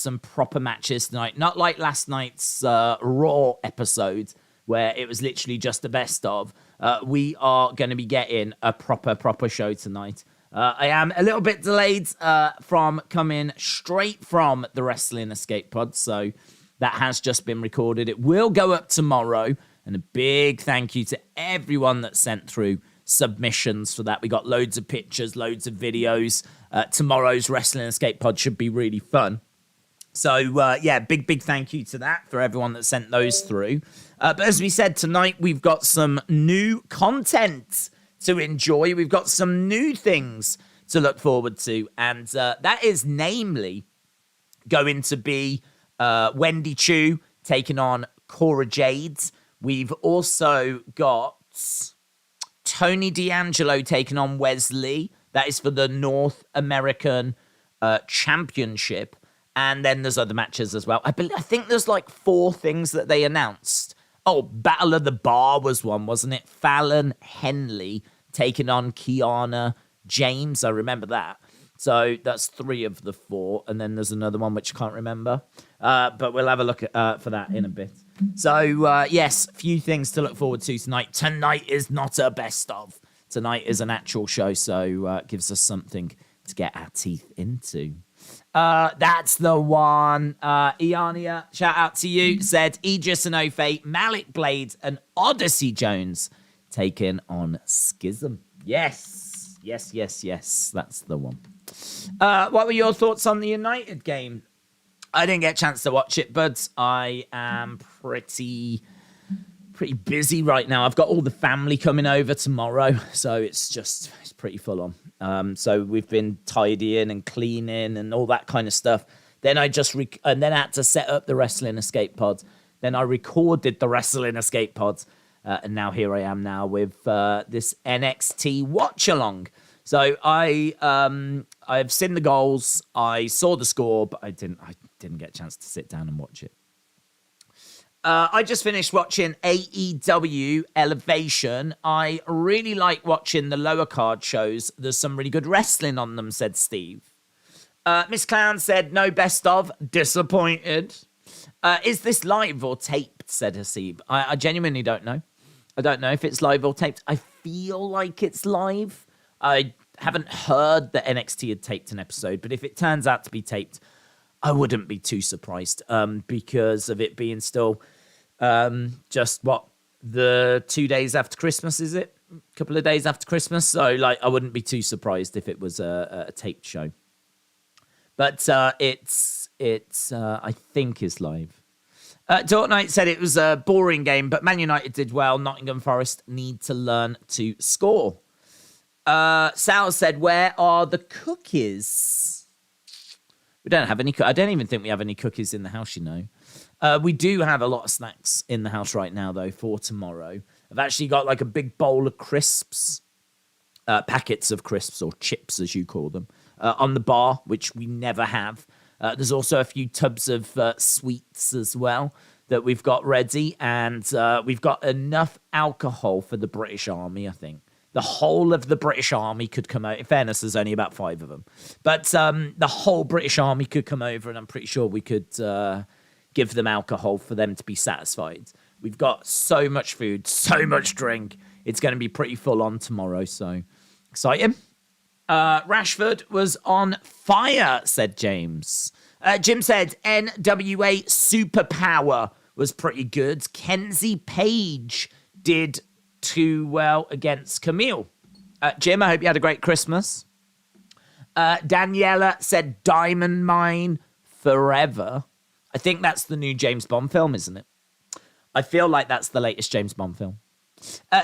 some proper matches tonight. Not like last night's Raw episode where it was literally just the best of. We are going to be getting a proper show tonight. I am a little bit delayed from coming straight from the Wrestling Escape Pod, so that has just been recorded. It will go up tomorrow, and a big thank you to everyone that sent through submissions for that. We got loads of pictures, loads of videos. Tomorrow's Wrestling Escape Pod should be really fun. So, yeah, big thank you to that for everyone that sent those through. But as we said, tonight we've got some new content to enjoy. We've got some new things to look forward to. And that is namely going to be Wendy Choo taking on Cora Jade. We've also got Tony D'Angelo taking on Wes Lee. That is for the North American Championship. And then there's other matches as well. I think there's like 4 things that they announced. Oh, Battle of the Bar was one, wasn't it? Fallon, Henley taking on Kiana, James. I remember that. So that's 3 of the 4. And then there's another one which I can't remember. But we'll have a look at, for that in a bit. So, yes, few things to look forward to tonight. Tonight is not a best of. Tonight is an actual show, so it gives us something to get our teeth into. That's the one. Iania, shout out to you, said Aegis and Ofe, Malik Blade, and Odyssey Jones taking on Schism. Yes. That's the one. What were your thoughts on the United game? I didn't get a chance to watch it, but I am pretty busy right now. I've got all the family coming over tomorrow, so it's pretty full on. So we've been tidying and cleaning and all that kind of stuff. Then I just and then I had to set up the Wrestling Escape Pod. Then I recorded the Wrestling Escape Pod, and now here I am now with this NXT watch along. So I've seen the goals, I saw the score, but I didn't get a chance to sit down and watch it. I just finished watching AEW Elevation. I really like watching the lower card shows. There's some really good wrestling on them, said Steve. Miss Clown said, no best of. Disappointed. Is this live or taped, said Hasib. I genuinely don't know. I don't know if it's live or taped. I feel like it's live. I haven't heard that NXT had taped an episode, but if it turns out to be taped, I wouldn't be too surprised because of it being still just the 2 days after Christmas, is it? A couple of days after Christmas. So I wouldn't be too surprised if it was a taped show. But it's I think is live. Dortmund said it was a boring game, but Man United did well. Nottingham Forest need to learn to score. Sal said, where are the cookies? We don't have any. I don't even think we have any cookies in the house, you know. We do have a lot of snacks in the house right now, though, for tomorrow. I've actually got like a big bowl of crisps, packets of crisps or chips, as you call them, on the bar, which we never have. There's also a few tubs of sweets as well that we've got ready. And we've got enough alcohol for the British Army, I think. The whole of the British Army could come out. In fairness, there's only about 5 of them. But the whole British Army could come over, and I'm pretty sure we could give them alcohol for them to be satisfied. We've got so much food, so much drink. It's going to be pretty full on tomorrow, so exciting. Rashford was on fire, said James. Jim said NWA Superpower was pretty good. Kenzie Page did too well against Camille. Jim, I hope you had a great Christmas. Daniela said Diamond Mine Forever. I think that's the new James Bond film, isn't it? I feel like that's the latest James Bond film.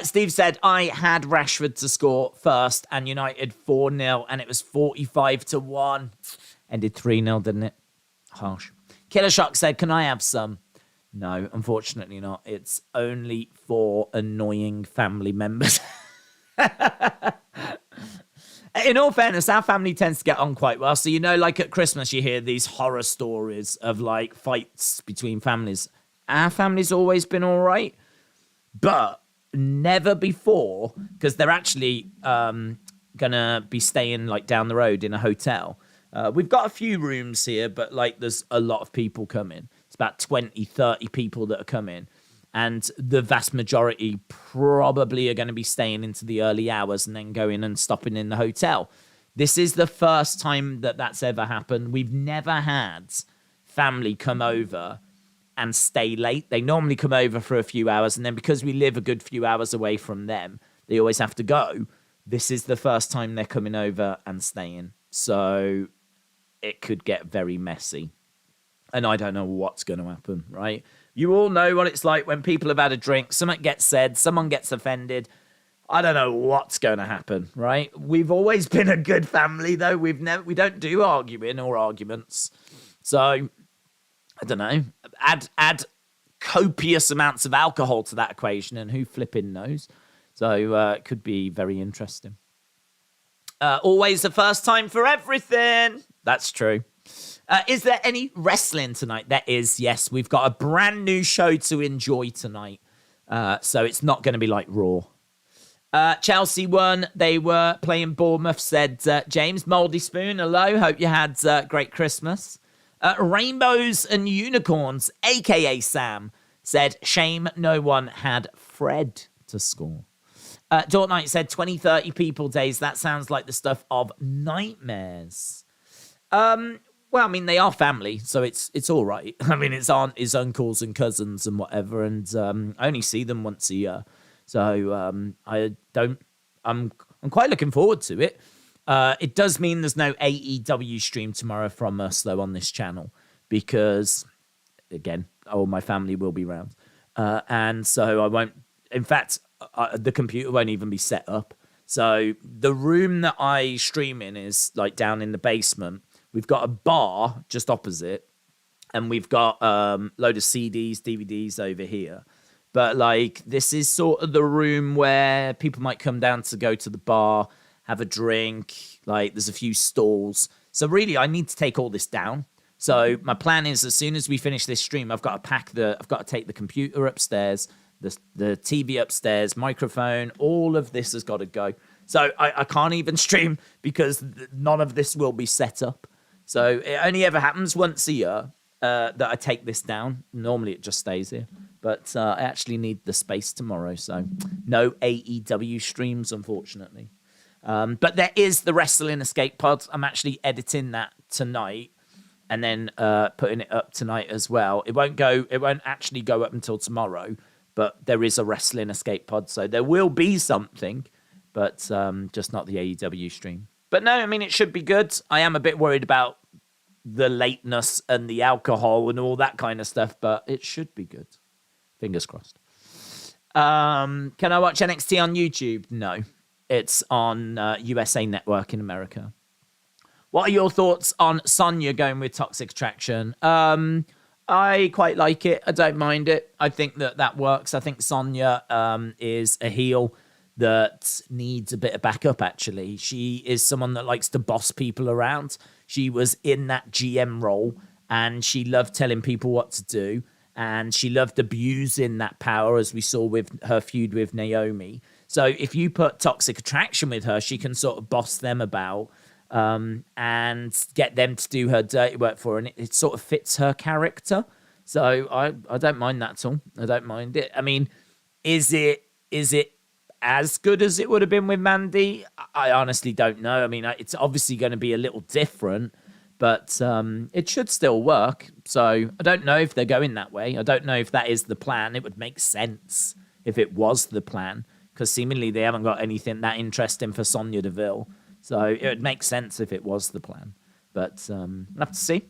Steve said, I had Rashford to score first and United 4-0 and it was 45-1. Ended 3-0, didn't it? Harsh. Killer Shock said, can I have some? No, unfortunately not. It's only for annoying family members. In all fairness, our family tends to get on quite well. So, you know, like at Christmas, you hear these horror stories of like fights between families. Our family's always been all right, but never before, because they're actually going to be staying like down the road in a hotel. We've got a few rooms here, but like there's a lot of people coming. It's about 20, 30 people that are coming. And the vast majority probably are going to be staying into the early hours and then going and stopping in the hotel. This is the first time that that's ever happened. We've never had family come over and stay late. They normally come over for a few hours, and then because we live a good few hours away from them, they always have to go. This is the first time they're coming over and staying. So it could get very messy. And I don't know what's going to happen, right? You all know what it's like when people have had a drink, something gets said, someone gets offended. I don't know what's going to happen, right? We've always been a good family, though. We don't do arguing or arguments. So, I don't know. Add copious amounts of alcohol to that equation, and who flipping knows? So, it could be very interesting. Always the first time for everything. That's true. Is there any wrestling tonight? There is, yes. We've got a brand new show to enjoy tonight. So it's not going to be like Raw. Chelsea won. They were playing Bournemouth, said James. Mouldy Spoon, hello. Hope you had a great Christmas. Rainbows and Unicorns, a.k.a. Sam, said, shame no one had Fred to score. Dort Knight said 20, 30 people days. That sounds like the stuff of nightmares. Well, I mean, they are family, so it's all right. I mean, it's aunt, his uncles and cousins and whatever, and I only see them once a year. So I'm quite looking forward to it. It does mean there's no AEW stream tomorrow from us, though, on this channel, because, again, all my family will be around. And so I won't, in fact, the computer won't even be set up. So the room that I stream in is like down in the basement. We've got a bar just opposite, and we've got load of CDs, DVDs over here. But like, this is sort of the room where people might come down to go to the bar, have a drink. Like, there's a few stalls. So really, I need to take all this down. So my plan is, as soon as we finish this stream, I've got to take the computer upstairs, the TV upstairs, microphone, all of this has got to go. So I can't even stream because none of this will be set up. So it only ever happens once a year that I take this down. Normally it just stays here. But I actually need the space tomorrow. So no AEW streams, unfortunately. But there is the Wrestling Escape Pod. I'm actually editing that tonight and then putting it up tonight as well. It won't actually go up until tomorrow. But there is a Wrestling Escape Pod. So there will be something. But just not the AEW stream. But no, I mean, it should be good. I am a bit worried about the lateness and the alcohol and all that kind of stuff, but it should be good. Fingers crossed. Can I watch NXT on YouTube? No. It's on USA Network in America. What are your thoughts on Sonya going with Toxic Attraction? I quite like it. I don't mind it. I think that works. I think Sonya is a heel that needs a bit of backup, actually. She is someone that likes to boss people around. She was in that GM role, and she loved telling people what to do, and she loved abusing that power, as we saw with her feud with Naomi. So if you put Toxic Attraction with her, she can sort of boss them about and get them to do her dirty work for her, and it sort of fits her character. So I don't mind that at all. I don't mind it. I mean, is it as good as it would have been with Mandy? I honestly don't know. I mean, it's obviously going to be a little different, but it should still work. So I don't know if they're going that way. I don't know if that is the plan. It would make sense if it was the plan, because seemingly they haven't got anything that interesting for Sonya Deville. So it would make sense if it was the plan. But we'll have to see.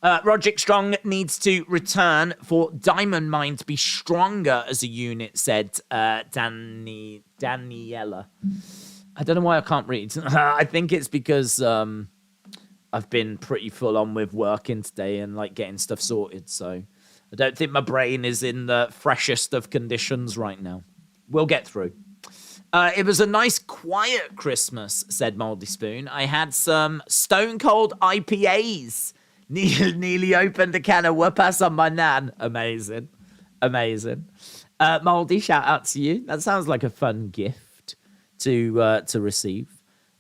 Roderick Strong needs to return for Diamond Mine to be stronger as a unit, said Daniela. I don't know why I can't read. I think it's because I've been pretty full on with working today and like getting stuff sorted. So I don't think my brain is in the freshest of conditions right now. We'll get through. It was a nice, quiet Christmas, said Mouldy Spoon. I had some Stone Cold IPAs. Nearly opened a can of whoopass on my nan. Amazing. Mouldy, shout out to you. That sounds like a fun gift to receive.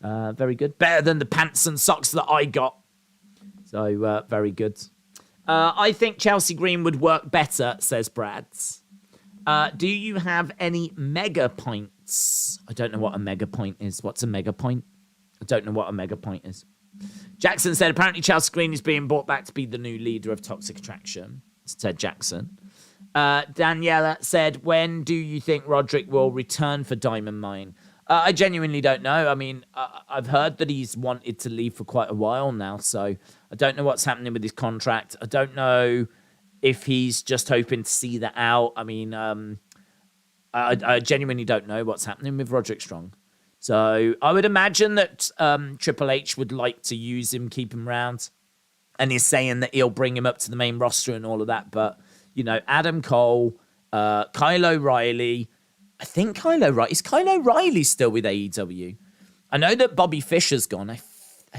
Very good. Better than the pants and socks that I got. So, very good. I think Chelsea Green would work better, says Brads. Do you have any mega points? I don't know what a mega point is. What's a mega point? I don't know what a mega point is. Jackson said, apparently Chelsea Green is being brought back to be the new leader of Toxic Attraction, said Jackson. Daniela said, when do you think Roderick will return for Diamond Mine? I genuinely don't know. I mean, I've heard that he's wanted to leave for quite a while now, so I don't know what's happening with his contract. I don't know if he's just hoping to see that out. I mean, I genuinely don't know what's happening with Roderick Strong. So I would imagine that Triple H would like to use him, keep him around, and he's saying that he'll bring him up to the main roster and all of that. But, you know, Adam Cole, Kyle O'Reilly, I think is Kyle O'Reilly still with AEW? I know that Bobby Fischer's gone. I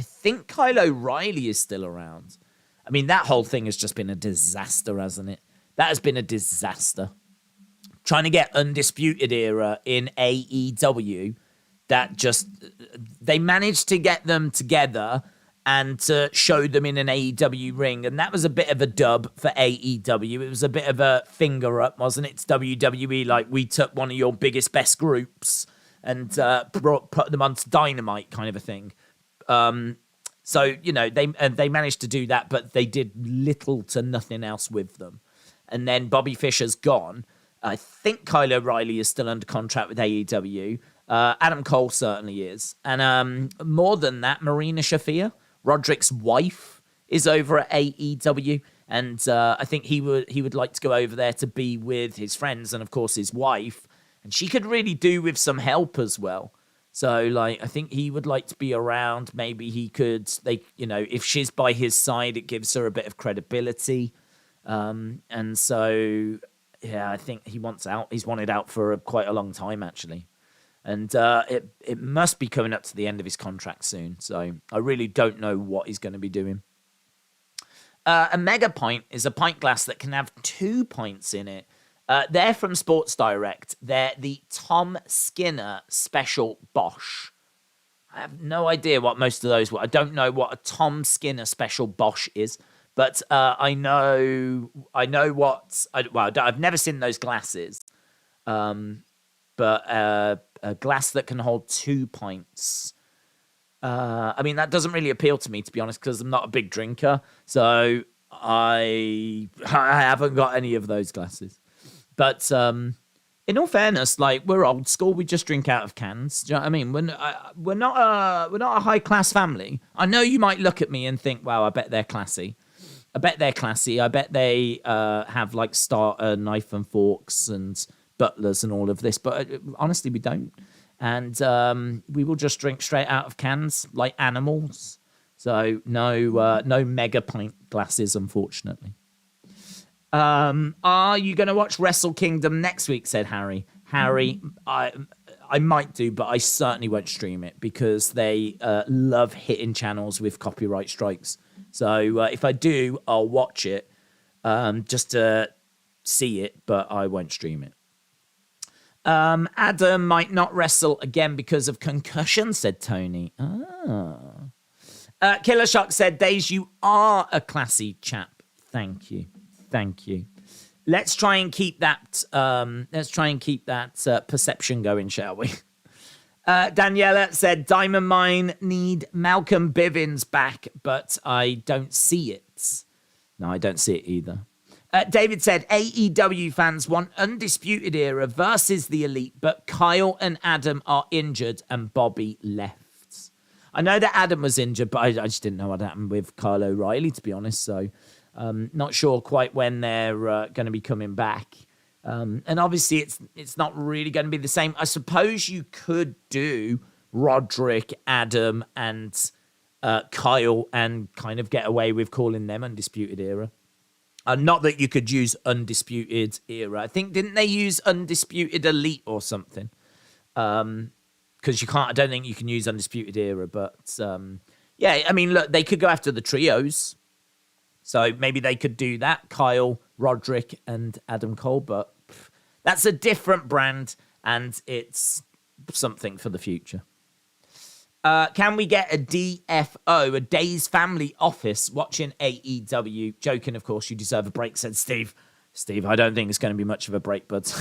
think Kyle O'Reilly is still around. I mean, that whole thing has just been a disaster, hasn't it? That has been a disaster. Trying to get Undisputed Era in AEW, they managed to get them together and to show them in an AEW ring. And that was a bit of a dub for AEW. It was a bit of a finger up, wasn't it? It's WWE, like, we took one of your biggest, best groups and put them onto Dynamite kind of a thing. So, you know, they managed to do that, but they did little to nothing else with them. And then Bobby Fischer's gone. I think Kyle O'Reilly is still under contract with AEW. Adam Cole certainly is. And more than that, Marina Shafir, Roderick's wife, is over at AEW. And I think he would like to go over there to be with his friends and, of course, his wife. And she could really do with some help as well. So, like, I think he would like to be around. Maybe if she's by his side, it gives her a bit of credibility. And so, yeah, I think he wants out. He's wanted out for quite a long time, actually. And it must be coming up to the end of his contract soon. So I really don't know what he's going to be doing. A mega pint is a pint glass that can have 2 pints in it. They're from Sports Direct. They're the Tom Skinner Special Bosch. I have no idea what most of those were. I don't know what a Tom Skinner Special Bosch is, but I know what. I've never seen those glasses, but a glass that can hold 2 pints. I mean, that doesn't really appeal to me, to be honest, because I'm not a big drinker, so I haven't got any of those glasses. But in all fairness, like, we're old school. We just drink out of cans. Do you know what I mean? We're not a high class family. I know you might look at me and think, "Wow, I bet they're classy." I bet they have like starter knife and forks and butlers and all of this. But honestly, we don't. And we will just drink straight out of cans like animals. So no mega pint glasses, unfortunately. Are you going to watch Wrestle Kingdom next week, said Harry. Harry, I might do, but I certainly won't stream it because they love hitting channels with copyright strikes. So if I do, I'll watch it just to see it, but I won't stream it. Adam might not wrestle again because of concussion, said Tony. Killer Shock said, Daze, you are a classy chap. Thank you. Let's try and keep that perception going, shall we? Daniela said, Diamond Mine need Malcolm Bivens back, but I don't see it. No, I don't see it either. David said, AEW fans want Undisputed Era versus the Elite, but Kyle and Adam are injured and Bobby left. I know that Adam was injured, but I just didn't know what happened with Kyle O'Reilly, to be honest. So not sure quite when they're going to be coming back. And obviously it's not really going to be the same. I suppose you could do Roderick, Adam, and Kyle and kind of get away with calling them Undisputed Era. Not that you could use Undisputed Era. I think, didn't they use Undisputed Elite or something? Because I don't think you can use Undisputed Era. But yeah, I mean, look, they could go after the trios. So maybe they could do that. Kyle, Roderick, and Adam Cole. But that's a different brand, and it's something for the future. Can we get a DFO, a Daze Family Office, watching AEW? Joking, of course. You deserve a break, said Steve. Steve, I don't think it's going to be much of a break, but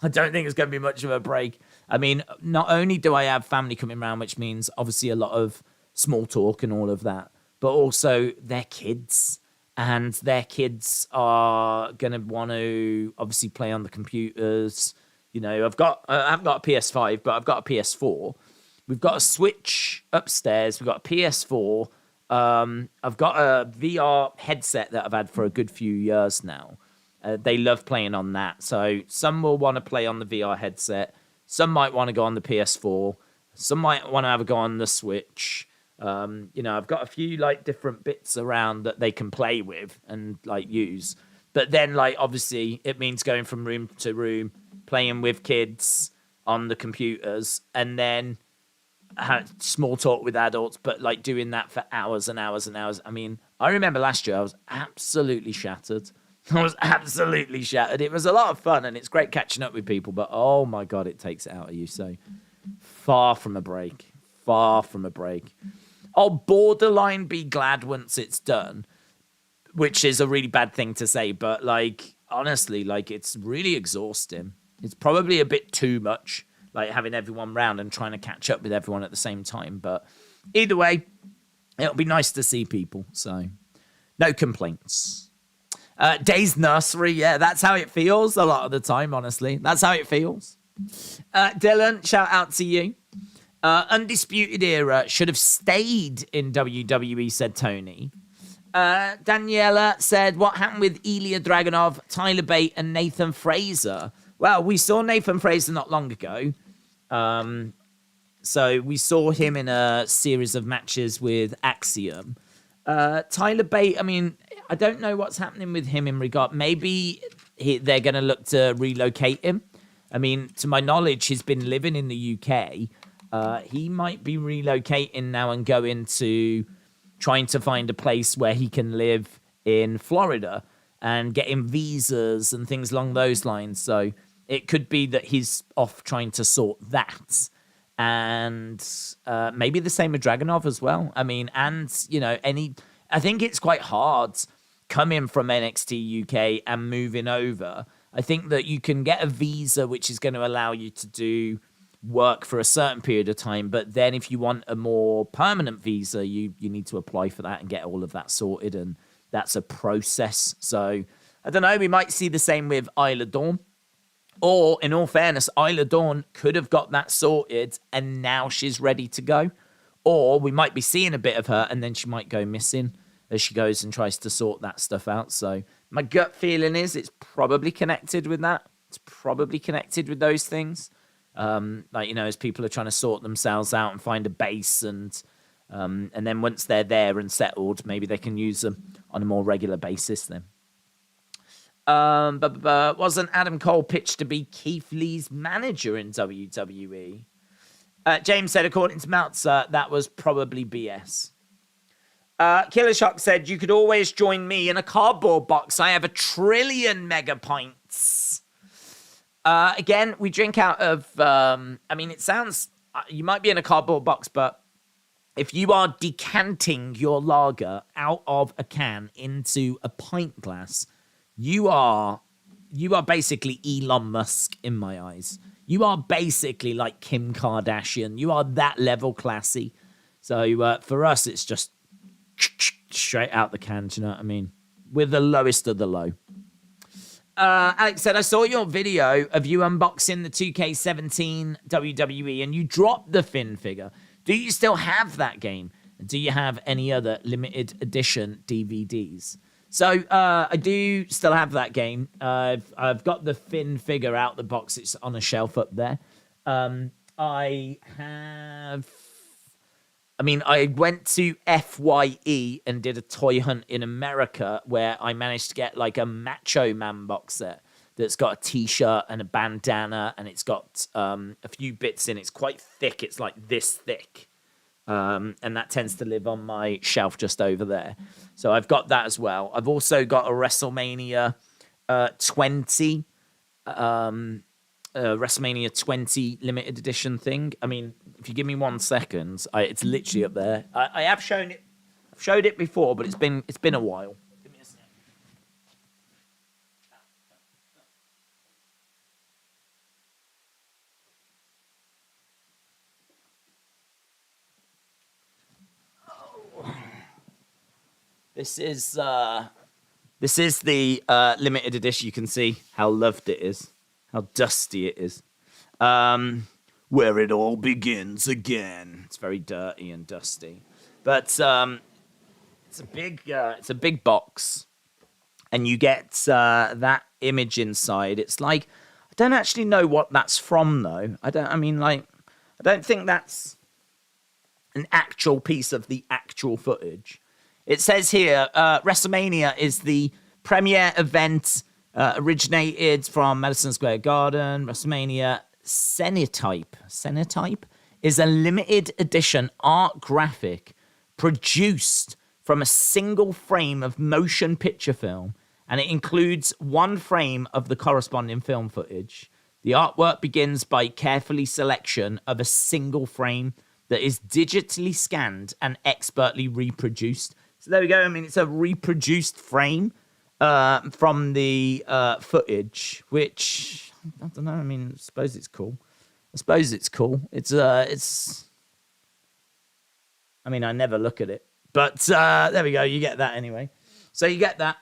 I don't think it's going to be much of a break. I mean, not only do I have family coming around, which means obviously a lot of small talk and all of that, but also their kids. And their kids are going to want to obviously play on the computers. You know, I haven't got a PS5, but I've got a PS4. We've got a Switch upstairs. We've got a PS4. I've got a VR headset that I've had for a good few years now. They love playing on that. So some will want to play on the VR headset. Some might want to go on the PS4. Some might want to have a go on the Switch. You know, I've got a few like different bits around that they can play with and like use. But then like obviously it means going from room to room, playing with kids on the computers, and then small talk with adults, but like doing that for hours and hours and hours. I mean, I remember last year I was absolutely shattered. It was a lot of fun, and it's great catching up with people, but oh my God, it takes it out of you. So far from a break. I'll borderline be glad once it's done, which is a really bad thing to say, but like, honestly, like it's really exhausting. It's probably a bit too much, like having everyone round and trying to catch up with everyone at the same time. But either way, it'll be nice to see people. So no complaints. Days Nursery, yeah, that's how it feels a lot of the time, honestly. That's how it feels. Dylan, shout out to you. Undisputed Era should have stayed in WWE, said Tony. Daniela said, what happened with Ilya Dragunov, Tyler Bate, and Nathan Fraser? Well, we saw Nathan Fraser not long ago. So we saw him in a series of matches with Axiom. Tyler Bate, I mean, I don't know what's happening with him in regard. Maybe they're going to look to relocate him. I mean, to my knowledge, he's been living in the UK. He might be relocating now and going to trying to find a place where he can live in Florida and getting visas and things along those lines. So it could be that he's off trying to sort that. And maybe the same with Dragunov as well. I mean, and, you know, I think it's quite hard coming from NXT UK and moving over. I think that you can get a visa which is going to allow you to do work for a certain period of time, but then if you want a more permanent visa, you need to apply for that and get all of that sorted, and that's a process. So I don't know, we might see the same with Isla Dawn. Or, in all fairness, Isla Dawn could have got that sorted and now she's ready to go. Or we might be seeing a bit of her and then she might go missing as she goes and tries to sort that stuff out. So my gut feeling is it's probably connected with that. It's probably connected with those things. Like, you know, as people are trying to sort themselves out and find a base, and then once they're there and settled, maybe they can use them on a more regular basis then. But wasn't Adam Cole pitched to be Keith Lee's manager in WWE? James said, according to Meltzer, that was probably BS. Killer Shock said, you could always join me in a cardboard box. I have 1 trillion mega pints. Again, we drink out of, I mean, it sounds, you might be in a cardboard box, but if you are decanting your lager out of a can into a pint glass, you are basically Elon Musk in my eyes. You are basically like Kim Kardashian. You are that level classy. So for us, it's just straight out the can. Do you know what I mean? We're the lowest of the low. Alex said, I saw your video of you unboxing the 2K17 WWE and you dropped the Finn figure. Do you still have that game? Do you have any other limited edition DVDs? So I do still have that game. I've got the Finn figure out the box. It's on a shelf up there. I went to FYE and did a toy hunt in America where I managed to get like a Macho Man box set that's got a t-shirt and a bandana, and it's got a few bits in. It's quite thick. It's like this thick. And that tends to live on my shelf just over there. So I've got that as well. I've also got a WrestleMania 20 WrestleMania 20 limited edition thing. I mean, if you give me 1 second, it's literally up there. I have shown it. I've showed it before, but it's been a while. Give me a sec. This is the limited edition. You can see how loved it is, how dusty it is. Where it all begins again. It's very dirty and dusty, but it's a big box, and you get that image inside. It's like, I don't actually know what that's from though. I don't think that's an actual piece of the actual footage. It says here, WrestleMania is the premier event originated from Madison Square Garden. WrestleMania Cenotype is a limited edition art graphic produced from a single frame of motion picture film, and it includes 1 frame of the corresponding film footage. The artwork begins by carefully selection of a single frame that is digitally scanned and expertly reproduced. So there we go. I mean, it's a reproduced frame from the footage, which, I don't know. I mean, I suppose it's cool. It's I mean, I never look at it, but there we go. You get that anyway. So you get that.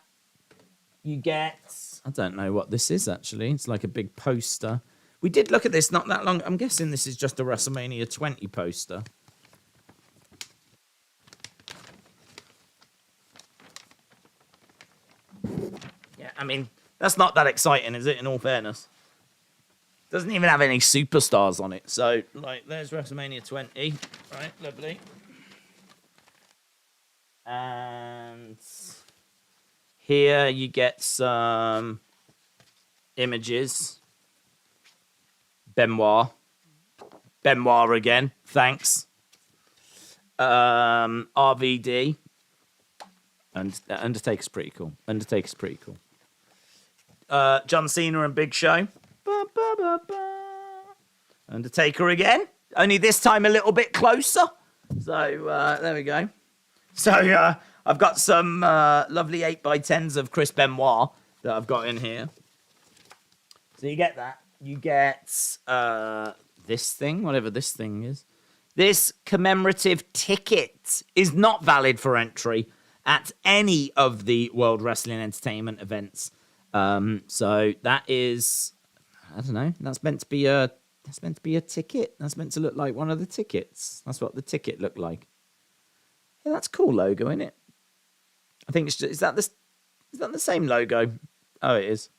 You get, I don't know what this is actually. It's like a big poster. We did look at this not that long. I'm guessing this is just a WrestleMania 20 poster. Yeah, I mean, that's not that exciting, is it, in all fairness? Doesn't even have any superstars on it. So, like, there's WrestleMania 20. Right, lovely. And here you get some images. Benoit again. Thanks. RVD. And Undertaker's pretty cool. John Cena and Big Show. Undertaker again. Only this time a little bit closer. So, there we go. So, I've got some lovely 8x10s of Chris Benoit that I've got in here. So you get that. You get this thing, whatever this thing is. This commemorative ticket is not valid for entry at any of the World Wrestling Entertainment events. So that is, I don't know. That's meant to be a ticket. That's meant to look like one of the tickets. That's what the ticket looked like. Yeah, that's a cool logo, isn't it? I think it's just, is that the same logo? Oh, it is.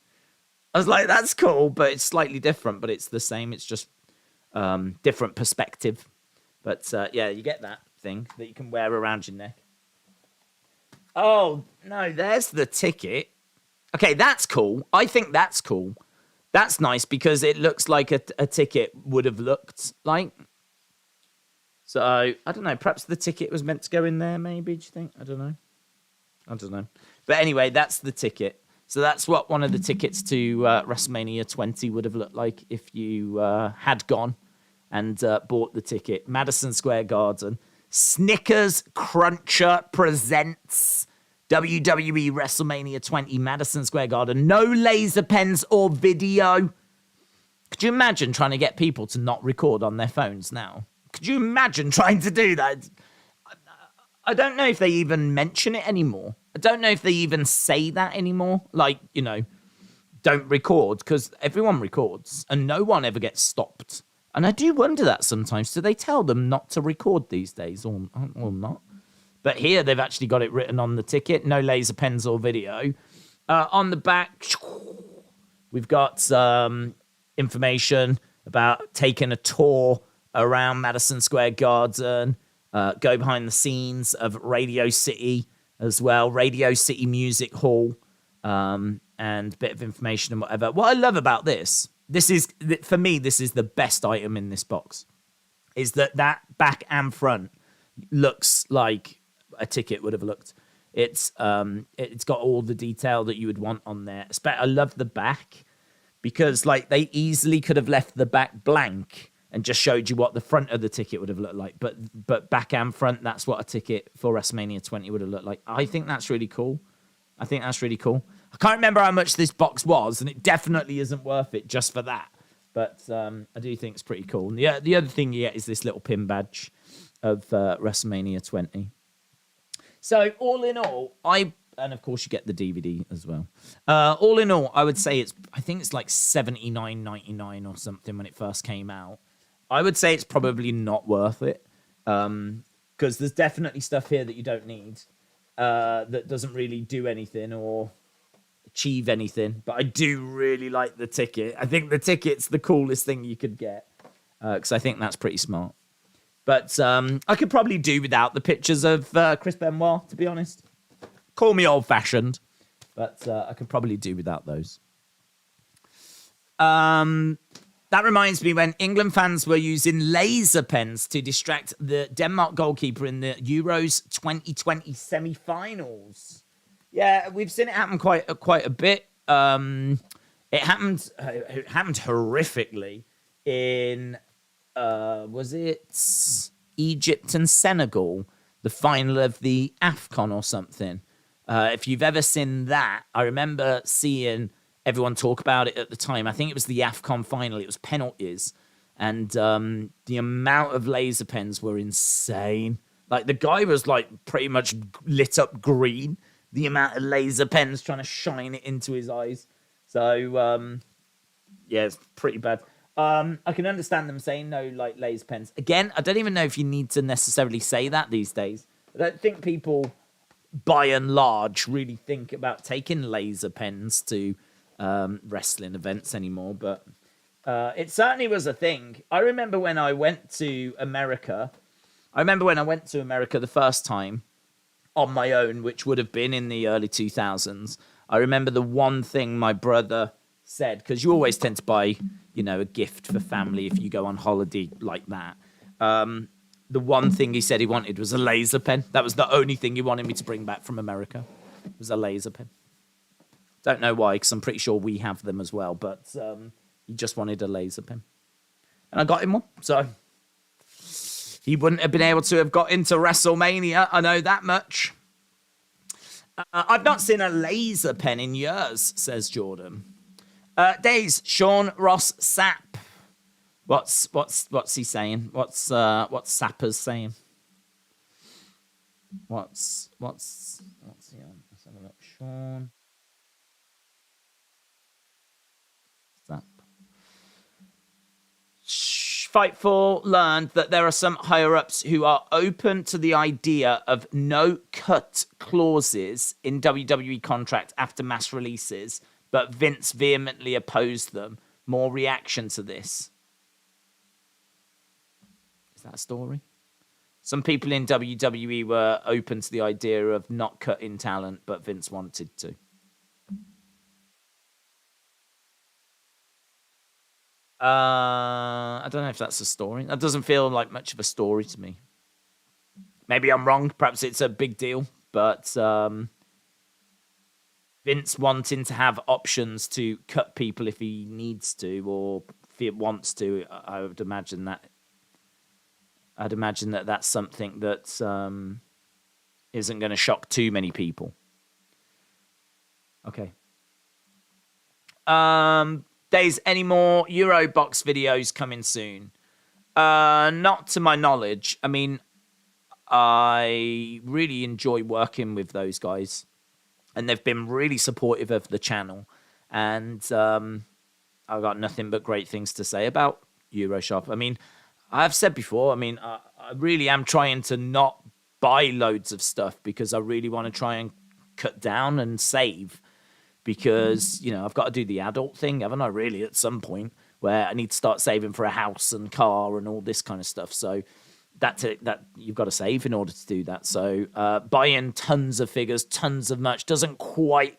I was like, that's cool, but it's slightly different, but it's the same. It's just different perspective. But yeah, you get that thing that you can wear around your neck. Oh, no, there's the ticket. Okay, that's cool. I think that's cool. That's nice because it looks like a ticket would have looked like. So, I don't know. Perhaps the ticket was meant to go in there, maybe, do you think? I don't know. But anyway, that's the ticket. So that's what one of the tickets to WrestleMania 20 would have looked like if you had gone and bought the ticket. Madison Square Garden. Snickers Cruncher presents WWE WrestleMania 20 Madison Square Garden. No laser pens or video. Could you imagine trying to get people to not record on their phones now? Could you imagine trying to do that? I don't know if they even mention it anymore. I don't know if they even say that anymore. Like, you know, don't record, because everyone records and no one ever gets stopped. And I do wonder that sometimes. Do they tell them not to record these days or not? But here they've actually got it written on the ticket. No laser pens or video. On the back, we've got some information about taking a tour around Madison Square Garden. Go behind the scenes of Radio City as well. Radio City Music Hall. And a bit of information and whatever. What I love about this is, for me, this is the best item in this box. Is that back and front looks like a ticket would have looked. It's got all the detail that you would want on there. I love the back because like they easily could have left the back blank and just showed you what the front of the ticket would have looked like. But back and front, that's what a ticket for WrestleMania 20 would have looked like. I think that's really cool. I can't remember how much this box was, and it definitely isn't worth it just for that. But I do think it's pretty cool. And the other thing you get is this little pin badge of WrestleMania 20. So all in all, and of course you get the DVD as well. All in all, I would say I think it's like $79.99 or something when it first came out. I would say it's probably not worth it because there's definitely stuff here that you don't need that doesn't really do anything or achieve anything. But I do really like the ticket. I think the ticket's the coolest thing you could get because I think that's pretty smart. But I could probably do without the pictures of Chris Benoit, to be honest. Call me old-fashioned, but I could probably do without those. That reminds me when England fans were using laser pens to distract the Denmark goalkeeper in the Euros 2020 semi-finals. Yeah, we've seen it happen quite a bit. It happened horrifically in was it Egypt and Senegal, the final of the AFCON or something. If you've ever seen that, I remember seeing everyone talk about it at the time. I think it was the AFCON final. It was penalties. And the amount of laser pens were insane. Like, the guy was, like, pretty much lit up green. The amount of laser pens trying to shine it into his eyes. So, yeah, it's pretty bad. I can understand them saying no, like, laser pens. Again, I don't even know if you need to necessarily say that these days. I don't think people, by and large, really think about taking laser pens to wrestling events anymore, but it certainly was a thing. I remember when I went to America. The first time on my own, which would have been in the early 2000s. I remember the one thing my brother said, because you always tend to buy, a gift for family if you go on holiday like that. The one thing he said he wanted was a laser pen. That was the only thing he wanted me to bring back from America, was a laser pen. Don't know why, because I'm pretty sure we have them as well, but he just wanted a laser pen. And I got him one, so he wouldn't have been able to have got into WrestleMania, I know that much. I've not seen a laser pen in years, says Jordan. Daze, Sean Ross Sapp. What's he saying? What's Sapper's saying? What's he on? Let's have a look. Sean Sapp. Fightful learned that there are some higher-ups who are open to the idea of no-cut clauses in WWE contract after mass releases, but Vince vehemently opposed them. More reaction to this. Is that a story? Some people in WWE were open to the idea of not cutting talent, but Vince wanted to. I don't know if that's a story. That doesn't feel like much of a story to me. Maybe I'm wrong. Perhaps it's a big deal. But Vince wanting to have options to cut people if he needs to or if he wants to, I would imagine that. I'd imagine that that's something that isn't going to shock too many people. Okay. Days, any more Eurobox videos coming soon? Not to my knowledge. I mean, I really enjoy working with those guys. And they've been really supportive of the channel. And I've got nothing but great things to say about Euroshop. I mean, I've said before, I really am trying to not buy loads of stuff because I really want to try and cut down and save. Because, I've got to do the adult thing, haven't I, really, at some point, where I need to start saving for a house and car and all this kind of stuff. So that you've got to save in order to do that. So buying tons of figures, tons of merch doesn't quite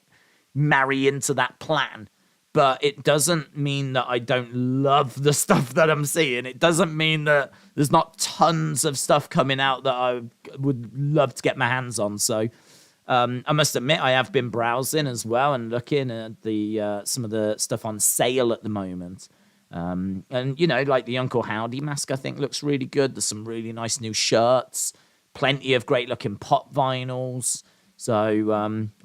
marry into that plan. But it doesn't mean that I don't love the stuff that I'm seeing. It doesn't mean that there's not tons of stuff coming out that I would love to get my hands on. So I must admit, I have been browsing as well and looking at the some of the stuff on sale at the moment. And, like the Uncle Howdy mask, I think looks really good. There's some really nice new shirts, plenty of great looking pop vinyls. So,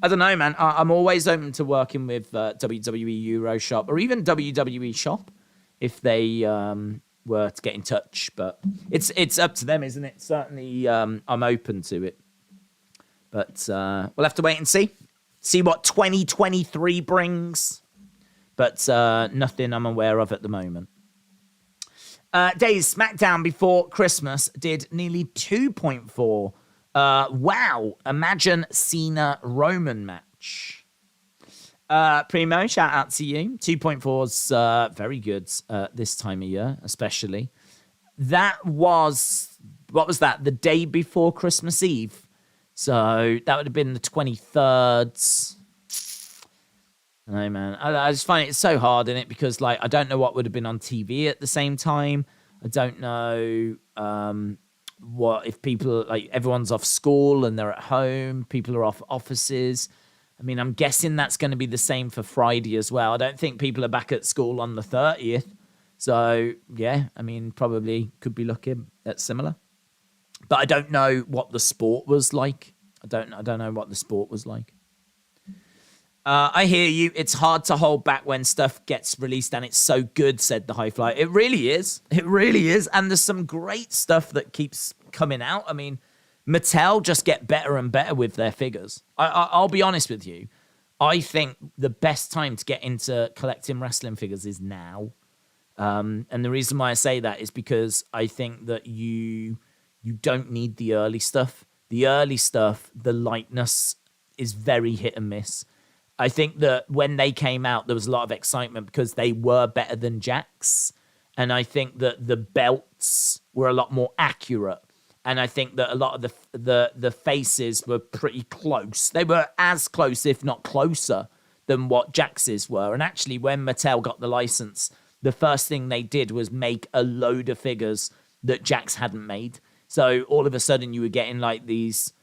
I don't know, man. I'm always open to working with WWE Euroshop or even WWE Shop if they were to get in touch. But it's up to them, isn't it? Certainly, I'm open to it. But we'll have to wait and see what 2023 brings. But nothing I'm aware of at the moment. Daze SmackDown before Christmas did nearly 2.4. Wow. Imagine Cena Roman match. Primo, shout out to you. 2.4's very good this time of year, especially. That was, what was that? The day before Christmas Eve. So that would have been the 23rd. I know, man. I just find it's so hard in it because, like, I don't know what would have been on TV at the same time. I don't know what if people, like, everyone's off school and they're at home. People are off offices. I mean, I'm guessing that's going to be the same for Friday as well. I don't think people are back at school on the 30th. So, yeah, I mean, probably could be looking at similar. But I don't know what the sport was like. I don't know what the sport was like. I hear you. It's hard to hold back when stuff gets released and it's so good, said the High Fly. It really is. It really is. And there's some great stuff that keeps coming out. I mean, Mattel just get better and better with their figures. I'll be honest with you. I think the best time to get into collecting wrestling figures is now. And the reason why I say that is because I think that you don't need the early stuff. The early stuff, the lightness is very hit and miss. I think that when they came out, there was a lot of excitement because they were better than Jakks. And I think that the belts were a lot more accurate. And I think that a lot of the faces were pretty close. They were as close, if not closer, than what Jax's were. And actually, when Mattel got the license, the first thing they did was make a load of figures that Jakks hadn't made. So all of a sudden, you were getting like these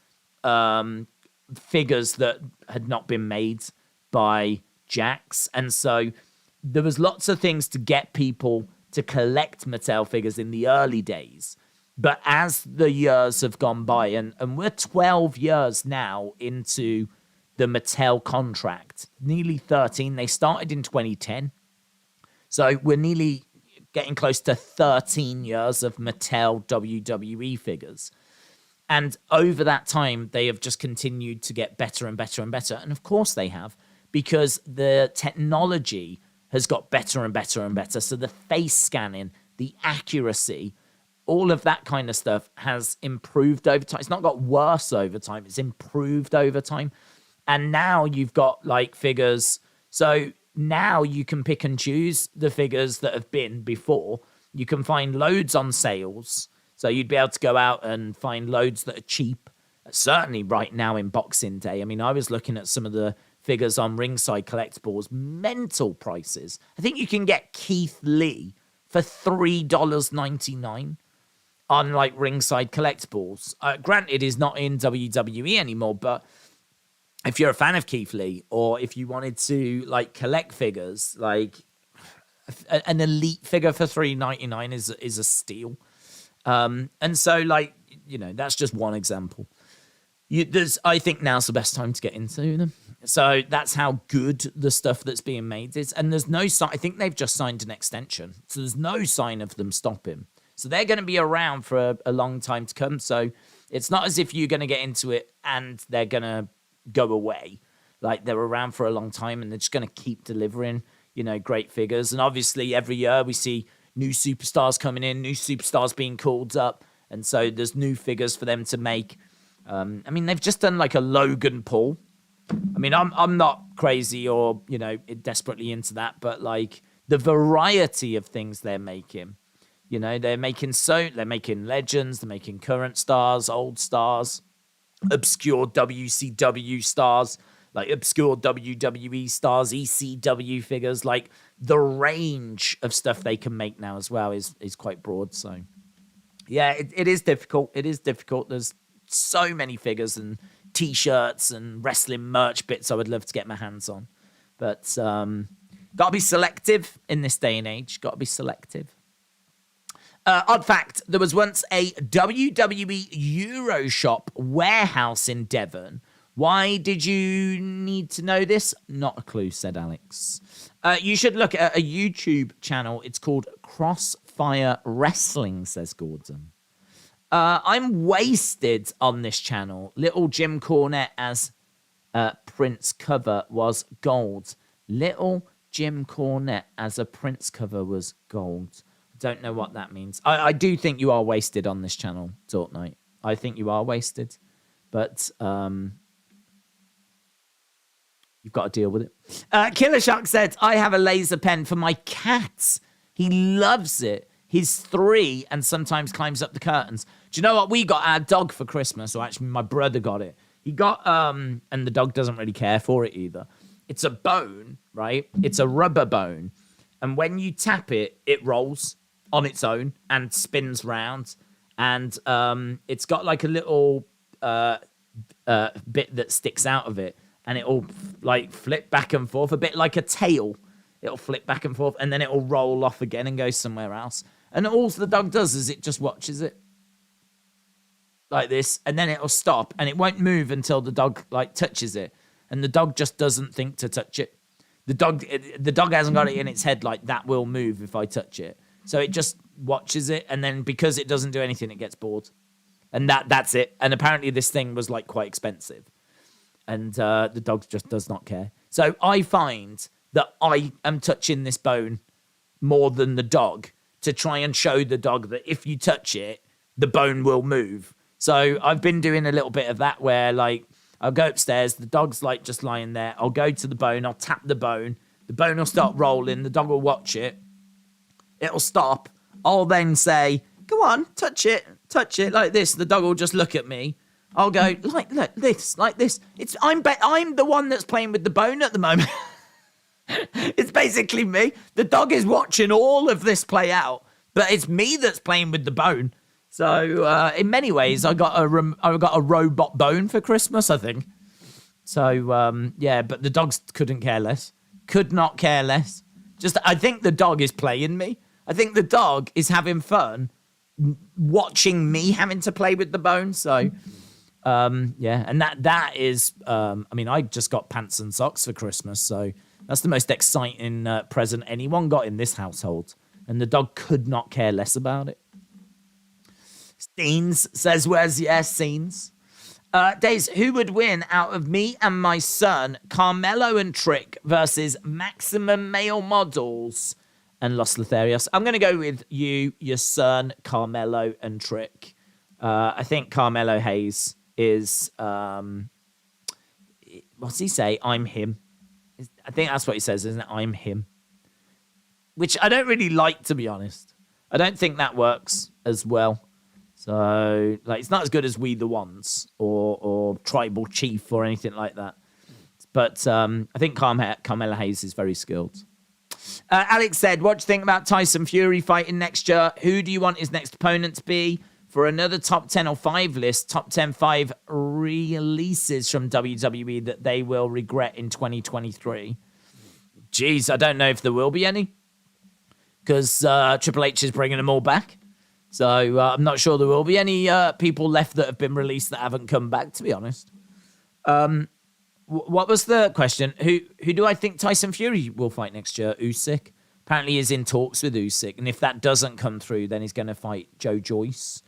figures that had not been made by Jakks. And so there was lots of things to get people to collect Mattel figures in the early days. But as the years have gone by, and we're 12 years now into the Mattel contract, nearly 13. They started in 2010. So we're nearly getting close to 13 years of Mattel WWE figures. And over that time, they have just continued to get better and better and better. And of course they have, because the technology has got better and better and better. So the face scanning, the accuracy, all of that kind of stuff has improved over time. It's not got worse over time. It's improved over time. And now you've got like figures. So now you can pick and choose the figures that have been before. You can find loads on sales. So you'd be able to go out and find loads that are cheap. Certainly right now in Boxing Day. I mean, I was looking at some of the figures on Ringside Collectibles, mental prices. I think you can get Keith Lee for $3.99 on like Ringside Collectibles. Granted, he's not in WWE anymore, but if you're a fan of Keith Lee, or if you wanted to like collect figures, like an elite figure for $3.99 is a steal. And so, like, you know, that's just one example. I think now's the best time to get into them. So that's how good the stuff that's being made is. And there's no sign. I think they've just signed an extension. So there's no sign of them stopping. So they're going to be around for a long time to come. So it's not as if you're going to get into it and they're going to go away. Like, they're around for a long time and they're just going to keep delivering, you know, great figures. And obviously every year we see new superstars coming in, new superstars being called up. And so there's new figures for them to make. I mean, they've just done like a Logan Paul. I mean, I'm not crazy or, you know, desperately into that, but like the variety of things they're making, you know, they're making legends, they're making current stars, old stars, obscure WCW stars, like obscure WWE stars, ECW figures. Like the range of stuff they can make now as well is quite broad. So yeah, it is difficult. It is difficult. There's so many figures and T-shirts and wrestling merch bits I would love to get my hands on. But got to be selective in this day and age. Got to be selective. Odd fact, there was once a WWE Euroshop warehouse in Devon. Why did you need to know this? Not a clue, said Alex. You should look at a YouTube channel. It's called Crossfire Wrestling, says Gordon. I'm wasted on this channel. Little Jim Cornette as Prince cover was gold. Little Jim Cornette as a Prince cover was gold. Don't know what that means. I do think you are wasted on this channel, Fortnite. I think you are wasted. But you've got to deal with it. Killer Shark said, I have a laser pen for my cat. He loves it. He's 3 and sometimes climbs up the curtains. Do you know what? We got our dog for Christmas. Or actually, my brother got it. He got, and the dog doesn't really care for it either. It's a bone, right? It's a rubber bone. And when you tap it, it rolls on its own and spins round. And it's got like a little bit that sticks out of it. And it'll like flip back and forth, a bit like a tail. It'll flip back and forth, and then it'll roll off again and go somewhere else. And all the dog does is it just watches it like this, and then it'll stop, and it won't move until the dog like touches it. And the dog just doesn't think to touch it. The dog hasn't got it in its head like that will move if I touch it. So it just watches it, and then because it doesn't do anything, it gets bored. And that's it. And apparently this thing was like quite expensive. And the dog just does not care. So I find that I am touching this bone more than the dog to try and show the dog that if you touch it, the bone will move. So I've been doing a little bit of that where like I'll go upstairs, the dog's like just lying there. I'll go to the bone, I'll tap the bone will start rolling, the dog will watch it. It'll stop. I'll then say, go on, touch it like this. The dog will just look at me. I'll go like this. I'm the one that's playing with the bone at the moment. It's basically me. The dog is watching all of this play out, but it's me that's playing with the bone. So in many ways, I got a robot bone for Christmas, I think. So yeah, but the dogs couldn't care less. Could not care less. Just I think the dog is playing me. I think the dog is having fun watching me having to play with the bone. So. Yeah, and that is, I mean, I just got pants and socks for Christmas, so that's the most exciting present anyone got in this household, and the dog could not care less about it. Scenes says, where's scenes? Daze, who would win out of me and my son, Carmelo and Trick versus Maximum Male Models and Los Lotharios? I'm going to go with you, your son, Carmelo and Trick. I think Carmelo Hayes is what's he say? I'm him. I think that's what he says, isn't it? I'm him. Which I don't really like, to be honest. I don't think that works as well. So like it's not as good as We the Ones or Tribal Chief or anything like that. But I think Carmelo Hayes is very skilled. Alex said, what do you think about Tyson Fury fighting next year? Who do you want his next opponent to be? For another top 10 or 5 list, top 10, 5 releases from WWE that they will regret in 2023. Jeez, I don't know if there will be any. Because Triple H is bringing them all back. So I'm not sure there will be any people left that have been released that haven't come back, to be honest. What was the question? Who do I think Tyson Fury will fight next year? Usyk. Apparently he's in talks with Usyk. And if that doesn't come through, then he's going to fight Joe Joyce.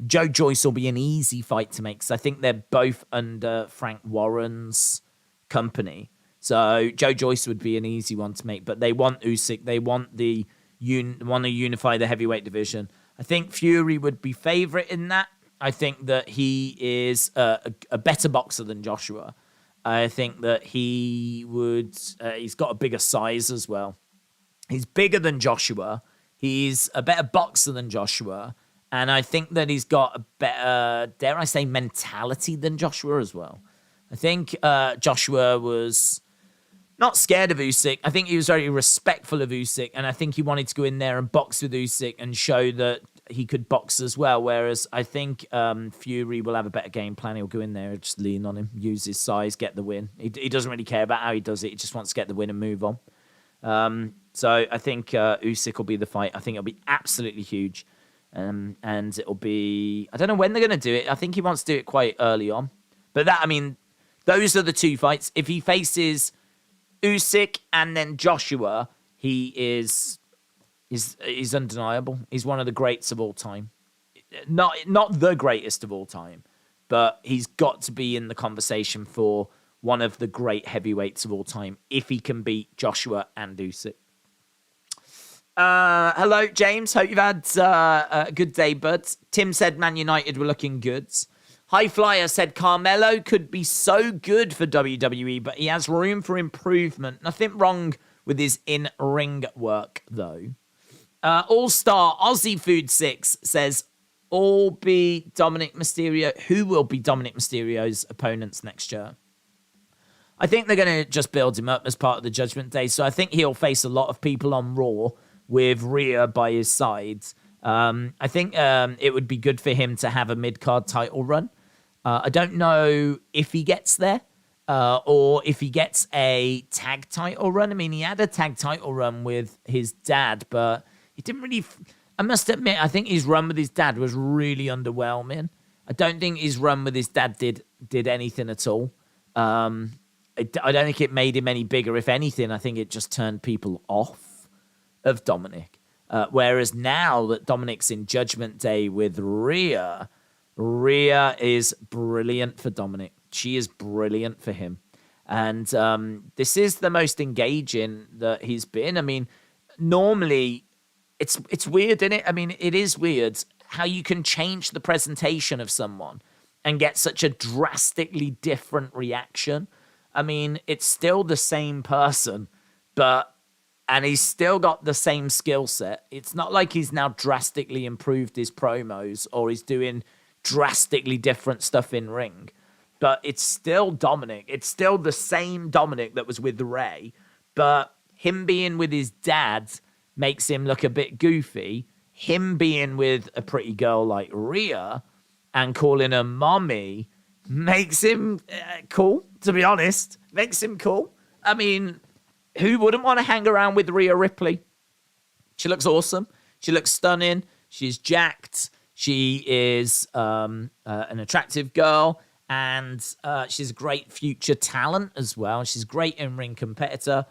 Joe Joyce will be an easy fight to make because I think they're both under Frank Warren's company. So Joe Joyce would be an easy one to make, but they want Usyk. They want to unify the heavyweight division. I think Fury would be favorite in that. I think that he is a better boxer than Joshua. I think that he would. He's got a bigger size as well. He's bigger than Joshua. He's a better boxer than Joshua. And I think that he's got a better, dare I say, mentality than Joshua as well. I think Joshua was not scared of Usyk. I think he was very respectful of Usyk. And I think he wanted to go in there and box with Usyk and show that he could box as well. Whereas I think Fury will have a better game plan. He'll go in there, just lean on him, use his size, get the win. He doesn't really care about how he does it. He just wants to get the win and move on. So I think Usyk will be the fight. I think it'll be absolutely huge. And it'll be... I don't know when they're going to do it. I think he wants to do it quite early on. But those are the two fights. If he faces Usyk and then Joshua, he is undeniable. He's one of the greats of all time. Not the greatest of all time, but he's got to be in the conversation for one of the great heavyweights of all time if he can beat Joshua and Usyk. Hello, James. Hope you've had a good day, bud. Tim said Man United were looking good. High Flyer said Carmelo could be so good for WWE, but he has room for improvement. Nothing wrong with his in-ring work, though. All-Star Aussie Food 6 says, all be Dominic Mysterio. Who will be Dominic Mysterio's opponents next year? I think they're going to just build him up as part of the Judgment Day, so I think he'll face a lot of people on Raw with Rhea by his side. I think it would be good for him to have a mid-card title run. I don't know if he gets there or if he gets a tag title run. I mean, he had a tag title run with his dad, but he didn't really... I must admit, I think his run with his dad was really underwhelming. I don't think his run with his dad did anything at all. I don't think it made him any bigger. If anything, I think it just turned people off of Dominic. Whereas now that Dominic's in Judgment Day with Rhea is brilliant for Dominic. She is brilliant for him. And this is the most engaging that he's been. I mean, normally, it's weird, isn't it? I mean, it is weird how you can change the presentation of someone and get such a drastically different reaction. I mean, it's still the same person, and he's still got the same skill set. It's not like he's now drastically improved his promos or he's doing drastically different stuff in ring. But it's still Dominic. It's still the same Dominic that was with Ray. But him being with his dad makes him look a bit goofy. Him being with a pretty girl like Rhea and calling her mommy makes him cool, to be honest. Makes him cool. I mean, who wouldn't want to hang around with Rhea Ripley? She looks awesome. She looks stunning. She's jacked. She is an attractive girl, and she's a great future talent as well. She's a great in-ring competitor.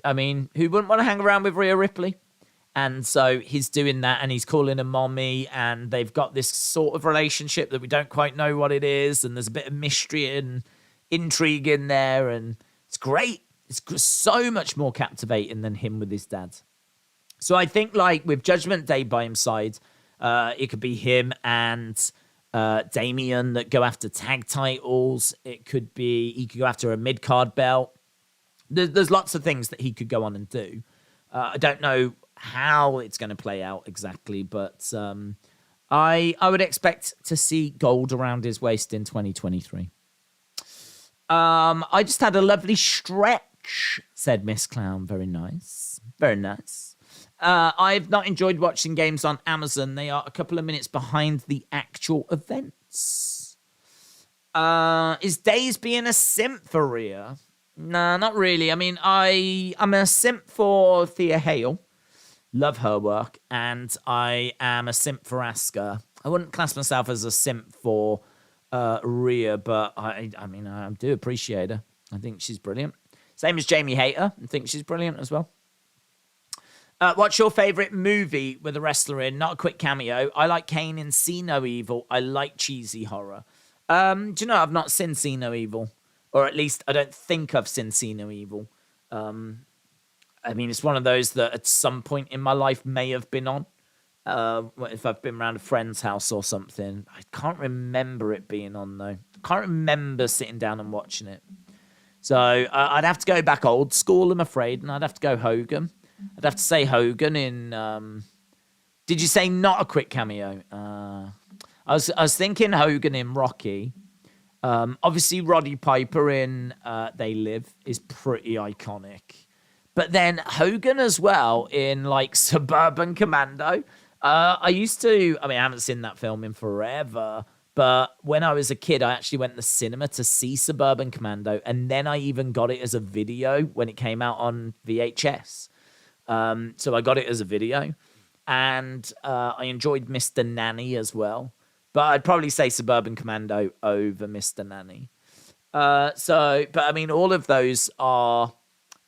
I mean, who wouldn't want to hang around with Rhea Ripley? And so he's doing that, and he's calling her mommy, and they've got this sort of relationship that we don't quite know what it is, and there's a bit of mystery and intrigue in there, and it's great. It's so much more captivating than him with his dad. So I think, like, with Judgment Day by his side, it could be him and Damian that go after tag titles. It could be he could go after a mid-card belt. There's lots of things that he could go on and do. I don't know how it's going to play out exactly, but I would expect to see gold around his waist in 2023. I just had a lovely stretch, said Miss Clown. Very nice. Very nice. I've not enjoyed watching games on Amazon. They are a couple of minutes behind the actual events. Is Daze being a simp for Rhea? Nah, not really. I mean, I'm a simp for Thea Hale. Love her work. And I am a simp for Asuka. I wouldn't class myself as a simp for Rhea, but I mean, I do appreciate her. I think she's brilliant. Same as Jamie Hayter. I think she's brilliant as well. What's your favourite movie with a wrestler in? Not a quick cameo. I like Kane in See No Evil. I like cheesy horror. Do you know, I've not seen See No Evil. Or at least I don't think I've seen See No Evil. I mean, it's one of those that at some point in my life may have been on. If I've been around a friend's house or something. I can't remember it being on, though. I can't remember sitting down and watching it. So I'd have to go back old school, I'm afraid, and I'd have to go Hogan. I'd have to say Hogan in... did you say not a quick cameo? I was thinking Hogan in Rocky. Obviously, Roddy Piper in They Live is pretty iconic. But then Hogan as well in, like, Suburban Commando. I used to, I haven't seen that film in forever, but when I was a kid, I actually went to the cinema to see Suburban Commando, and then I even got it as a video when it came out on VHS. So I got it as a video, and I enjoyed Mr. Nanny as well. But I'd probably say Suburban Commando over Mr. Nanny. But all of those are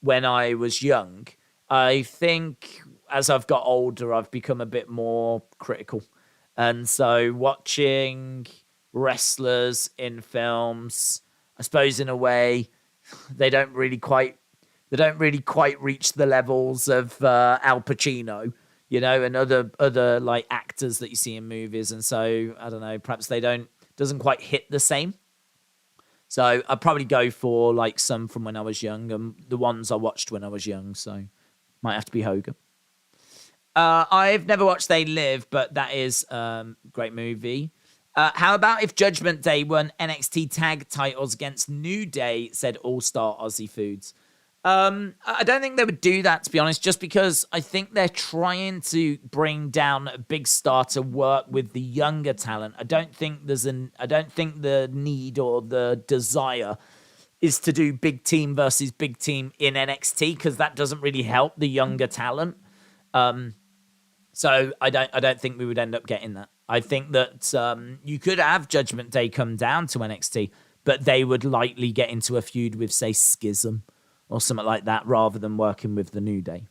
when I was young. I think as I've got older, I've become a bit more critical. And so watching wrestlers in films, I suppose in a way, they don't really quite reach the levels of Al Pacino, and other like actors that you see in movies. And so I don't know, perhaps doesn't quite hit the same. So I'd probably go for like some from when I was young, and the ones I watched when I was young. So might have to be Hogan. I've never watched They Live, but that is a great movie. How about if Judgment Day won NXT tag titles against New Day, said All-Star Aussie Foods. I don't think they would do that, to be honest, just because I think they're trying to bring down a big star to work with the younger talent. I don't think the need or the desire is to do big team versus big team in NXT, because that doesn't really help the younger talent. So I don't think we would end up getting that. I think that you could have Judgment Day come down to NXT, but they would likely get into a feud with, say, Schism or something like that, rather than working with the New Day.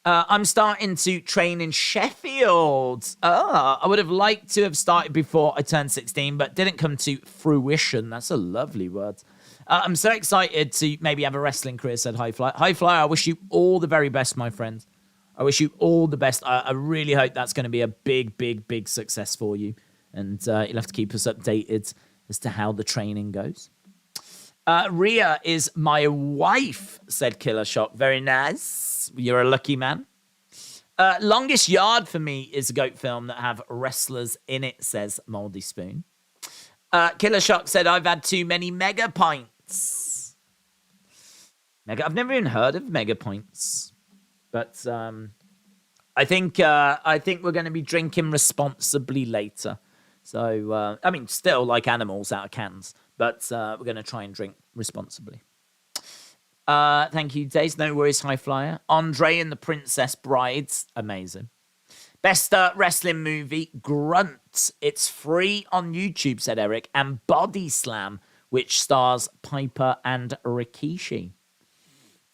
I'm starting to train in Sheffield. I would have liked to have started before I turned 16, but didn't come to fruition. That's a lovely word. I'm so excited to maybe have a wrestling career, said High Flyer. High Flyer, I wish you all the very best, my friend. I wish you all the best. I really hope that's going to be a big, big, big success for you. And you'll have to keep us updated as to how the training goes. Rhea is my wife, said Killer Shock. Very nice. You're a lucky man. Longest Yard for me is a GOAT film that have wrestlers in it, says Moldy Spoon. Killer Shock said, I've had too many mega points. I've never even heard of mega points. But I think we're going to be drinking responsibly later. So, still like animals out of cans, but we're going to try and drink responsibly. Thank you, Daze. No worries, High Flyer. Andre and the Princess Brides. Amazing. Best wrestling movie, Grunt. It's free on YouTube, said Eric. And Body Slam, which stars Piper and Rikishi.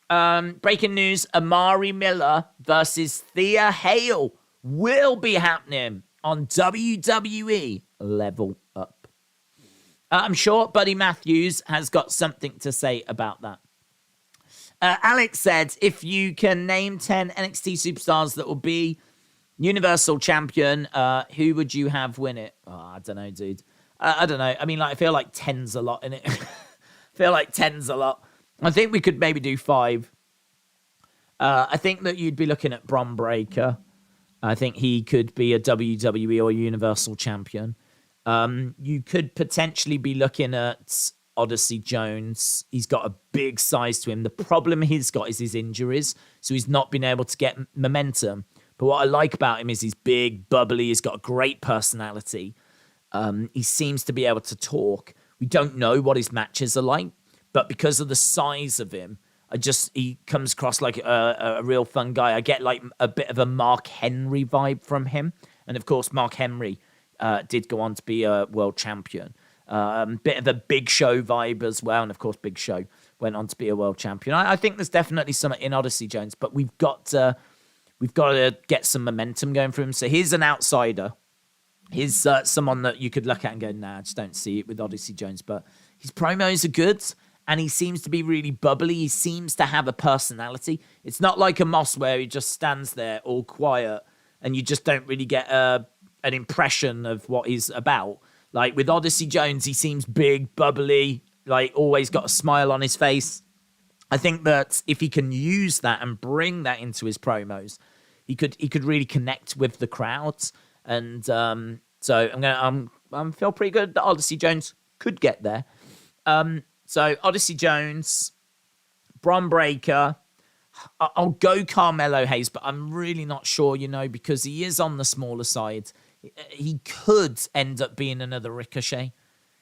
Breaking news, Amari Miller versus Thea Hale will be happening on WWE Level Up. I'm sure Buddy Matthews has got something to say about that. Alex said, if you can name 10 NXT superstars that will be Universal Champion, who would you have win it? Oh, I don't know, dude. I don't know. I feel like 10's a lot in it. I think we could maybe do 5. I think that you'd be looking at Bron Breakker. I think he could be a WWE or Universal Champion. You could potentially be looking at Odyssey Jones. He's got a big size to him. The problem he's got is his injuries, so he's not been able to get momentum. But what I like about him is he's big, bubbly. He's got a great personality. He seems to be able to talk. We don't know what his matches are like, but because of the size of him, he comes across like a real fun guy. I get like a bit of a Mark Henry vibe from him. And of course, Mark Henry did go on to be a world champion. Bit of a Big Show vibe as well. And of course, Big Show went on to be a world champion. I think there's definitely something in Odyssey Jones, but we've got to get some momentum going for him. So he's an outsider. He's someone that you could look at and go, nah, I just don't see it with Odyssey Jones. But his promos are good. And he seems to be really bubbly. He seems to have a personality. It's not like a Moss where he just stands there all quiet and you just don't really get an impression of what he's about. Like with Odyssey Jones, he seems big, bubbly, like always got a smile on his face. I think that if he can use that and bring that into his promos, he could really connect with the crowds. And so I'm feel pretty good that Odyssey Jones could get there. So Odyssey Jones, Bron Breakker, I'll go Carmelo Hayes, but I'm really not sure, because he is on the smaller side. He could end up being another Ricochet.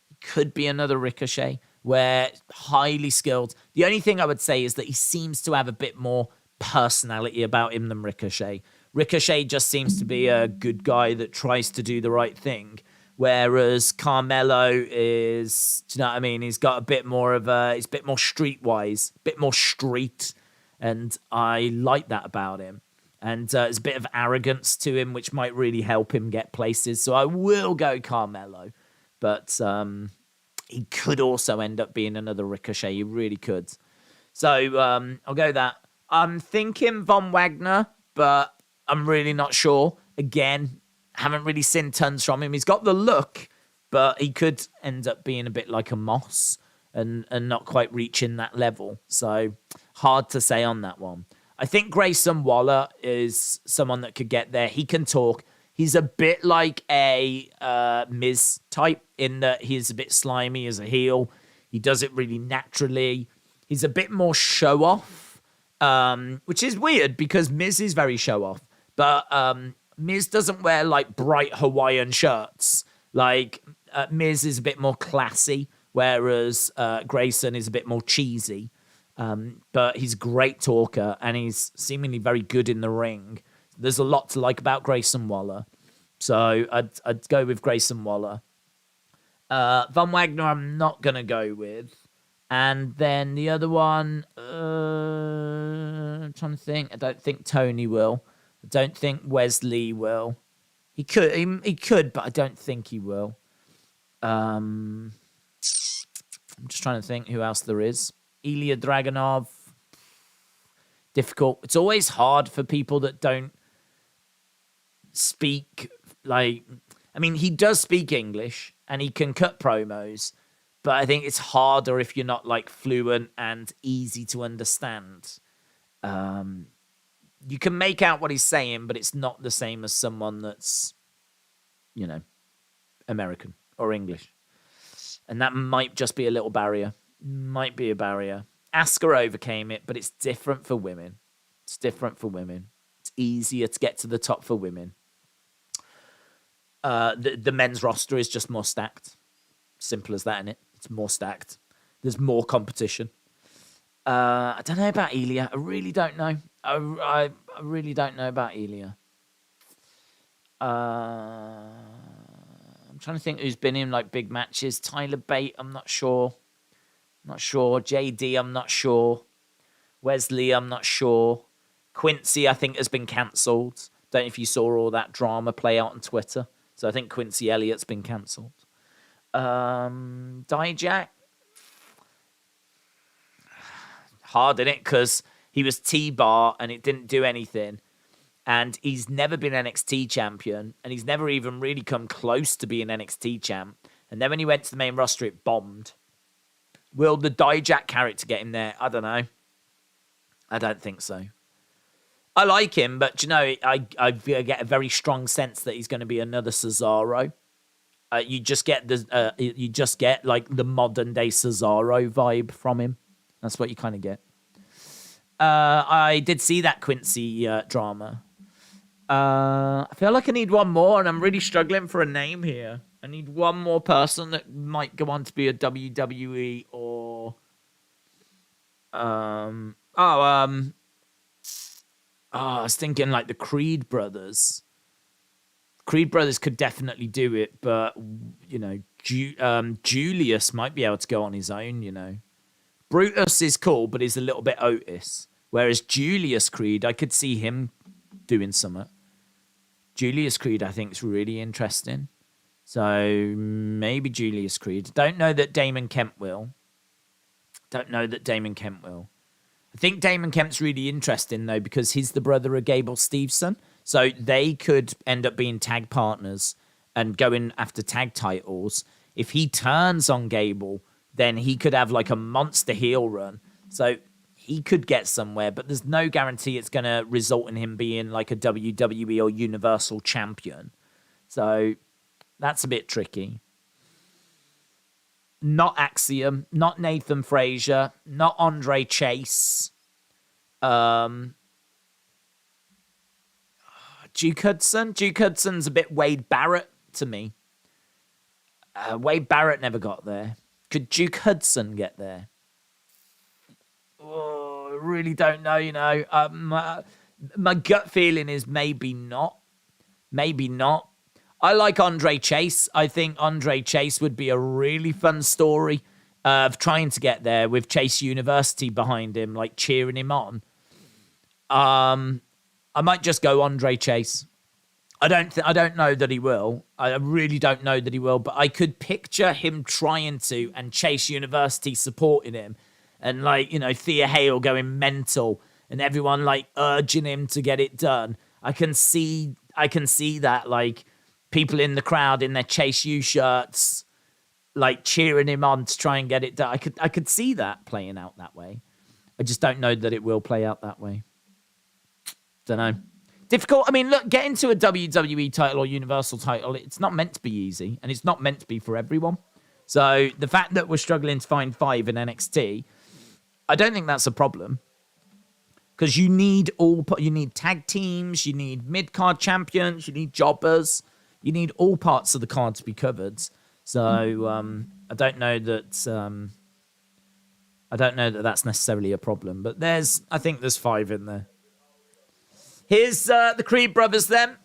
He could be another Ricochet, where highly skilled. The only thing I would say is that he seems to have a bit more personality about him than Ricochet. Ricochet just seems to be a good guy that tries to do the right thing. Whereas Carmelo is, do you know what I mean? He's got a bit more he's a bit more streetwise, a bit more street. And I like that about him. And there's a bit of arrogance to him, which might really help him get places. So I will go Carmelo. But he could also end up being another Ricochet. He really could. So I'll go that. I'm thinking Von Wagner, but I'm really not sure. Again, haven't really seen tons from him. He's got the look, but he could end up being a bit like a Moss and not quite reaching that level. So hard to say on that one. I think Grayson Waller is someone that could get there. He can talk. He's a bit like a Miz type in that he's a bit slimy as a heel. He does it really naturally. He's a bit more show off, which is weird because Miz is very show off. But Miz doesn't wear like bright Hawaiian shirts. Like Miz is a bit more classy, whereas Grayson is a bit more cheesy. But he's a great talker and he's seemingly very good in the ring. There's a lot to like about Grayson Waller. So I'd go with Grayson Waller. Von Wagner I'm not going to go with. And then the other one, I'm trying to think. I don't think Tony will. I don't think Wes Lee will. He could, but I don't think he will. I'm just trying to think who else there is. Ilya Dragunov. Difficult. It's always hard for people that don't speak, like... I mean, he does speak English, and he can cut promos, but I think it's harder if you're not, like, fluent and easy to understand. You can make out what he's saying, but it's not the same as someone that's, American or English. And that might just be a little barrier. Might be a barrier. Asuka overcame it, but it's different for women. It's different for women. It's easier to get to the top for women. The men's roster is just more stacked. Simple as that, innit? It's more stacked. There's more competition. I don't know about Ilya. I really don't know. I really don't know about Ilya. I'm trying to think who's been in like big matches. Tyler Bate, I'm not sure. JD, I'm not sure. Wes Lee, I'm not sure. Quincy, I think, has been cancelled. Don't know if you saw all that drama play out on Twitter. So I think Quincy Elliott's been cancelled. Dijak. Hard, innit? Because he was T-Bar and it didn't do anything. And he's never been NXT champion. And he's never even really come close to being NXT champ. And then when he went to the main roster, it bombed. Will the Dijak character get him there? I don't know. I don't think so. I like him, but I get a very strong sense that he's going to be another Cesaro. You just get like the modern day Cesaro vibe from him. That's what you kind of get. I did see that Quincy drama. I feel like I need one more, and I'm really struggling for a name here. I need one more person that might go on to be a WWE or... I was thinking like the Creed brothers. Creed brothers could definitely do it, but, Julius might be able to go on his own, Brutus is cool, but he's a little bit Otis. Whereas Julius Creed, I could see him doing something. Julius Creed, I think, is really interesting. So maybe Julius Creed. Don't know that Damon Kemp will. I think Damon Kemp's really interesting, though, because he's the brother of Gable Steveson. So they could end up being tag partners and going after tag titles. If he turns on Gable, then he could have like a monster heel run. So he could get somewhere, but there's no guarantee it's going to result in him being like a WWE or Universal champion. So that's a bit tricky. Not Axiom, not Nathan Frazier, not Andre Chase. Duke Hudson. Duke Hudson's a bit Wade Barrett to me. Wade Barrett never got there. Could Duke Hudson get there? Oh, I really don't know, my gut feeling is maybe not. Maybe not. I like Andre Chase. I think Andre Chase would be a really fun story of trying to get there with Chase University behind him, like cheering him on. I might just go Andre Chase. I don't know that he will. I really don't know that he will, but I could picture him trying to and Chase University supporting him and Thea Hale going mental and everyone urging him to get it done. I can see that people in the crowd in their Chase U shirts cheering him on to try and get it done. I could see that playing out that way. I just don't know that it will play out that way. Don't know. Difficult. I mean, look, getting to a WWE title or Universal title, it's not meant to be easy, and it's not meant to be for everyone. So the fact that we're struggling to find 5 in NXT, I don't think that's a problem. Because you need tag teams, you need mid-card champions, you need jobbers, you need all parts of the card to be covered. So I don't know that that's necessarily a problem. But I think there's 5 in there. Here's the Creed brothers then.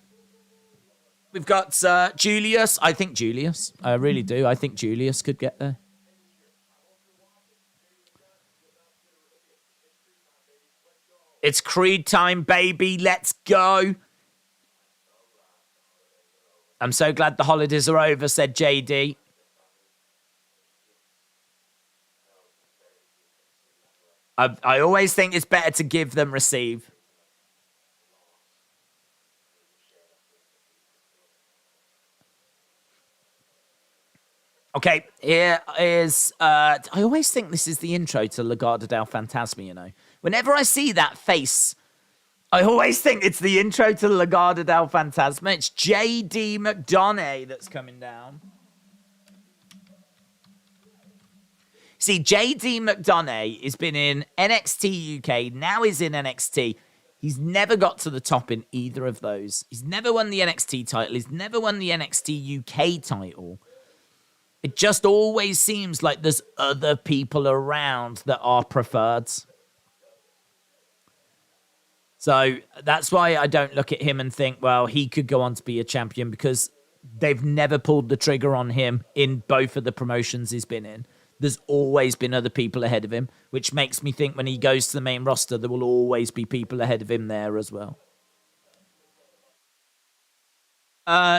We've got Julius. I think Julius. I really do. I think Julius could get there. It's Creed time, baby. Let's go. I'm so glad the holidays are over, said JD. I always think it's better to give than receive. Okay, here is... I always think this is the intro to Legado del Fantasma, Whenever I see that face, I always think it's the intro to Legado del Fantasma. It's J.D. McDonough that's coming down. See, J.D. McDonough has been in NXT UK, now he's in NXT. He's never got to the top in either of those. He's never won the NXT title. He's never won the NXT UK title. It just always seems like there's other people around that are preferred. So that's why I don't look at him and think, well, he could go on to be a champion, because they've never pulled the trigger on him in both of the promotions he's been in. There's always been other people ahead of him, which makes me think when he goes to the main roster, there will always be people ahead of him there as well.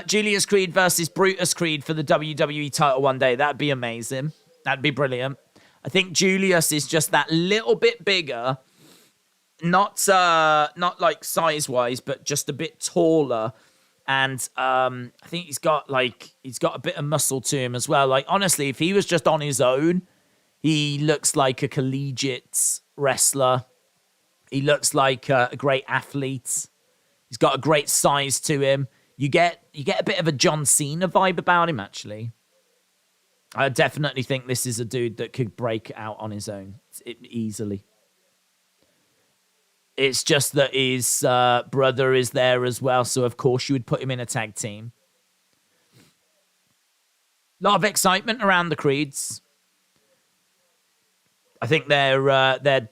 Julius Creed versus Brutus Creed for the WWE title one day. That'd be amazing. That'd be brilliant. I think Julius is just that little bit bigger. Not like size-wise, but just a bit taller. And I think he's got a bit of muscle to him as well. Honestly, if he was just on his own, he looks like a collegiate wrestler. He looks like a great athlete. He's got a great size to him. You get a bit of a John Cena vibe about him, actually. I definitely think this is a dude that could break out on his own easily. It's just that his brother is there as well, so of course you would put him in a tag team. A lot of excitement around the Creeds. I think they're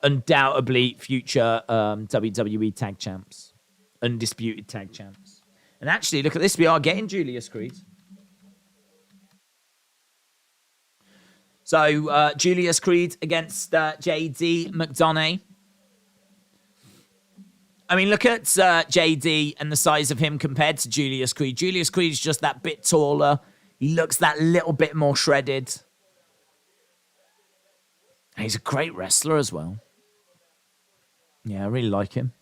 undoubtedly future WWE tag champs. Undisputed tag champs. And actually, look at this. We are getting Julius Creed. So, Julius Creed against J.D. McDonough. I mean, look at J.D. and the size of him compared to Julius Creed. Julius Creed is just that bit taller. He looks that little bit more shredded. And he's a great wrestler as well. Yeah, I really like him.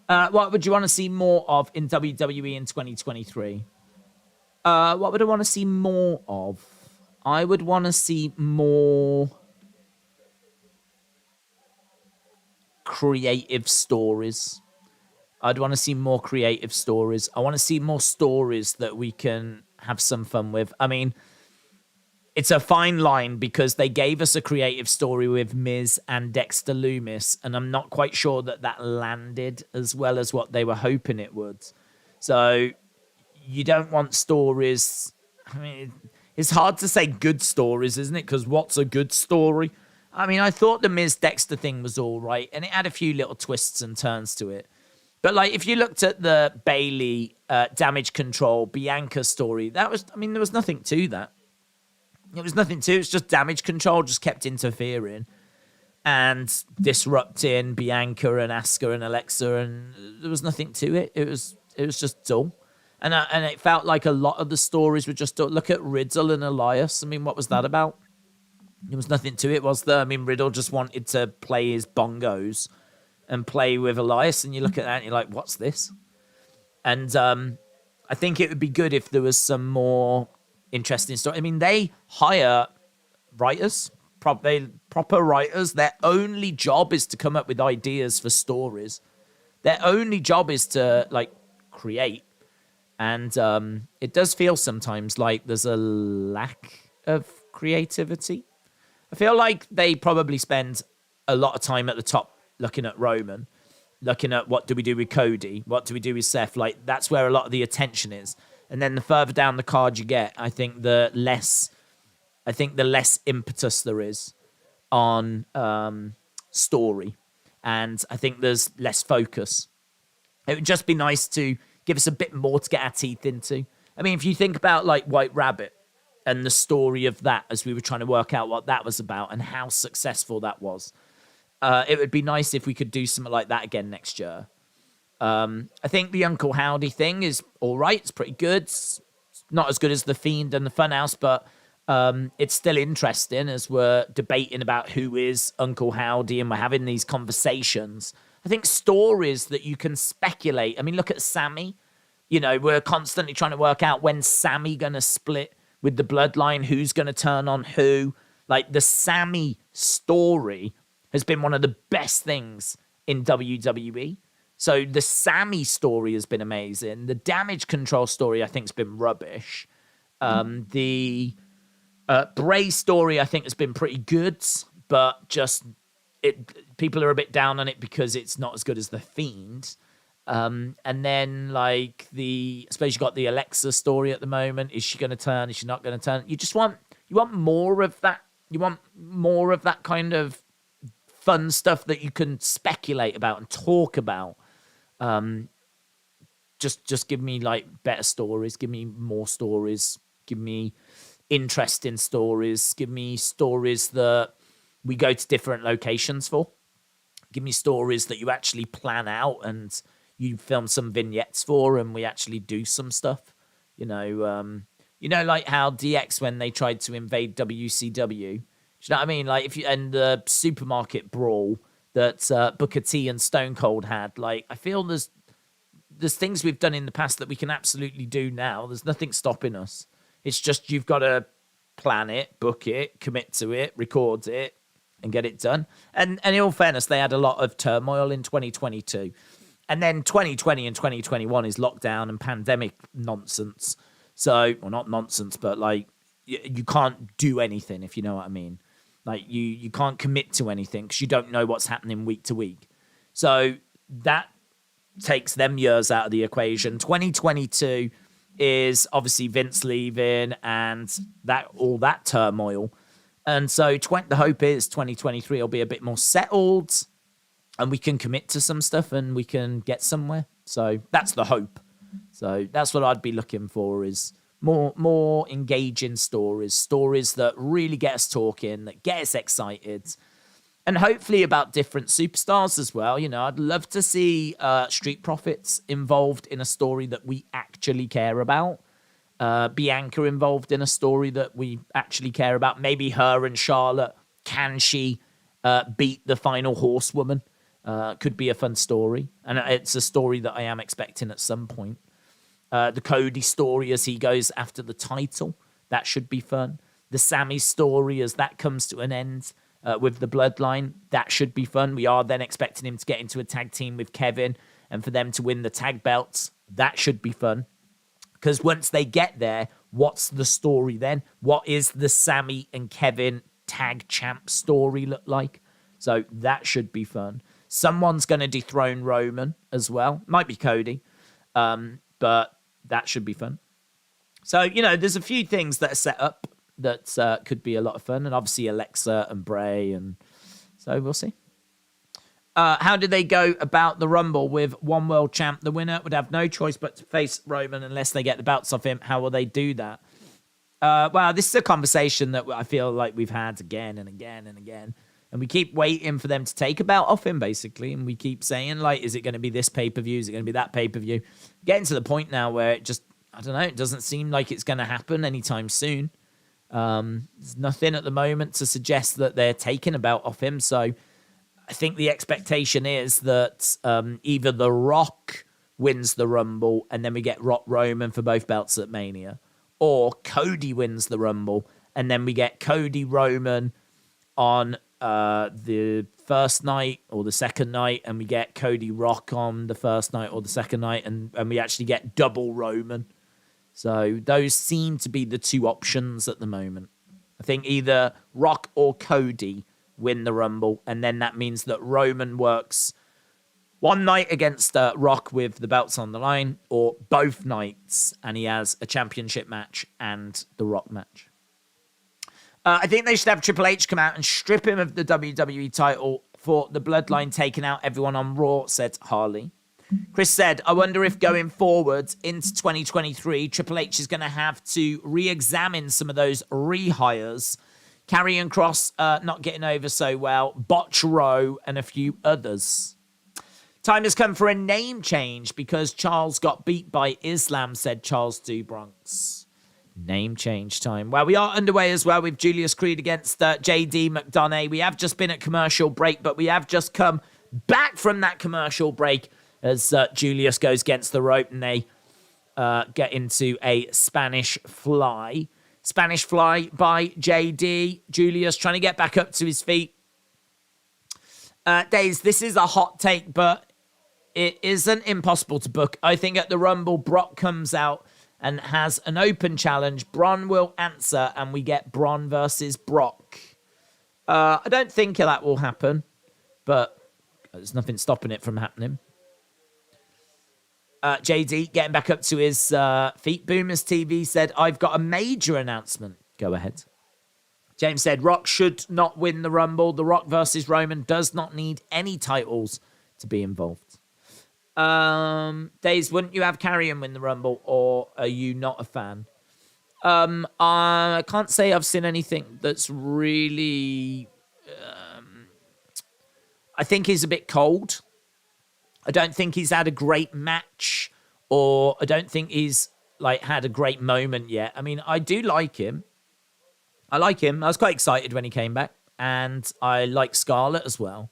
What would you want to see more of in WWE in 2023? What would I want to see more of? I would want to see more creative stories. I'd want to see more creative stories. I want to see more stories that we can have some fun with. I mean, it's a fine line because they gave us a creative story with Miz and Dexter Lumis, and I'm not quite sure that landed as well as what they were hoping it would. So you don't want stories. I mean, it's hard to say good stories, isn't it? Because what's a good story? I mean, I thought the Miz Dexter thing was all right, and it had a few little twists and turns to it. But like, if you looked at the Bayley Damage Control Bianca story, there was nothing to that. It was nothing to it. It's just Damage Control just kept interfering and disrupting Bianca and Asuka and Alexa, and there was nothing to it. It was just dull. And it felt like a lot of the stories were just dull. Look at Riddle and Elias. I mean, what was that about? There was nothing to it, was there? I mean, Riddle just wanted to play his bongos and play with Elias, and you look at that and you're like, what's this? And I think it would be good if there was some more interesting story. I mean, they hire writers, proper writers. Their only job is to come up with ideas for stories. Their only job is to, like, create. And it does feel sometimes like there's a lack of creativity. I feel like they probably spend a lot of time at the top looking at Roman, looking at what do we do with Cody, what do we do with Seth. Like, that's where a lot of the attention is. And then the further down the card you get, I think the less impetus there is on story. And I think there's less focus. It would just be nice to give us a bit more to get our teeth into. I mean, if you think about like White Rabbit and the story of that as we were trying to work out what that was about and how successful that was, it would be nice if we could do something like that again next year. I think the Uncle Howdy thing is all right. It's pretty good. It's not as good as The Fiend and the Funhouse, but it's still interesting as we're debating about who is Uncle Howdy and we're having these conversations. I think stories that you can speculate. I mean, look at Sammy. You know, we're constantly trying to work out when's Sammy going to split with the bloodline, who's going to turn on who. Like, the Sammy story has been one of the best things in WWE. So the Sammy story has been amazing. The Damage Control story, I think, has been rubbish. The Bray story, I think, has been pretty good, but just people are a bit down on it because it's not as good as The Fiend. And then, like, I suppose you got the Alexa story at the moment. Is she going to turn? Is she not going to turn? You want more of that. You want more of that kind of fun stuff that you can speculate about and talk about. Just give me like better stories. Give me more stories. Give me interesting stories. Give me stories that we go to different locations for. Give me stories that you actually plan out and you film some vignettes for, and we actually do some stuff. You know, like how DX, when they tried to invade WCW. Do you know what I mean? Like, and the supermarket brawl that Booker T and Stone Cold had. Like, I feel there's things we've done in the past that we can absolutely do now. There's nothing stopping us. It's just you've got to plan it, book it, commit to it, record it, and get it done. And in all fairness, they had a lot of turmoil in 2022. And then 2020 and 2021 is lockdown and pandemic nonsense. So, well, not nonsense, but like you can't do anything, if you know what I mean. Like you can't commit to anything because you don't know what's happening week to week. So that takes them years out of the equation. 2022 is obviously Vince leaving and all that turmoil. And so the hope is 2023 will be a bit more settled and we can commit to some stuff and we can get somewhere. So that's the hope. So that's what I'd be looking for, is more engaging stories that really get us talking, that get us excited, and hopefully about different superstars as well. You know, I'd love to see Street Profits involved in a story that we actually care about. Bianca involved in a story that we actually care about. Maybe her and Charlotte. Can she beat the final horsewoman? Could be a fun story. And it's a story that I am expecting at some point. The Cody story as he goes after the title. That should be fun. The Sammy story as that comes to an end with the bloodline. That should be fun. We are then expecting him to get into a tag team with Kevin and for them to win the tag belts. That should be fun. Because once they get there, What's the story then? What is the Sammy and Kevin tag champ story look like? So that should be fun. Someone's going to dethrone Roman as well. Might be Cody. But that should be fun. So, you know, there's a few things that are set up that could be a lot of fun. And obviously Alexa and Bray. And so we'll see. How did they go about the Rumble with one world champ? The winner would have no choice but to face Roman unless they get the belts off him. How will they do that? Well, this is a conversation that I feel like we've had again and again and again. And we keep waiting for them to take a belt off him, basically. And we keep saying, like, is it going to be this pay-per-view? Is it going to be that pay-per-view? Getting to the point now where it just, I don't know, it doesn't seem like it's going to happen anytime soon. There's nothing at the moment to suggest that they're taking a belt off him. So I think the expectation is that either The Rock wins the Rumble and then we get Rock Roman for both belts at Mania, or Cody wins the Rumble and then we get Cody Roman on the first night or the second night, and we get Cody Rock on the first night or the second night, and we actually get double Roman. So those seem to be the two options at the moment. I think either Rock or Cody win the Rumble, and then that means that Roman works one night against Rock with the belts on the line, or both nights, and he has a championship match and the Rock match. I think they should have Triple H come out and strip him of the WWE title for the bloodline taking out everyone on Raw, said Harley. Chris said, I wonder if going forward into 2023, Triple H is going to have to re-examine some of those rehires. Karrion Kross not getting over so well, Botch Row, and a few others. Time has come for a name change because Charles got beat by Islam, said Charles Du Bronx. Name change time. Well, we are underway as well with Julius Creed against JD McDonough. We have just been at commercial break, but we have just come back from that commercial break as Julius goes against the rope and they get into a Spanish fly. Spanish fly by JD. Julius trying to get back up to his feet. Daze, this is a hot take, but it isn't impossible to book. I think at the Rumble, Brock comes out and has an open challenge. Braun will answer, and we get Braun versus Brock. I don't think that will happen, but there's nothing stopping it from happening. JD getting back up to his feet. Boomers TV said, I've got a major announcement. Go ahead. James said, Rock should not win the Rumble. The Rock versus Roman does not need any titles to be involved. Daze, wouldn't you have Karrion win the Rumble, or are you not a fan? I can't say I've seen anything that's really... I think he's a bit cold. I don't think he's had a great match, or I don't think he's had a great moment yet. I mean, I do like him. I was quite excited when he came back, and I like Scarlett as well.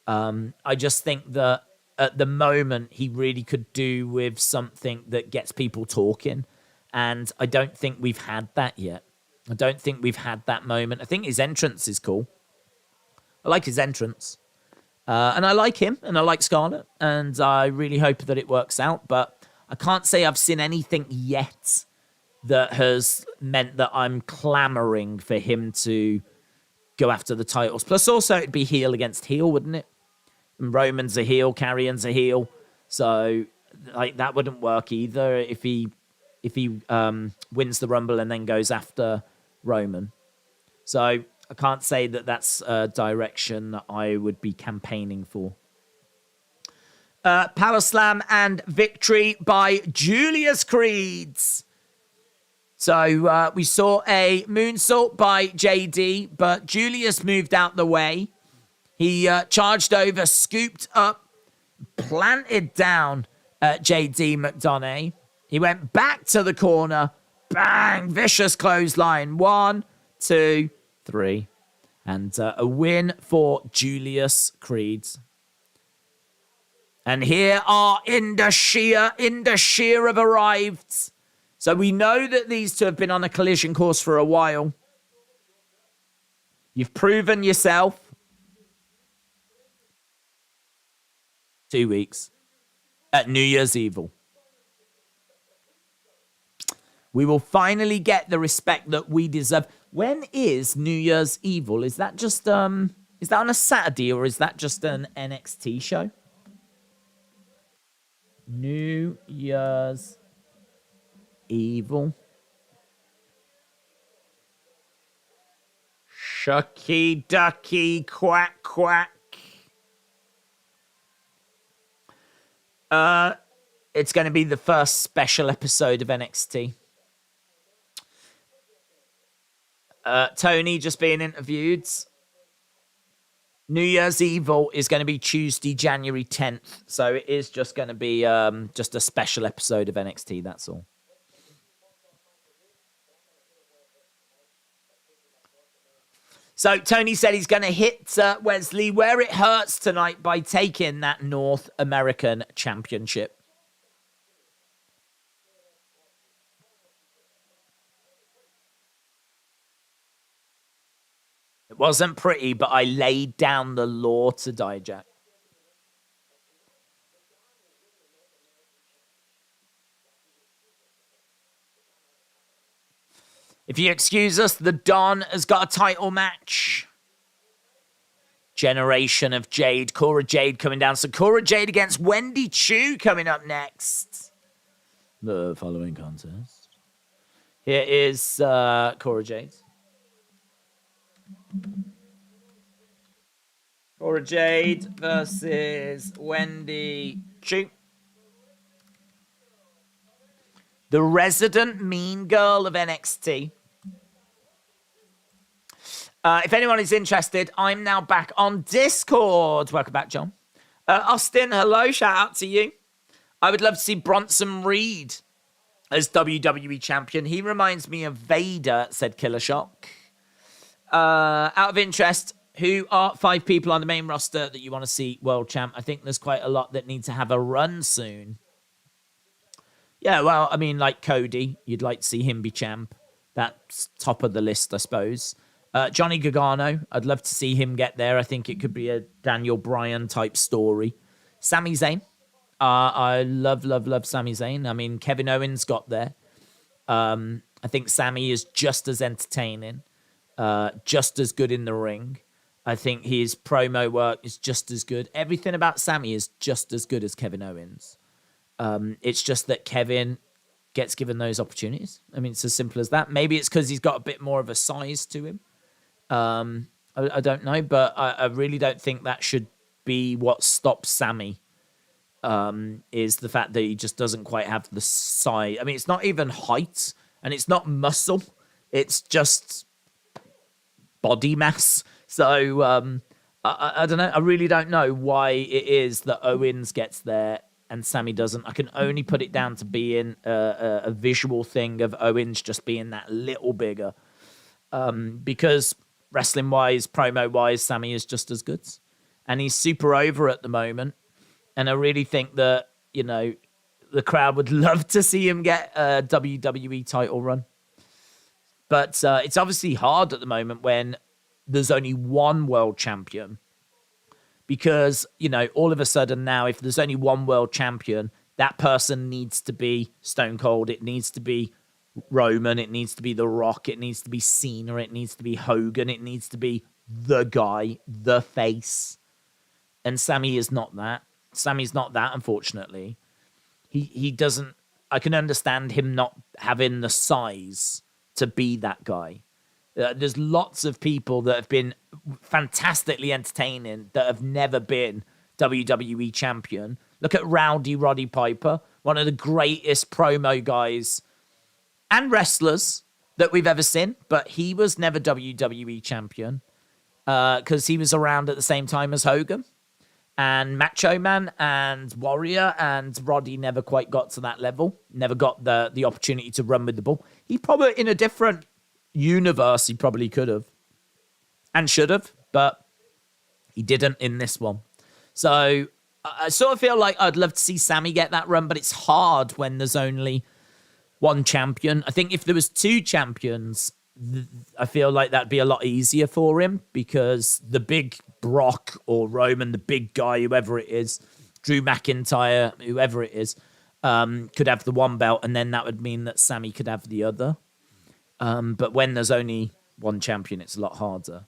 I just think that at the moment, he really could do with something that gets people talking. And I don't think we've had that yet. I don't think we've had that moment. I think his entrance is cool. I like his entrance. And I like him, and I like Scarlett. And I really hope that it works out. But I can't say I've seen anything yet that has meant that I'm clamoring for him to go after the titles. Plus, also, it'd be heel against heel, wouldn't it? And Roman's a heel, Karrion's a heel, so that wouldn't work either if he wins the Rumble and then goes after Roman. So I can't say that that's a direction that I would be campaigning for. Power Slam and victory by Julius Creed. So we saw a moonsault by JD, but Julius moved out the way. He charged over, scooped up, planted down JD McDonough. He went back to the corner. Bang! Vicious clothesline. 1, 2, 3. And a win for Julius Creed. And here are Inda Sheer have arrived. So we know that these two have been on a collision course for a while. You've proven yourself. 2 weeks at New Year's Evil. We will finally get the respect that we deserve. When is New Year's Evil? Is that just is that on a Saturday or is that just an NXT show? New Year's Evil. Shucky ducky quack quack. It's going to be the first special episode of NXT. Tony just being interviewed. New Year's Evil is going to be Tuesday, January 10th. So it is just going to be just a special episode of NXT, that's all. So Tony said he's going to hit Wes Lee where it hurts tonight by taking that North American Championship. It wasn't pretty, but I laid down the law to Dijak. If you excuse us, the Don has got a title match. Generation of Jade. Cora Jade coming down. So Cora Jade against Wendy Choo coming up next. The following contest. Here is Cora Jade. Cora Jade versus Wendy Choo. The resident mean girl of NXT. If anyone is interested, I'm now back on Discord. Welcome back, John. Austin, hello. Shout out to you. I would love to see Bronson Reed as WWE champion. He reminds me of Vader, said Killer Shock. Out of interest, who are 5 people on the main roster that you want to see world champ? I think there's quite a lot that need to have a run soon. Yeah, well, I mean, like Cody, you'd like to see him be champ. That's top of the list, I suppose. Johnny Gargano, I'd love to see him get there. I think it could be a Daniel Bryan type story. Sami Zayn. I love Sami Zayn. I mean, Kevin Owens got there. I think Sami is just as entertaining, just as good in the ring. I think his promo work is just as good. Everything about Sami is just as good as Kevin Owens. It's just that Kevin gets given those opportunities. I mean, it's as simple as that. Maybe it's because he's got a bit more of a size to him. I don't know, but I really don't think that should be what stops Sami. Is the fact that he just doesn't quite have the size. I mean, it's not even height, and it's not muscle. It's just body mass. So I don't know. I really don't know why it is that Owens gets there and Sami doesn't. I can only put it down to being a visual thing of Owens just being that little bigger. Because wrestling-wise, promo-wise, Sami is just as good. And he's super over at the moment. And I really think that, you know, the crowd would love to see him get a WWE title run. But it's obviously hard at the moment when there's only one world champion. Because, you know, all of a sudden now, if there's only one world champion, that person needs to be Stone Cold. It needs to be Roman. It needs to be The Rock. It needs to be Cena. It needs to be Hogan. It needs to be the guy, the face. And Sami is not that. Sami's not that, unfortunately. He doesn't... I can understand him not having the size to be that guy. There's lots of people that have been fantastically entertaining that have never been WWE champion. Look at Rowdy Roddy Piper, one of the greatest promo guys and wrestlers that we've ever seen, but he was never WWE champion because he was around at the same time as Hogan and Macho Man and Warrior, and Roddy never quite got to that level, never got the opportunity to run with the ball. He probably, in a different universe, he probably could have and should have, but he didn't in this one. So I sort of feel like I'd love to see Sami get that run, but it's hard when there's only one champion. I think if there was 2 champions, I feel like that'd be a lot easier for him, because the big Brock or Roman, the big guy, whoever it is, Drew McIntyre, whoever it is, could have the one belt, and then that would mean that Sammy could have the other. But when there's only one champion, it's a lot harder.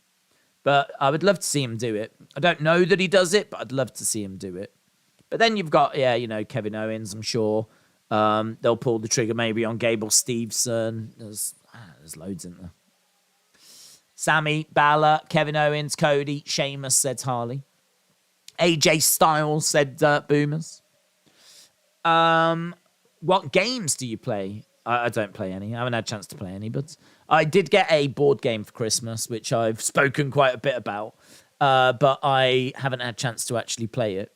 But I would love to see him do it. I don't know that he does it, but I'd love to see him do it. But then you've got, Kevin Owens, I'm sure. They'll pull the trigger maybe on Gable Steveson. There's loads in there. Sammy, Balor, Kevin Owens, Cody, Sheamus, said Harley. AJ Styles, said Boomers. What games do you play? I don't play any. I haven't had a chance to play any, but I did get a board game for Christmas, which I've spoken quite a bit about, but I haven't had a chance to actually play it.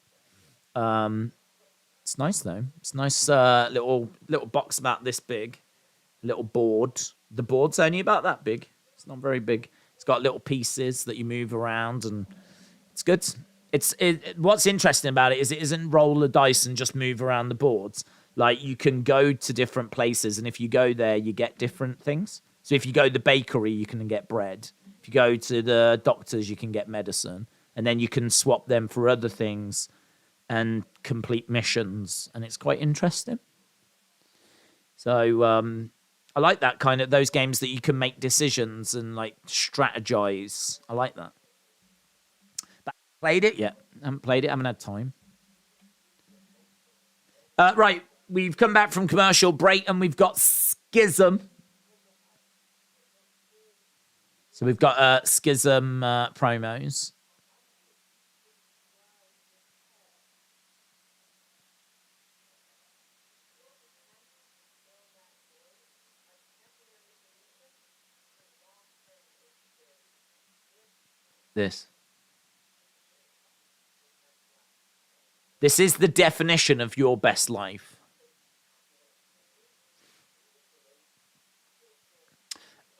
It's nice, though. It's a nice little box about this big, little board. The board's only about that big. It's not very big. It's got little pieces that you move around, and it's good. What's interesting about it isn't roll the dice and just move around the boards. Like, you can go to different places, and if you go there, you get different things. So if you go to the bakery, you can get bread. If you go to the doctors, you can get medicine. And then you can swap them for other things and complete missions. And it's quite interesting. So I like that kind of, those games that you can make decisions and, like, strategize. I like that. But I haven't played it yet. I haven't played it. I haven't had time. Right. We've come back from commercial break and we've got Schism. So we've got Schism promos. This is the definition of your best life.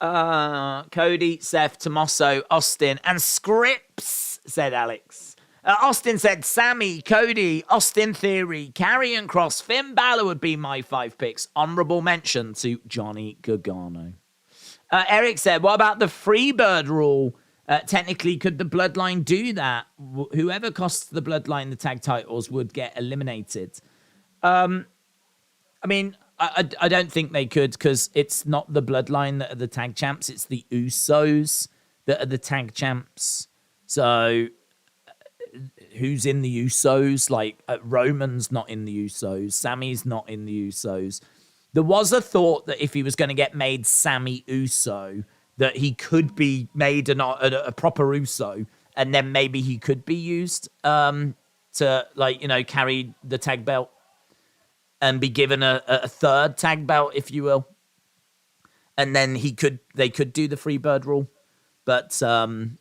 Cody, Seth, Tommaso, Austin, and Scrypts, said Alex. Austin said Sammy, Cody, Austin Theory, Karrion Kross, Finn Balor would be my 5 picks. Honorable mention to Johnny Gargano. Eric said, what about the Freebird rule? Technically, could the Bloodline do that? Whoever costs the Bloodline the tag titles would get eliminated. I mean, I don't think they could, because it's not the Bloodline that are the tag champs. It's the Usos that are the tag champs. So who's in the Usos? Like, Roman's not in the Usos. Sammy's not in the Usos. There was a thought that if he was going to get made Sammy Uso, that he could be made a proper Uso, and then maybe he could be used to, like, carry the tag belt and be given a third tag belt, if you will. And then they could do the Freebird rule, but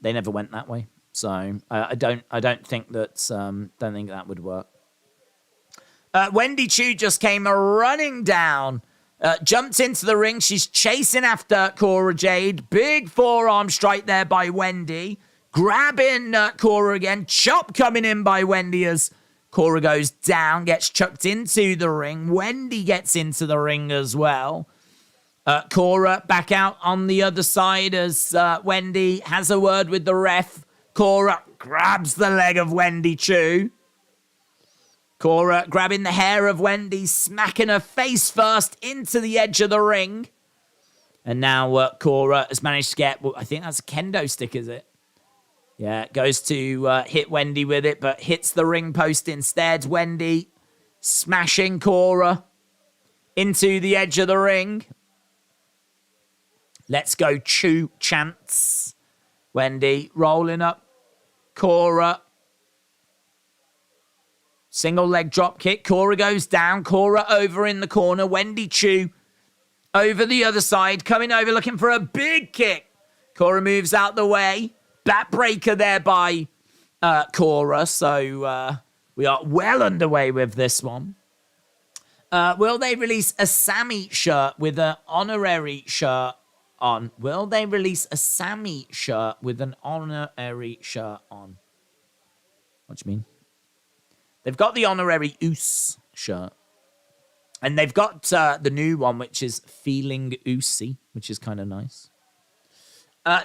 they never went that way. So I don't think that would work. Wendy Choo just came running down, jumped into the ring. She's chasing after Cora Jade. Big forearm strike there by Wendy, grabbing Cora again. Chop coming in by Wendy as Cora goes down, gets chucked into the ring. Wendy gets into the ring as well. Cora back out on the other side as Wendy has a word with the ref. Cora grabs the leg of Wendy Choo. Cora grabbing the hair of Wendy, smacking her face first into the edge of the ring. And now Cora has managed to get, I think that's a kendo stick, is it? Yeah, goes to hit Wendy with it, but hits the ring post instead. Wendy smashing Cora into the edge of the ring. Let's go Choo chants. Wendy rolling up. Cora. Single leg drop kick. Cora goes down. Cora over in the corner. Wendy Choo over the other side. Coming over looking for a big kick. Cora moves out the way. Backbreaker there by Cora. So we are well underway with this one. Will they release a Sammy shirt with an honorary shirt on? Will they release a Sammy shirt with an honorary shirt on? What do you mean? They've got the honorary Oos shirt. And they've got the new one, which is Feeling Oosy, which is kind of nice.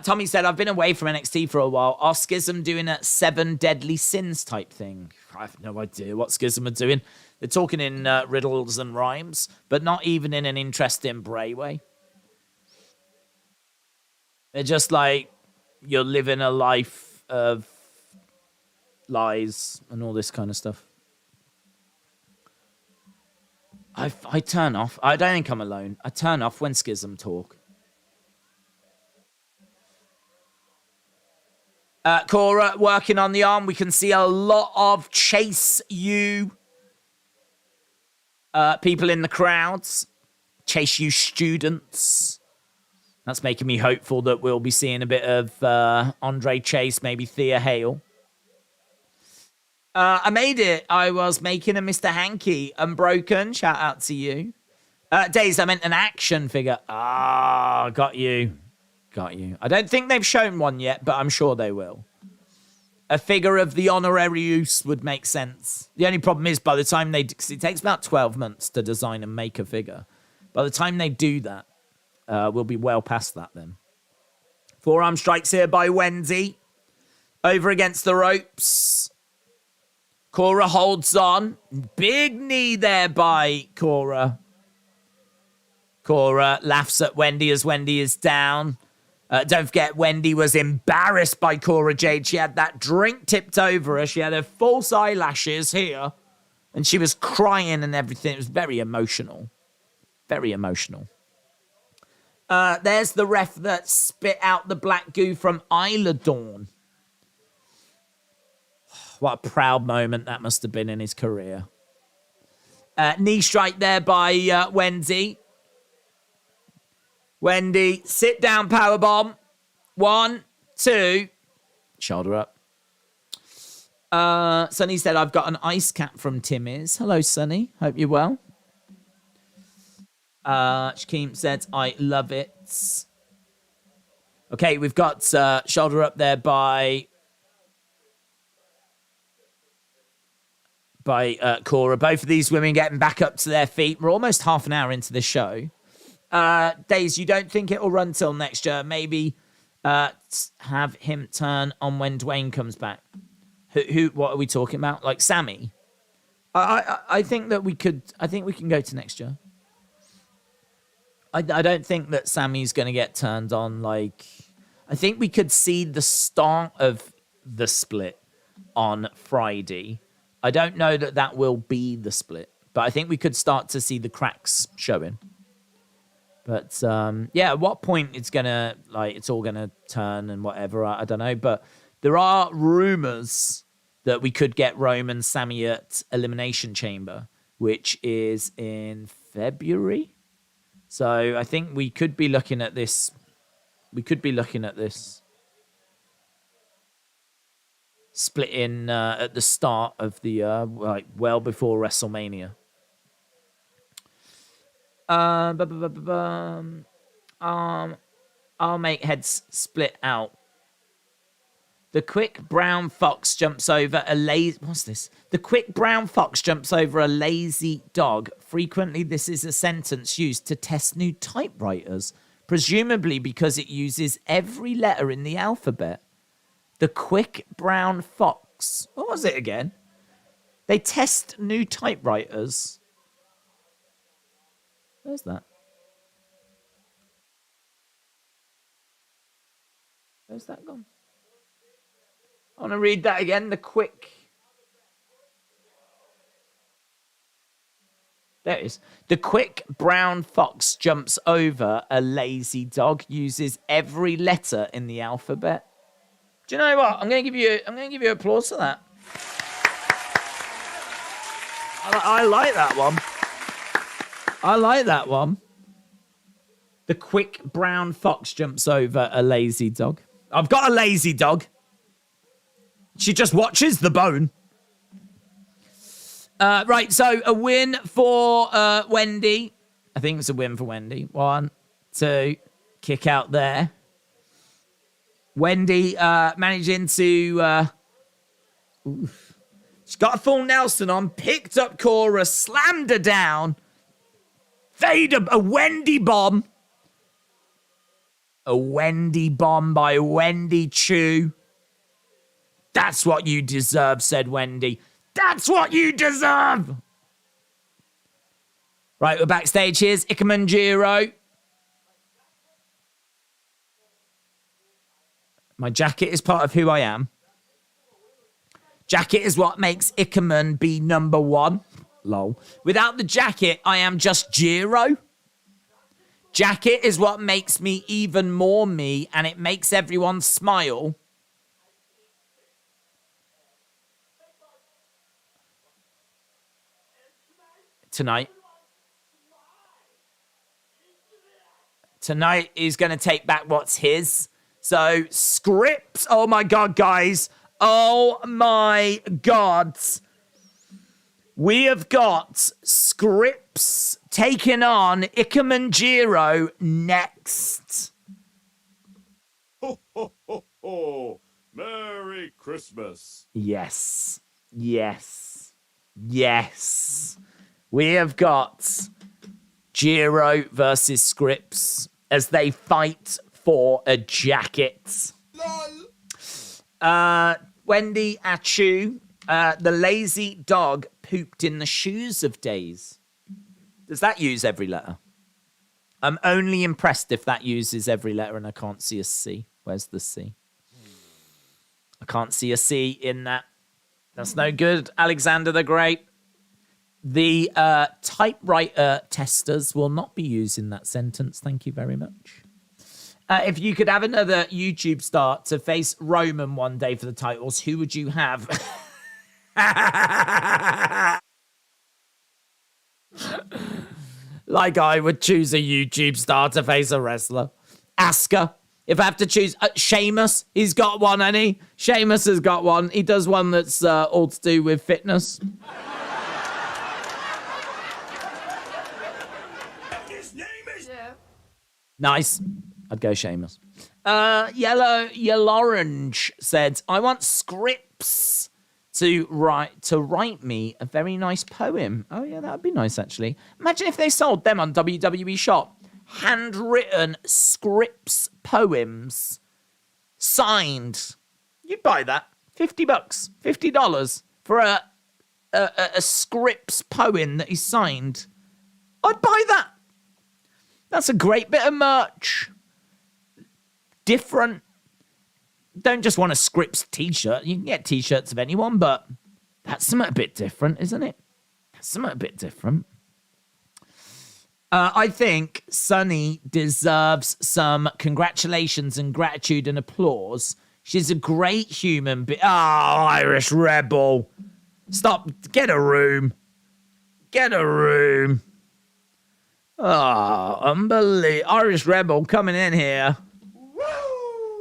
Tommy said, I've been away from NXT for a while. Are Schism doing a 7 deadly sins type thing? I have no idea what Schism are doing. They're talking in riddles and rhymes, but not even in an interesting Bray way. They're just like, you're living a life of lies and all this kind of stuff. I turn off. I don't think I'm alone. I turn off when Schism talk. Cora working on the arm. We can see a lot of Chase You people in the crowds. Chase You students. That's making me hopeful that we'll be seeing a bit of Andre Chase, maybe Thea Hale. I made it. I was making a Mr. Hanky. Unbroken. Shout out to you. Daze, I meant an action figure. Ah, got you. Got you. I don't think they've shown one yet, but I'm sure they will. A figure of the Honorarius would make sense. The only problem is by the time they... Cause it takes about 12 months to design and make a figure. By the time they do that, we'll be well past that then. Forearm strikes here by Wendy. Over against the ropes. Cora holds on. Big knee there by Cora. Cora laughs at Wendy as Wendy is down. Don't forget, Wendy was embarrassed by Cora Jade. She had that drink tipped over her. She had her false eyelashes here. And she was crying and everything. It was very emotional. Very emotional. There's the ref that spit out the black goo from Isla Dawn. What a proud moment that must have been in his career. Knee strike there by Wendy. Wendy, sit down, powerbomb. 1, 2. Shoulder up. Sonny said, I've got an ice cap from Timmy's. Hello, Sonny. Hope you're well. Shakeem said, I love it. Okay, we've got shoulder up there by Cora. Both of these women getting back up to their feet. We're almost half an hour into the show. Daze, you don't think it'll run till next year? Maybe have him turn on when Dwayne comes back. What are we talking about? Like Sammy? I think that we could. I think we can go to next year. I don't think that Sammy's going to get turned on. Like, I think we could see the start of the split on Friday. I don't know that that will be the split, but I think we could start to see the cracks showing. But yeah, at what point it's gonna it's all gonna turn and whatever, I don't know. But there are rumors that we could get Roman Sammy at Elimination Chamber, which is in February. So I think we could be looking at this. We could be looking at this splitting at the start of the well before WrestleMania. I'll make heads split out. The quick brown fox jumps over a lazy... What's this? The quick brown fox jumps over a lazy dog. Frequently, this is a sentence used to test new typewriters, presumably because it uses every letter in the alphabet. The quick brown fox. What was it again? They test new typewriters. Where's that? Where's that gone? I want to read that again. The quick... There it is. The quick brown fox jumps over a lazy dog, uses every letter in the alphabet. Do you know what? I'm going to give you applause for that. I like that one. I like that one. The quick brown fox jumps over a lazy dog. I've got a lazy dog. She just watches the bone. Right, so a win for Wendy. I think it's a win for Wendy. 1, 2, kick out there. Wendy managing to... She's got a full Nelson on, picked up Cora, slammed her down. Fade a Wendy bomb. A Wendy bomb by Wendy Choo. That's what you deserve, said Wendy. That's what you deserve. Right, we're backstage. Here's Schism and Jiro. My jacket is part of who I am. Jacket is what makes Ickerman be number one. Lol. Without the jacket, I am just Jiro. Jacket is what makes me even more me, and it makes everyone smile. Tonight he's going to take back what's his. So, Scrypts. Oh my God, guys. Oh my God. We have got Scrypts taking on Schism and Jiro next. Ho, ho, ho, ho. Merry Christmas. Yes. Yes. Yes. We have got Jiro versus Scrypts as they fight for a jacket. Wendy Choo, the lazy dog pooped in the shoes of Daze. Does that use every letter? I'm only impressed if that uses every letter and I can't see a C. Where's the C? I can't see a C in that. That's no good, Alexander the Great. The typewriter testers will not be using that sentence. Thank you very much. If you could have another YouTube star to face Roman one day for the titles, who would you have? Like I would choose a YouTube star to face a wrestler. Asuka. If I have to choose Sheamus, he's got one, hasn't he? Sheamus has got one. He does one that's all to do with fitness. His name is... Nice. I'd go Sheamus. Yellow-orange said, I want Scrypts to write me a very nice poem. Oh, yeah, that would be nice, actually. Imagine if they sold them on WWE Shop. Handwritten Scrypts poems. Signed. You'd buy that. $50. $50 for a Scrypts poem that is signed. I'd buy that. That's a great bit of merch. Different. Don't just want a Scrypts t-shirt. You can get t-shirts of anyone, but that's something a bit different, isn't it? That's something a bit different. I think Sunny deserves some congratulations and gratitude and applause. She's a great human being. Oh, Irish Rebel. Stop. Get a room. Get a room. Oh, unbelievable. Irish Rebel coming in here.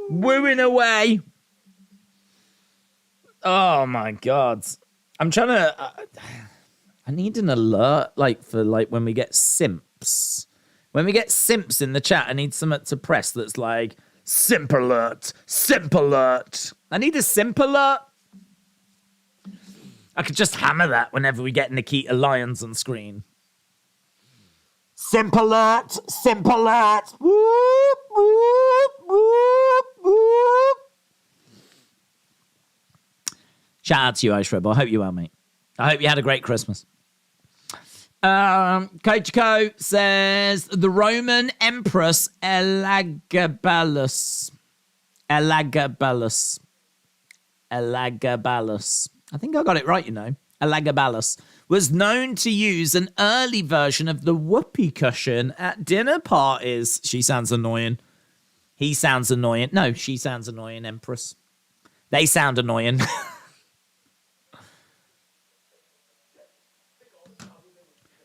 Wooing away. Oh, my God. I'm trying to... I need an alert, for when we get simps. When we get simps in the chat, I need something to press that's like, simp alert, simp alert. I need a simp alert. I could just hammer that whenever we get Nikita Lyons on screen. Simp alert, simp alert. Whoop, whoop, whoop, whoop. Shout out to you, Irish Rebel. I hope you are, mate. I hope you had a great Christmas. Koichiko says the Roman Empress Elagabalus. I think I got it right, Elagabalus was known to use an early version of the whoopee cushion at dinner parties. She sounds annoying. He sounds annoying. No, she sounds annoying, Empress. They sound annoying.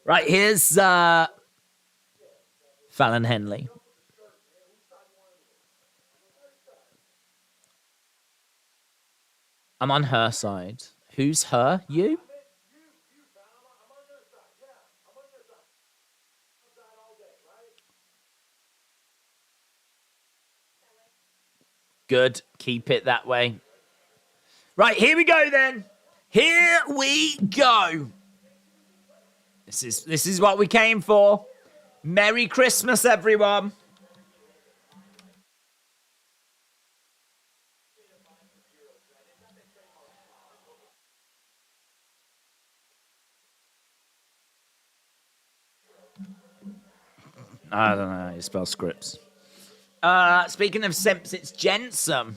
Right, here's Fallon Henley. I'm on her side. Who's her? You? Good. Keep it that way. Right, here we go then. Here we go. This is what we came for. Merry Christmas, everyone. I don't know how you spell Scrypts. Speaking of simps, it's Jensen.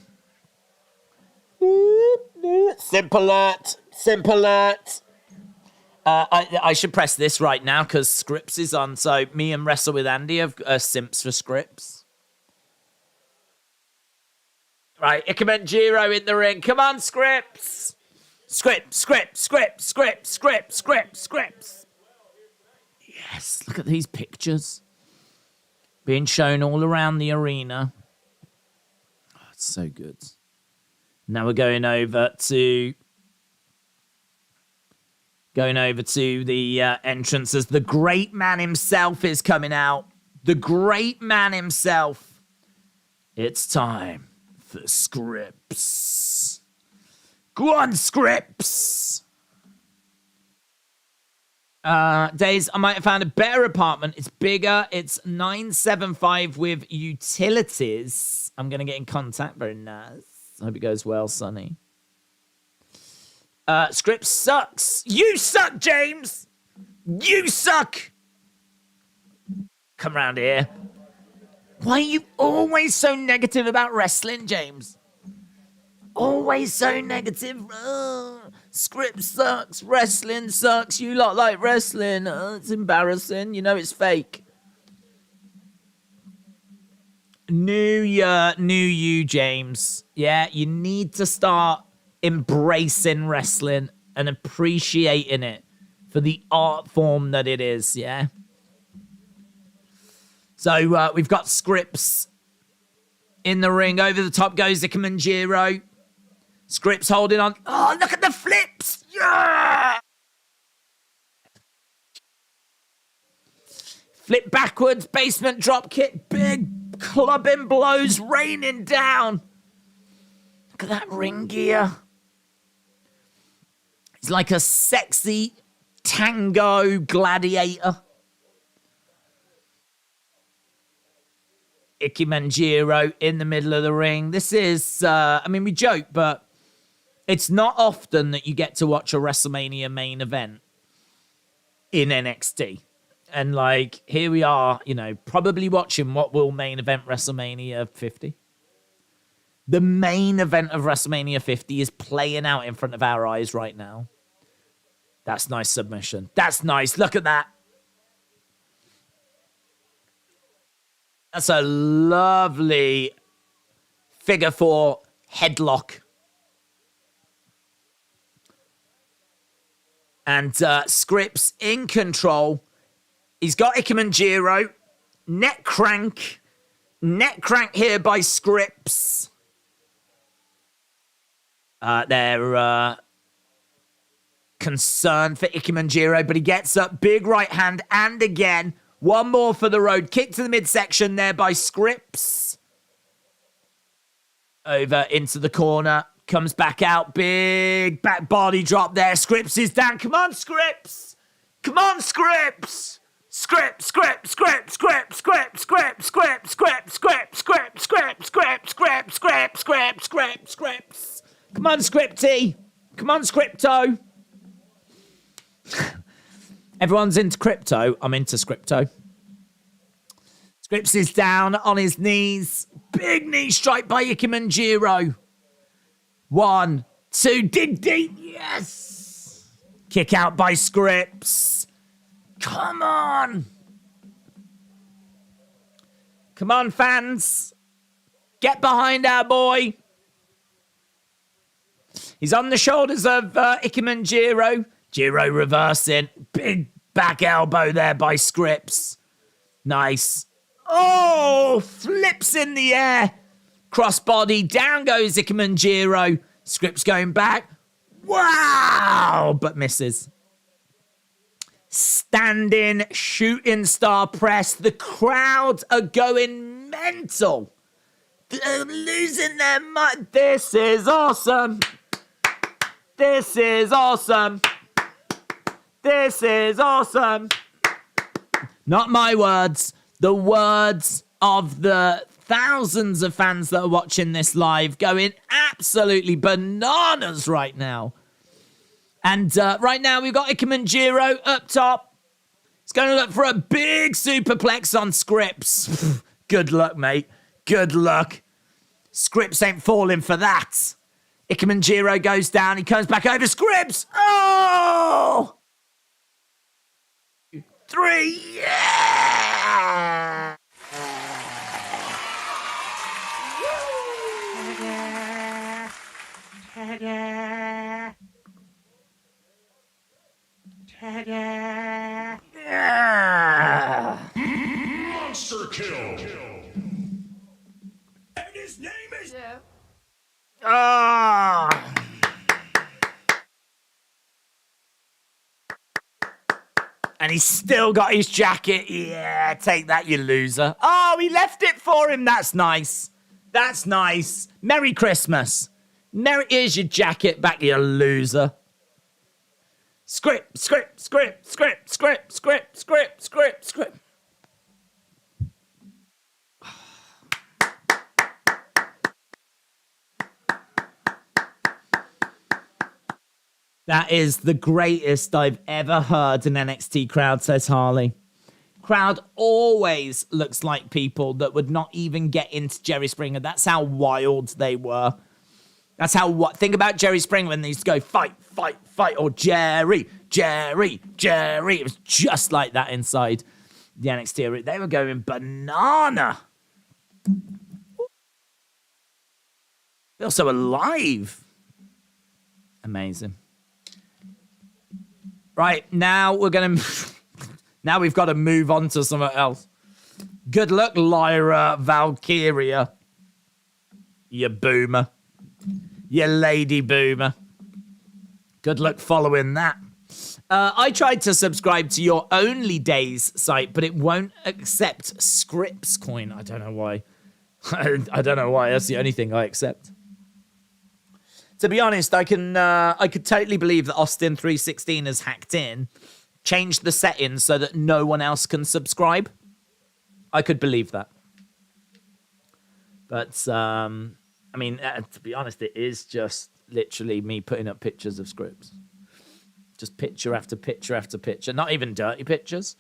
Simp alert. Simp alert. I should press this right now because Scrypts is on. So me and Wrestle with Andy have simps for Scrypts. Right, Ikemen Jiro in the ring. Come on, Scrypts. Scrypts. Yes, look at these pictures. Being shown all around the arena. Oh, it's so good. Now we're going over to the entrance as the great man himself is coming out. The great man himself. It's time for Scrypts. Go on, Scrypts. Daze, I might have found a better apartment. It's bigger. It's 975 with utilities. I'm going to get in contact. Very nice. Hope it goes well, Sonny. Scrypts sucks. You suck, James. You suck. Come round here. Why are you always so negative about wrestling, James? Always so negative. Scrypts sucks. Wrestling sucks. You lot like wrestling. It's embarrassing. You know it's fake. New year, new you, James. Yeah, you need to start embracing wrestling and appreciating it for the art form that it is, yeah? So we've got Scrypts in the ring. Over the top goes Ikemen Jiro. Scrypts holding on. Oh, look at the flips! Yeah! Flip backwards, basement drop kick, big clubbing blows raining down. Look at that ring gear. It's like a sexy tango gladiator. Ikemen Jiro in the middle of the ring. This is, we joke, but it's not often that you get to watch a WrestleMania main event in NXT. And, here we are, probably watching what will main event WrestleMania 50. The main event of WrestleMania 50 is playing out in front of our eyes right now. That's nice submission. That's nice. Look at that. That's a lovely figure four headlock. And Scrypts in control. He's got Ikemen Jiro. Neck crank. Neck crank here by Scrypts. They're concerned for Ikemen Jiro, but he gets up. Big right hand. And again, one more for the road. Kick to the midsection there by Scrypts. Over into the corner. Comes back out. Big back body drop there. Scrypts is down. Come on, Scrypts. Come on, Scrypts. Scrypts. Come on, Scrypty. Come on, Scrypto. Everyone's into crypto. I'm into Scrypto. Scrypts is down on his knees. Big knee strike by Ikemen Jiro. 1, 2, dig deep. Yes. Kick out by Scrypts. Come on. Come on, fans. Get behind our boy. He's on the shoulders of Ikemen Jiro. Jiro reversing. Big back elbow there by Scrypts. Nice. Oh, flips in the air. Crossbody. Down goes Ikemen Jiro. Scrypts going back. Wow. But misses. Standing shooting star press. The crowd are going mental. They're losing their mind. This is awesome. This is awesome. This is awesome. Not my words. The words of the thousands of fans that are watching this live, going absolutely bananas right now. And right now we've got Ikemen Jiro up top. He's Going to look for a big superplex on Scrypts. Good luck, mate. Good luck. Scrypts ain't falling for that. Schism and Jiro goes down. He comes back over. Scrypts. Oh! 3. Yeah! Monster kill. And his name is... Ah! And he's still got his jacket. Yeah, take that, you loser. Oh, he left it for him. That's nice. That's nice. Merry Christmas. Here's your jacket back, you loser. Script. That is the greatest I've ever heard an NXT crowd, says Harley. Crowd always looks like people that would not even get into Jerry Springer. That's how wild they were. That's how, think about Jerry Springer when they used to go, fight, or Jerry. It was just like that inside the NXT. They were going banana. Feel so alive. Amazing. Right, now we're going to... Now we've got to move on to something else. Good luck, Lyra Valkyria. You boomer. You lady boomer. Good luck following that. I tried to subscribe to your Only Daze site, but it won't accept Scrypts coin. I don't know why. I don't know why. That's the only thing I accept. To be honest, I could totally believe that Austin 316 has hacked in, changed the settings so that no one else can subscribe. I could believe that. But, I mean, to be honest, it is just literally me putting up pictures of Scrypts. Just picture after picture after picture. Not even dirty pictures.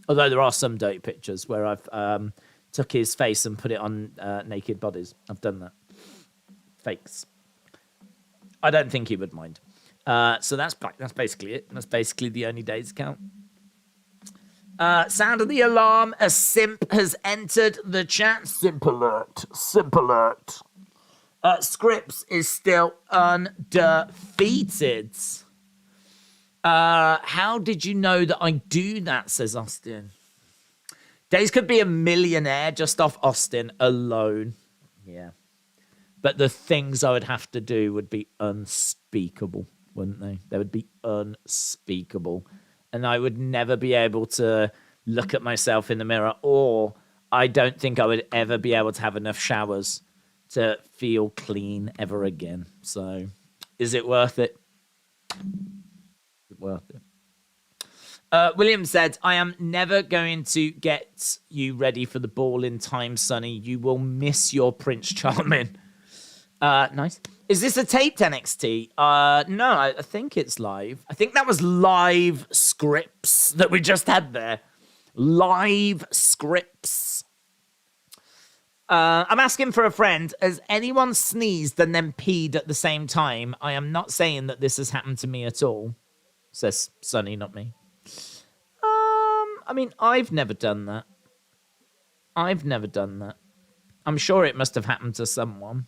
Although there are some dirty pictures where I've took his face and put it on naked bodies. I've done that. Fakes. I don't think he would mind. So that's basically it. That's basically the Only Daze account. Sound of the alarm. A simp has entered the chat. Simp alert. Scrypts is still undefeated. How did you know that I do that, says Austin. Daze could be a millionaire just off Austin alone. Yeah. But the things I would have to do would be unspeakable, wouldn't they? They would be unspeakable. And I would never be able to look at myself in the mirror, or I don't think I would ever be able to have enough showers to feel clean ever again. So, is it worth it? Is it worth it? William said, I am never going to get you ready for the ball in time, Sonny. You will miss your Prince Charming. Nice. Is this a taped NXT? No, I think it's live. I think that was live Scrypts that we just had there. Live Scrypts. I'm asking for a friend. Has anyone sneezed and then peed at the same time? I am not saying that this has happened to me at all. Says Sonny, not me. I mean, I've never done that. I'm sure it must have happened to someone.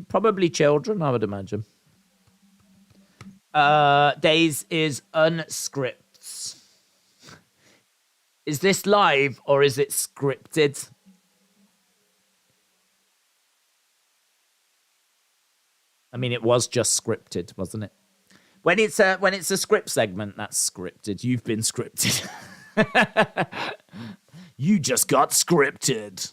Probably children, I would imagine. Daze is unscripts. Is this live or is it scripted? I mean, it was just scripted, wasn't it? When it's a script segment, that's scripted. You've been scripted. You just got scripted.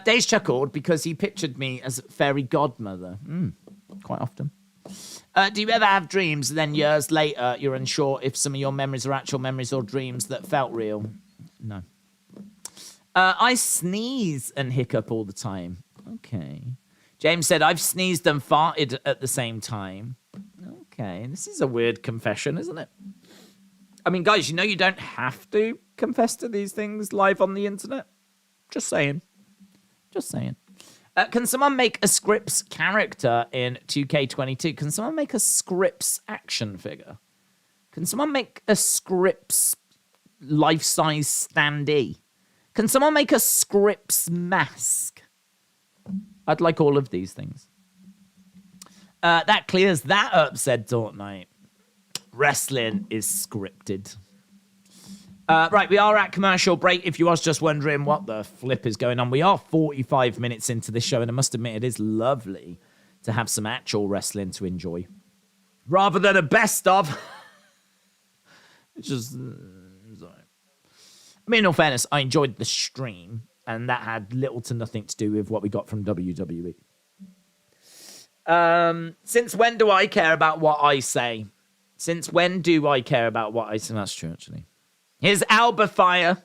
Daze chuckled because he pictured me as fairy godmother. Quite often. Do you ever have dreams, then years later, you're unsure if some of your memories are actual memories or dreams that felt real? No. I sneeze and hiccup all the time. Okay. James said, I've sneezed and farted at the same time. Okay, this is a weird confession, isn't it? I mean, guys, you know you don't have to confess to these things live on the internet. Just saying. Just saying. Can someone make a Scrypts character in 2K22? Can someone make a Scrypts action figure? Can someone make a Scrypts life-size standee? Can someone make a Scrypts mask? I'd like all of these things. That clears that up, said Fortnite. Wrestling is scripted. Right, we are at commercial break. If you was just wondering what the flip is going on, we are 45 minutes into this show, and I must admit it is lovely to have some actual wrestling to enjoy. Rather than a best of. It's just... sorry. I mean, in all fairness, I enjoyed the stream, and that had little to nothing to do with what we got from WWE. Since when do I care about what I say? Since when do I care about what I say? That's true, actually. Here's Alba Fire.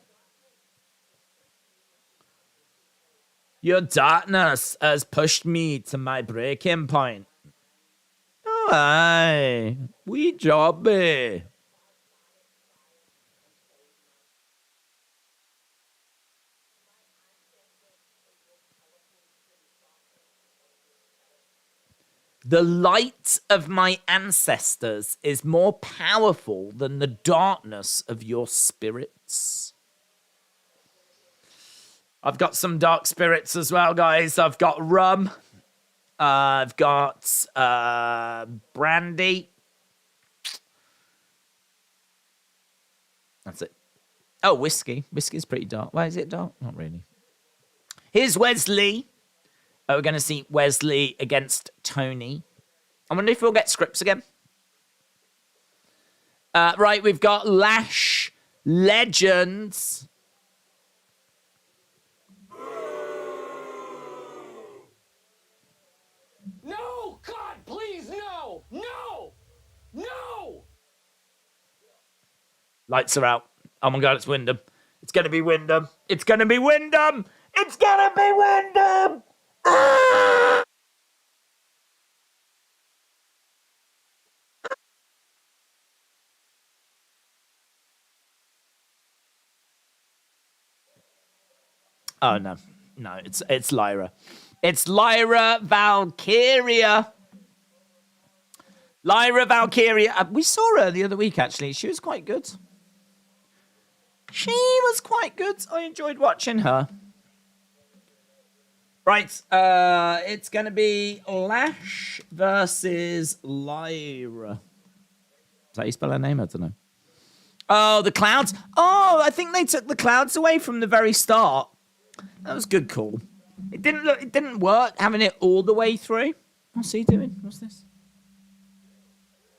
Your darkness has pushed me to my breaking point. Oh, aye. Wee jobby. The light of my ancestors is more powerful than the darkness of your spirits. I've got some dark spirits as well, guys. I've got rum. I've got brandy. That's it. Oh, whiskey. Whiskey's pretty dark. Why is it dark? Not really. Here's Wes Lee. We're going to see Wes Lee against Tony. I wonder if we'll get Scrypts again. Right, we've got Lash Legends. No! God, please, no! No! No! Lights are out. Oh my God, it's Wyndham. It's going to be Wyndham. It's going to be Wyndham. It's going to be Wyndham. Oh no, it's Lyra. It's Lyra Valkyria. Lyra Valkyria. We saw her the other week, actually. She was quite good. She was quite good. I enjoyed watching her. Right, it's going to be Lash versus Lyra. Is that how you spell her name? I don't know. Oh, the clouds. Oh, I think they took the clouds away from the very start. That was good call. It didn't work having it all the way through. What's he doing? What's this?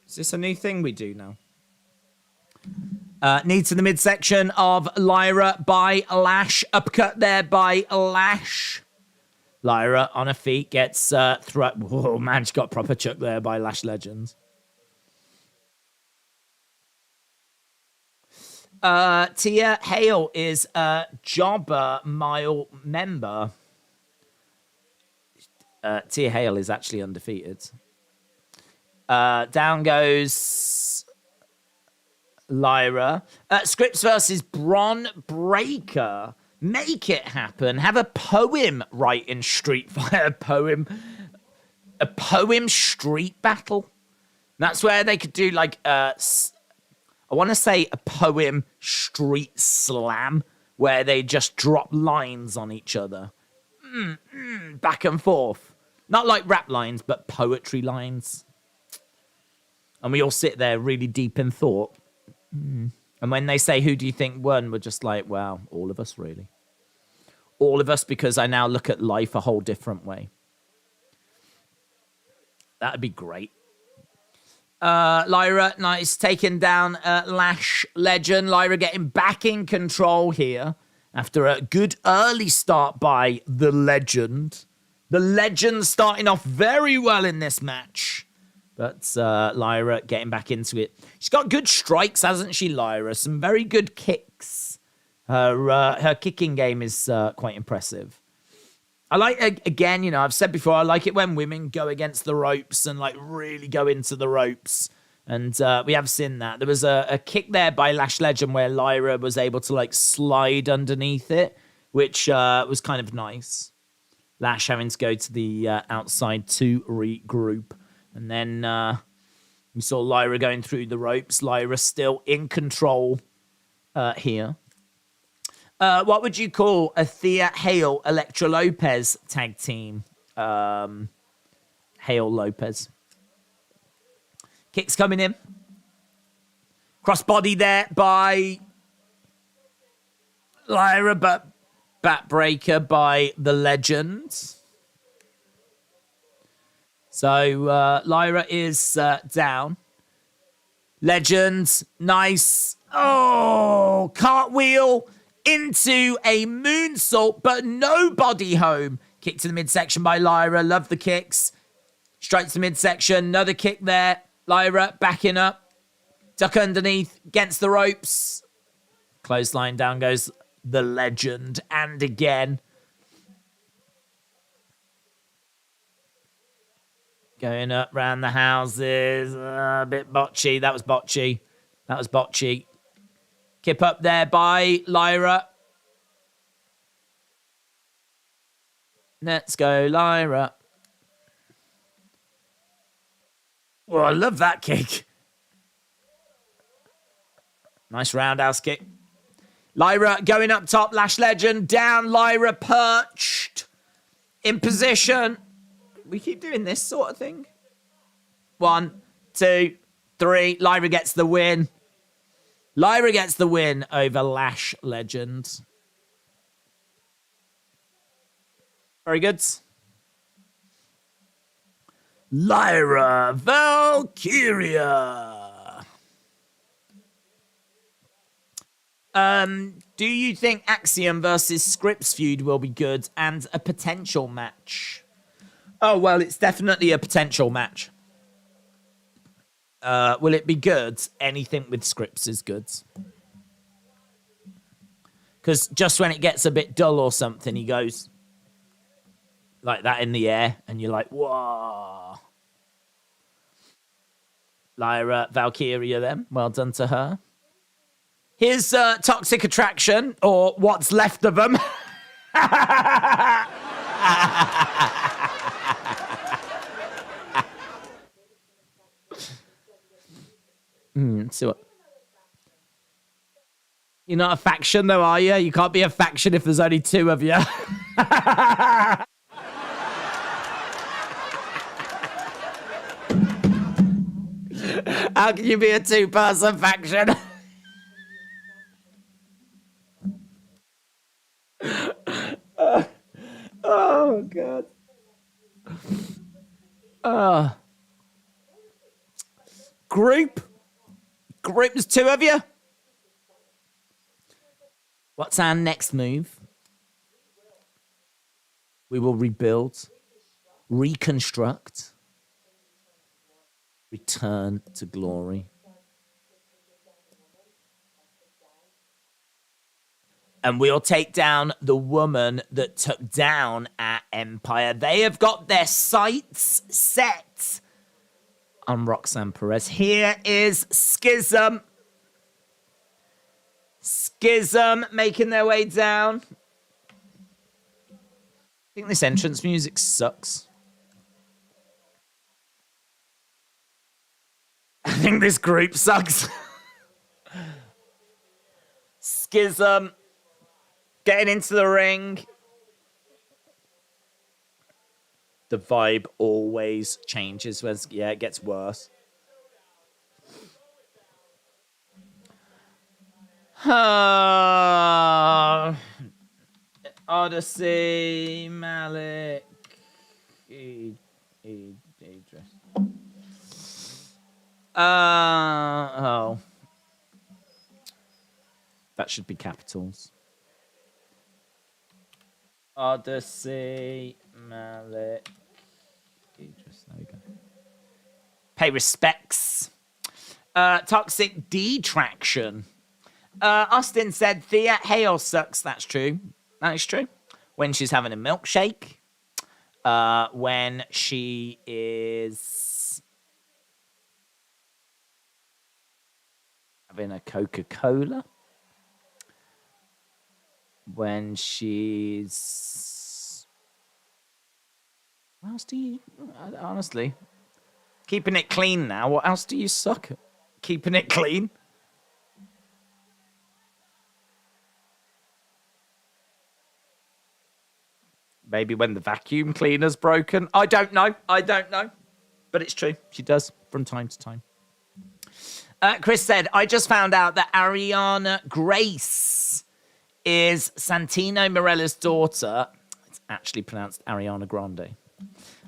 Is this a new thing we do now? Knee to the midsection of Lyra by Lash. Uppercut there by Lash. Lyra on her feet gets thrown. Oh man, she got proper chuck there by Lash Legends. Tia Hale is a Jobber Mile member. Tia Hale is actually undefeated. Down goes Lyra. Scrypts versus Bron Breaker. Make it happen. Have a poem right in Street Fighter. A poem street battle. That's where they could do like I want to say a poem street slam where they just drop lines on each other. Back and forth. Not like rap lines, but poetry lines. And we all sit there really deep in thought. And when they say, who do you think won? We're just like, wow, all of us, really. All of us, because I now look at life a whole different way. That'd be great. Lyra, nice, taking down Lash Legend. Lyra getting back in control here after a good early start by the Legend. The Legend starting off very well in this match. But Lyra getting back into it. She's got good strikes, hasn't she, Lyra? Some very good kicks. Her kicking game is quite impressive. I like, again, you know, I've said before, I like it when women go against the ropes and like really go into the ropes And we have seen that. There was a kick there by Lash Legend where Lyra was able to like slide underneath it, which was kind of nice. Lash having to go to the outside to regroup. And then we saw Lyra going through the ropes. Lyra still in control here. What would you call a Thea Hale Elektra Lopez tag team? Hale Lopez. Kicks coming in. Crossbody there by Lyra, but backbreaker by the Legend. So Lyra is down. Legend, nice. Oh, cartwheel into a moonsault, but no body home. Kick to the midsection by Lyra. Love the kicks. Straight to the midsection. Another kick there. Lyra backing up. Duck underneath. Against the ropes. Clothesline, down goes the Legend. And again. Going up round the houses. A bit botchy. That was botchy. That was botchy. Kip up there by Lyra. Let's go, Lyra. Oh, I love that kick. Nice roundhouse kick. Lyra going up top. Lash Legend down. Lyra perched. In position. We keep doing this sort of thing. 1, 2, 3. Lyra gets the win. Lyra gets the win over Lash Legend. Very good. Lyra Valkyria. Do you think Axiom versus Scrypts feud will be good and a potential match? Oh, well, it's definitely a potential match. Will it be good? Anything with Scrypts is good. Because just when it gets a bit dull or something, he goes like that in the air, and you're like, whoa. Lyra Valkyria then. Well done to her. Here's Toxic Attraction, or what's left of them. See what? You're not a faction, though, are you? You can't be a faction if there's only 2 of you. How can you be a 2-person faction? Oh, God. Group, there's 2 of you. What's our next move? We will rebuild, reconstruct, return to glory. And we'll take down the woman that took down our empire. They have got their sights set on Roxanne Perez. Here is Schism. Schism making their way down. I think this entrance music sucks. I think this group sucks. Schism getting into the ring. The vibe always changes. Yeah, it gets worse. Odyssey, Malik, Idris. Oh. That should be capitals. Odyssey, Malik, Idris. There we go. Pay respects. Toxic Detraction. Austin said Thea Hale sucks. That's true. That is true. When she's having a milkshake. When she is having a Coca-Cola when she's... What else do you... Honestly, keeping it clean now. What else do you suck at? Keeping it clean? Maybe when the vacuum cleaner's broken. I don't know. But it's true. She does from time to time. Chris said, I just found out that Ariana Grace is Santino Marella's daughter. It's actually pronounced Ariana Grande.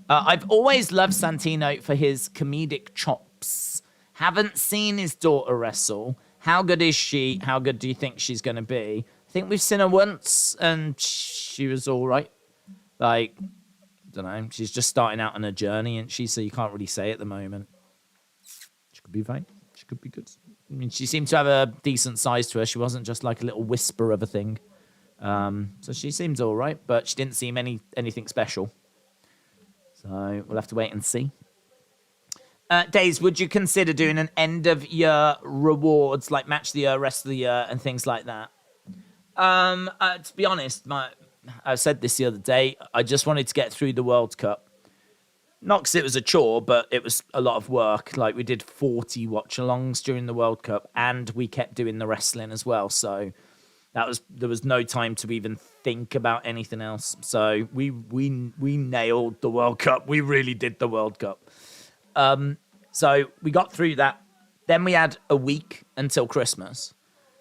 I've always loved Santino for his comedic chops. Haven't seen his daughter wrestle. How good is she? How good do you think she's going to be? I think we've seen her once, and she was all right. Like, I don't know. She's just starting out on a journey, and so you can't really say at the moment. She could be fine. She could be good. I mean, she seemed to have a decent size to her. She wasn't just like a little whisper of a thing. So she seems all right, but she didn't seem anything special. So we'll have to wait and see. Daze, would you consider doing an end-of-year rewards, like match of the year, rest of the year, and things like that? To be honest, I said this the other day, I just wanted to get through the World Cup. Not because it was a chore, but it was a lot of work. Like, we did 40 watch-alongs during the World Cup, and we kept doing the wrestling as well. So there was no time to even think about anything else. So we nailed the World Cup. We really did the World Cup. So we got through that. Then we had a week until Christmas.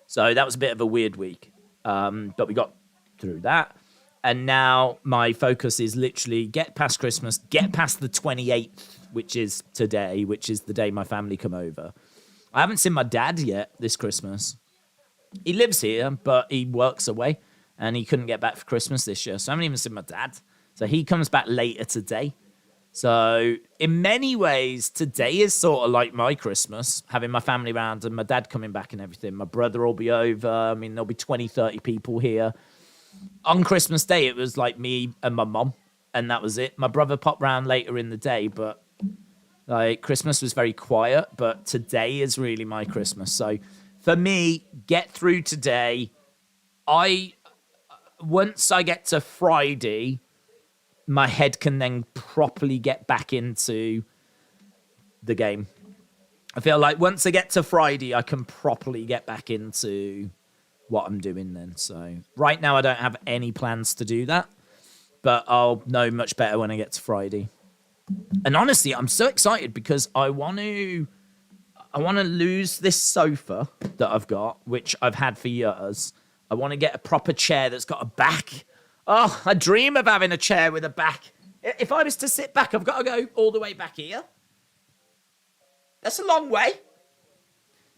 So that was a bit of a weird week. But we got through that. And now my focus is literally get past Christmas, get past the 28th, which is today, which is the day my family come over. I haven't seen my dad yet this Christmas. He lives here, but he works away, and he couldn't get back for Christmas this year. So I haven't even seen my dad. So he comes back later today. So in many ways, today is sort of like my Christmas, having my family around and my dad coming back and everything. My brother will be over. I mean, there'll be 20, 30 people here. On Christmas Day, it was like me and my mom, and that was it. My brother popped round later in the day, but like Christmas was very quiet, but today is really my Christmas. So for me, get through today. Once I get to Friday, my head can then properly get back into the game. I feel like once I get to Friday, I can properly get back into what I'm doing then. So right now I don't have any plans to do that, but I'll know much better when I get to Friday. And honestly, I'm so excited because I want to lose this sofa that I've got, which I've had for years. I want to get a proper chair that's got a back. Oh, I dream of having a chair with a back. If I was to sit back, I've got to go all the way back here. That's a long way.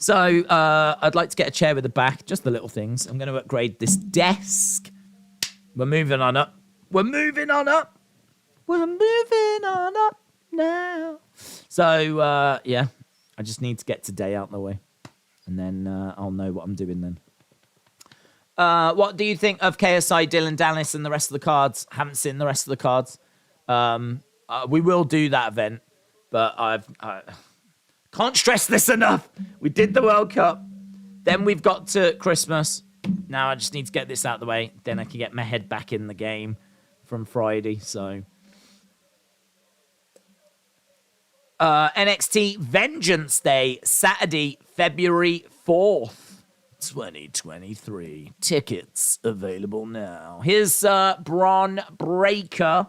So I'd like to get a chair with a back, just the little things. I'm going to upgrade this desk. We're moving on up. We're moving on up now. So, yeah, I just need to get today out of the way. And then I'll know what I'm doing then. What do you think of KSI, Dylan Dallas, and the rest of the cards? Haven't seen the rest of the cards. We will do that event, but I can't stress this enough. We did the World Cup. Then we've got to Christmas. Now I just need to get this out of the way. Then I can get my head back in the game from Friday. So NXT Vengeance Day, Saturday, February 4th, 2023. Tickets available now. Here's Braun Breaker.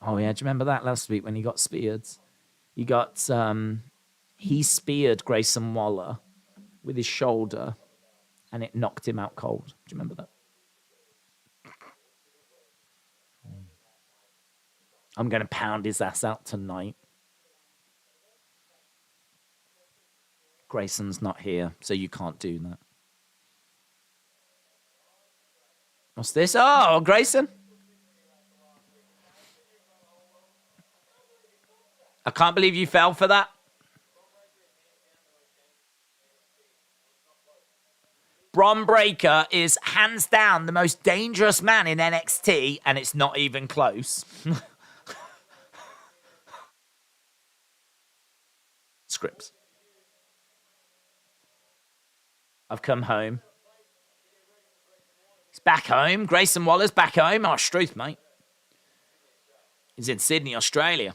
Oh, yeah, do you remember that last week when he got speared? He speared Grayson Waller with his shoulder, and it knocked him out cold. Do you remember that? I'm going to pound his ass out tonight. Grayson's not here, so you can't do that. What's this? Oh, Grayson. I can't believe you fell for that. Braun Breaker is hands down the most dangerous man in NXT, and it's not even close. Scrypts. I've come home. He's back home. Grayson Waller's back home. Oh, Struth, mate. He's in Sydney, Australia.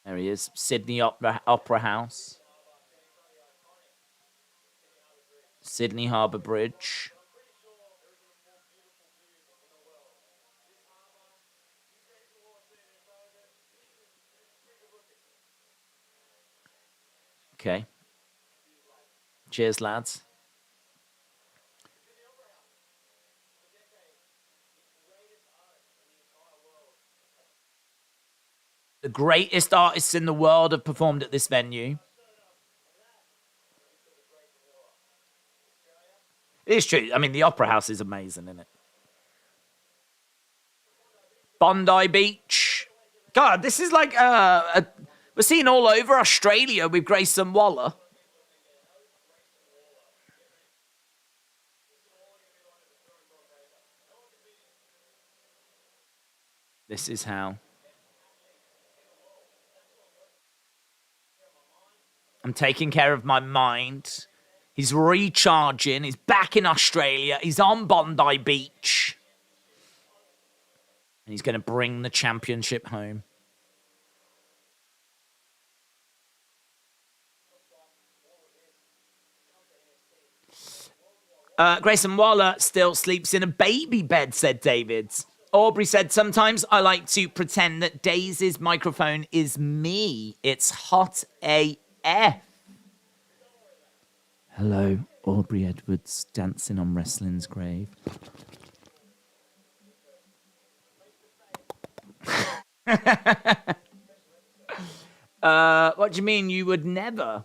There he is. Sydney Opera House. Sydney Harbour Bridge. Okay. Cheers, lads. The greatest artists in the world have performed at this venue. It's true. I mean, the Opera House is amazing, isn't it? Bondi Beach. God, this is like we're seeing all over Australia with Grayson Waller. This is how. I'm taking care of my mind. He's recharging. He's back in Australia. He's on Bondi Beach. And he's going to bring the championship home. Grayson Waller still sleeps in a baby bed, said David. Aubrey said, sometimes I like to pretend that Daze's microphone is me. It's hot AF. Hello, Aubrey Edwards, dancing on wrestling's grave. What do you mean you would never?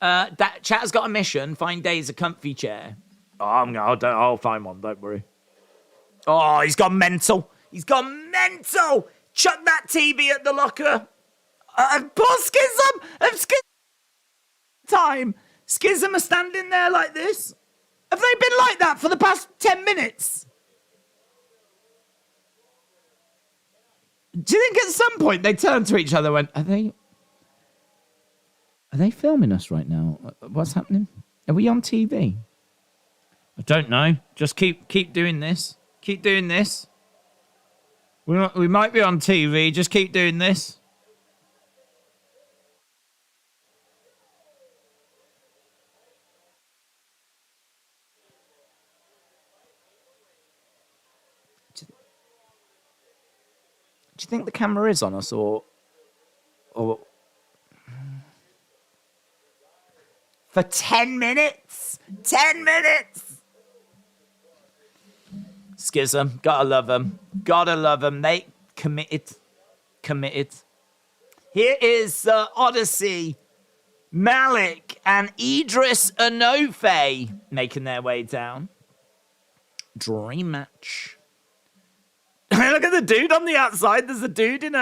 That chat's got a mission. Find Daze a comfy chair. Oh, I'll find one. Don't worry. Oh, he's gone mental. He's gone mental. Chuck that TV at the locker. Poor Schism. Time. Schism are standing there like this. Have they been like that for the past 10 minutes? Do you think at some point they turned to each other and went, Are they filming us right now? What's happening? Are we on TV? I don't know. Just keep doing this. Keep doing this. We might be on TV. Just keep doing this. Do you think the camera is on us or for 10 minutes? 10 minutes! Schism, gotta love them. Gotta love them. They committed. Here is Odyssey, Malik, and Idris Anofe making their way down. Dream match. Look at the dude on the outside. There's a dude in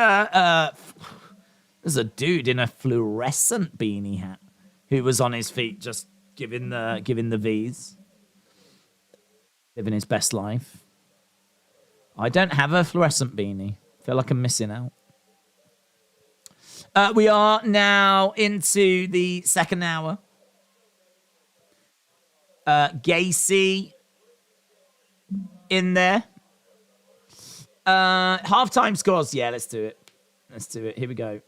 a fluorescent beanie hat who was on his feet just giving the V's. Living his best life. I don't have a fluorescent beanie. Feel like I'm missing out. We are now into the second hour. Gacy in there. Halftime scores. Yeah, let's do it. Here we go.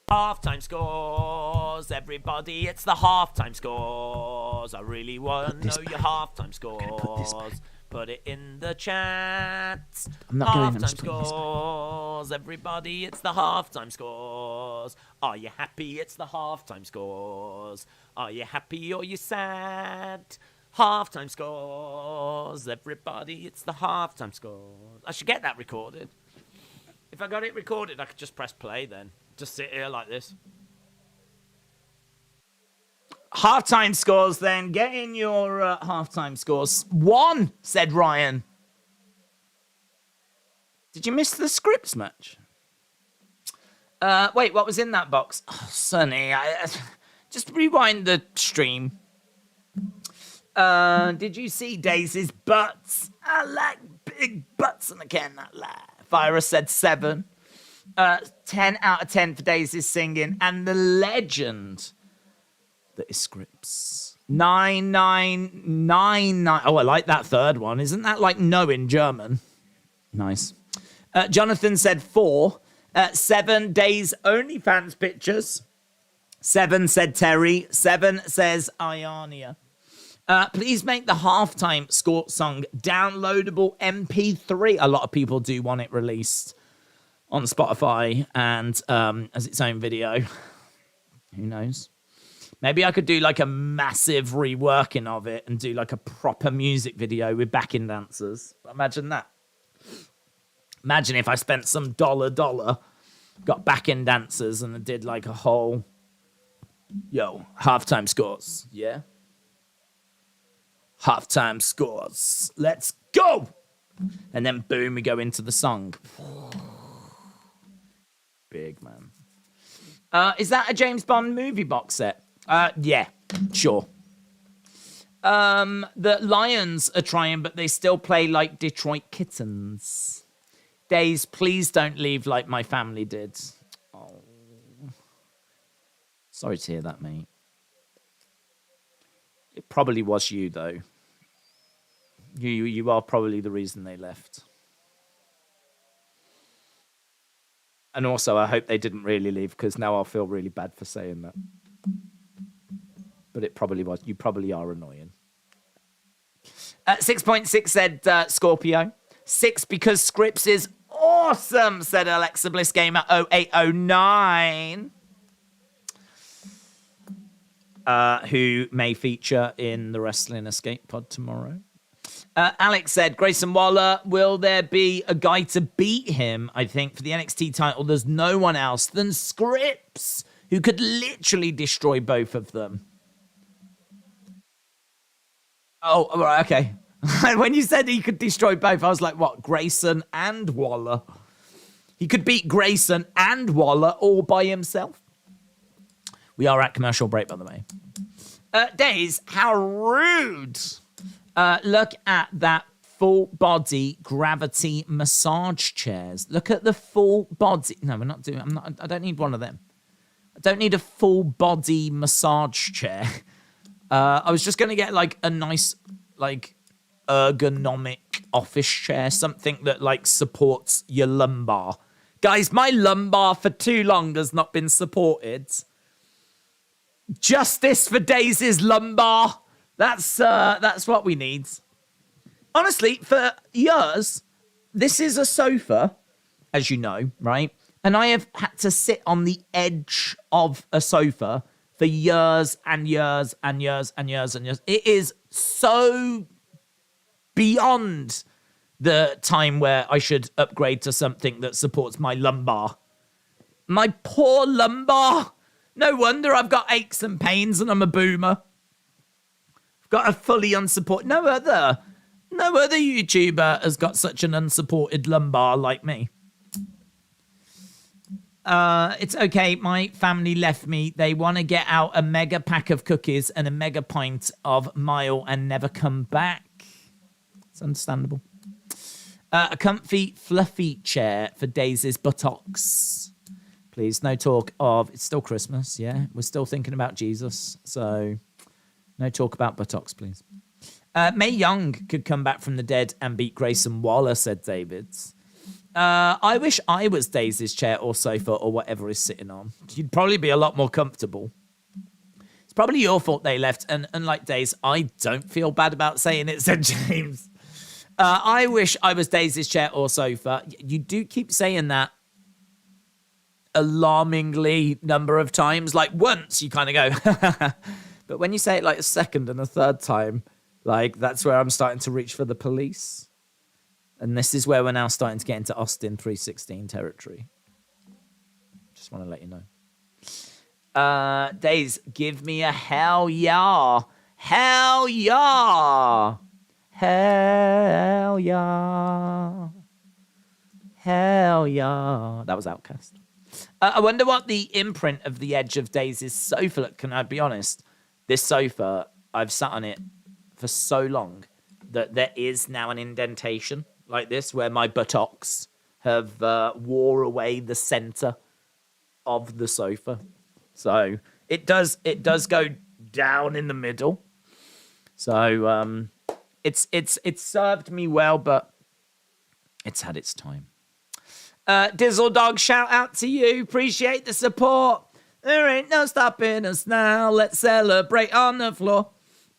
Halftime scores, everybody. It's the halftime scores. I really want to know your halftime scores. Put it in the chat. I'm not halftime scores, everybody. It's the halftime scores. Are you happy? It's the halftime scores. Are you happy or you sad? Halftime scores, everybody. It's the halftime scores. I should get that recorded. If I got it recorded, I could just press play then. Just sit here like this. Halftime scores then. Get in your halftime scores. 1, said Ryan. Did you miss the Scrypts match? Wait, what was in that box? Oh, Sonny, just rewind the stream. Did you see Daze's butts? I like big butts and I cannot lie. Fira said 7. 10 out of 10 for Daisy's singing. And the legend that is Scrypts. 9999. Oh, I like that third one. Isn't that like no in German? Nice. Jonathan said 4. 7 Days OnlyFans pictures. 7 said Terry. 7 says Iania. Please make the halftime score song downloadable MP3. A lot of people do want it released on Spotify and as its own video. Who knows? Maybe I could do like a massive reworking of it and do like a proper music video with backing dancers. Imagine that. Imagine if I spent some dollar, got backing dancers and I did like a whole, halftime scores. Yeah? Halftime scores. Let's go! And then boom, we go into the song. Big, man. Is that a James Bond movie box set? Yeah, sure. The Lions are trying, but they still play like Detroit Kittens. Days, please don't leave like my family did. Oh. Sorry to hear that, mate. It probably was you, though. You are probably the reason they left. And also, I hope they didn't really leave, because now I'll feel really bad for saying that. But it probably was. You probably are annoying. 6.6 said Scorpio. 6 because Scrypts is awesome, said Alexa Bliss Gamer 0809. Who may feature in the Wrestling Escape pod tomorrow. Alex said, Grayson Waller, will there be a guy to beat him? I think for the NXT title, there's no one else than Scrypts, who could literally destroy both of them. Oh, right, okay. When you said he could destroy both, I was like, what, Grayson and Waller? He could beat Grayson and Waller all by himself. We are at commercial break, by the way. Days, how rude. Look at that full body gravity massage chairs. Look at the full body. No, we're not doing. I don't need one of them. I don't need a full body massage chair. I was just gonna get like a nice, like, ergonomic office chair, something that like supports your lumbar. Guys, my lumbar for too long has not been supported. Justice for Daisy's lumbar. That's what we need. Honestly, for years, this is a sofa, as you know, right? And I have had to sit on the edge of a sofa for years and years and years and years and years. It is so beyond the time where I should upgrade to something that supports my lumbar. My poor lumbar. No wonder I've got aches and pains and I'm a boomer. I've got a fully unsupported... No other YouTuber has got such an unsupported lumbar like me. It's okay. My family left me. They want to get out a mega pack of cookies and a mega pint of Mile and never come back. It's understandable. A comfy, fluffy chair for Daisy's buttocks. Please, no talk of... It's still Christmas, yeah? We're still thinking about Jesus, so no talk about buttocks, please. Mae Young could come back from the dead and beat Grayson Waller, said David. I wish I was Daisy's chair or sofa or whatever he's sitting on. You'd probably be a lot more comfortable. It's probably your fault they left, and unlike Days, I don't feel bad about saying it, said James. I wish I was Daisy's chair or sofa. You do keep saying that alarmingly number of times. Like once you kind of go, but when you say it like a second and a third time, like that's where I'm starting to reach for the police. And this is where we're now starting to get into Austin 316 territory. Just want to let you know. Days, give me a hell yeah. Hell yeah. Hell yeah. Hell yeah. That was Outcast. I wonder what the imprint of the edge of Daisy's sofa look. Can I be honest? This sofa, I've sat on it for so long that there is now an indentation like this where my buttocks have wore away the center of the sofa. So it does go down in the middle. So it's served me well, but it's had its time. Dizzle Dog, shout out to you. Appreciate the support. There ain't no stopping us now. Let's celebrate on the floor.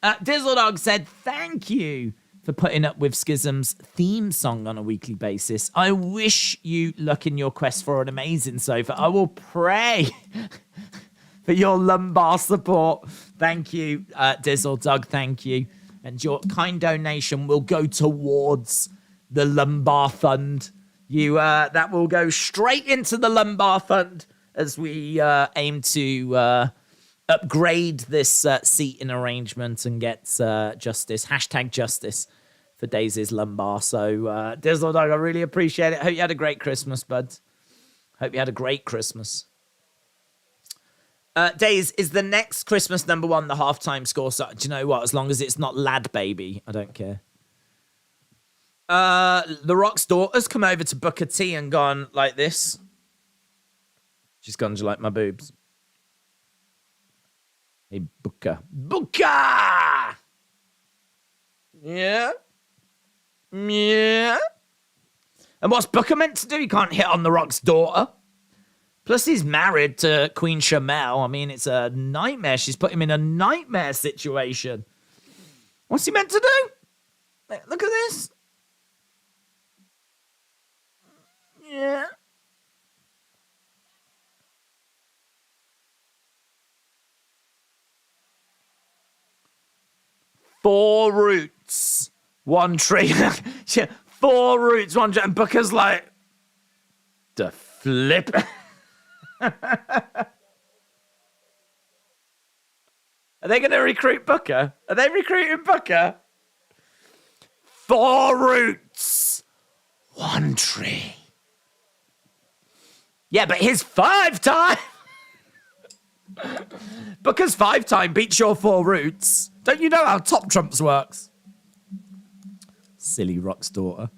Dizzle Dog said, thank you for putting up with Schism's theme song on a weekly basis. I wish you luck in your quest for an amazing sofa. I will pray for your lumbar support. Thank you, Dizzle Dog. Thank you. And your kind donation will go towards the lumbar fund. That will go straight into the lumbar fund as we aim to upgrade this seating arrangement and get justice, #justice for Daisy's lumbar. So, Dizzle Dog, I really appreciate it. Hope you had a great Christmas, bud. Hope you had a great Christmas. Daze, is the next Christmas number one the halftime score? So, do you know what? As long as it's not Lad Baby, I don't care. The Rock's daughter's come over to Booker T and gone like this. She's gone, do you like my boobs? Hey, Booker. Booker! Yeah? Yeah? And what's Booker meant to do? He can't hit on The Rock's daughter. Plus, he's married to Queen Shamel. I mean, it's a nightmare. She's put him in a nightmare situation. What's he meant to do? Look at this. Yeah. Four roots, one tree. 4 roots, one tree. And Booker's like, the flip. Are they going to recruit Booker? Are they recruiting Booker? 4 roots, one tree. Yeah, but his 5-time. Booker's 5-time beats your 4 roots. Don't you know how Top Trumps works? Silly Rock's daughter.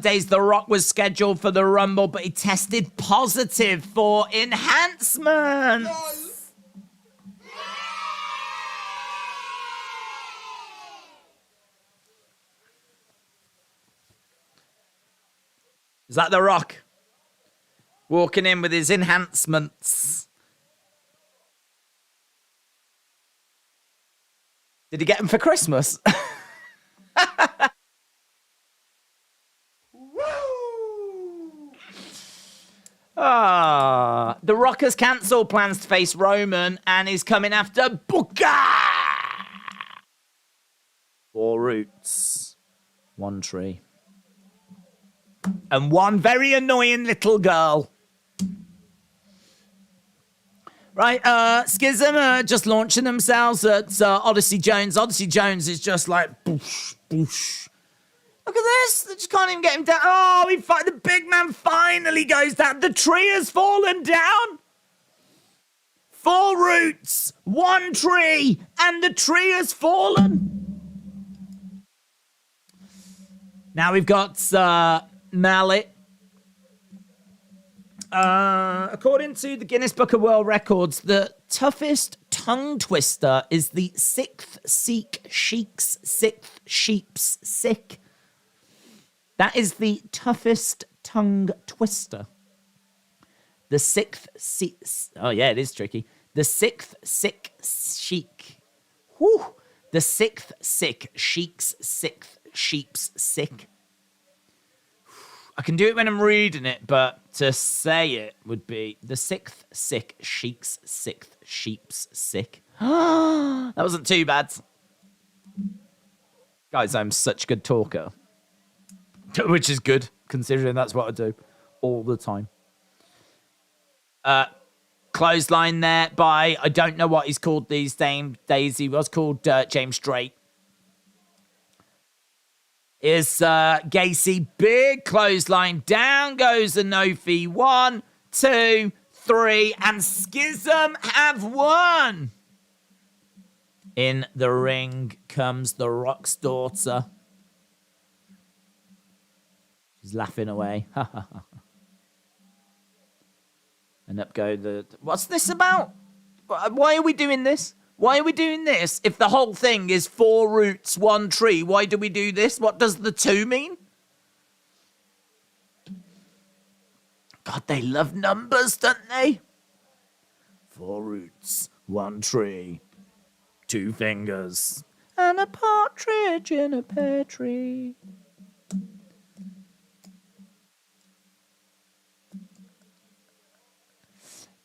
Days The Rock was scheduled for the Rumble, but he tested positive for enhancements. Is that The Rock? Walking in with his enhancements. Did he get them for Christmas? The Rock has cancelled plans to face Roman and is coming after Booker. 4 roots, 1 tree. And 1 very annoying little girl. Right, Schism are just launching themselves at Odyssey Jones. Odyssey Jones is just like, boosh, boosh. Look at this. They just can't even get him down. Oh, the big man finally goes down. The tree has fallen down. 4 roots, 1 tree, and the tree has fallen. Now we've got Mallet. According to the Guinness Book of World Records, the toughest tongue twister is the 6th Sheik's 6th Sheep's Sick. That is the toughest tongue twister. The 6th oh yeah, it is tricky. The 6th Sick Sheik. Whew. The 6th Sick Sheik's 6th Sheep's Sick. I can do it when I'm reading it, but to say it would be the 6th Sick Sheik's 6th Sheep's Sick. That wasn't too bad. Guys, I'm such a good talker. Which is good, considering that's what I do all the time. Clothesline there by, I don't know what he's called these days. He was called James Strait. Is Gacy, big clothesline. Down goes the no fee. 1, 2, 3, and Schism have won. In the ring comes the Rock's daughter. She's laughing away. And up go the... What's this about? Why are we doing this? Why are we doing this? If the whole thing is 4 roots, 1 tree, why do we do this? What does the 2 mean? God, they love numbers, don't they? 4 roots, 1 tree, 2 fingers, and a partridge in a pear tree.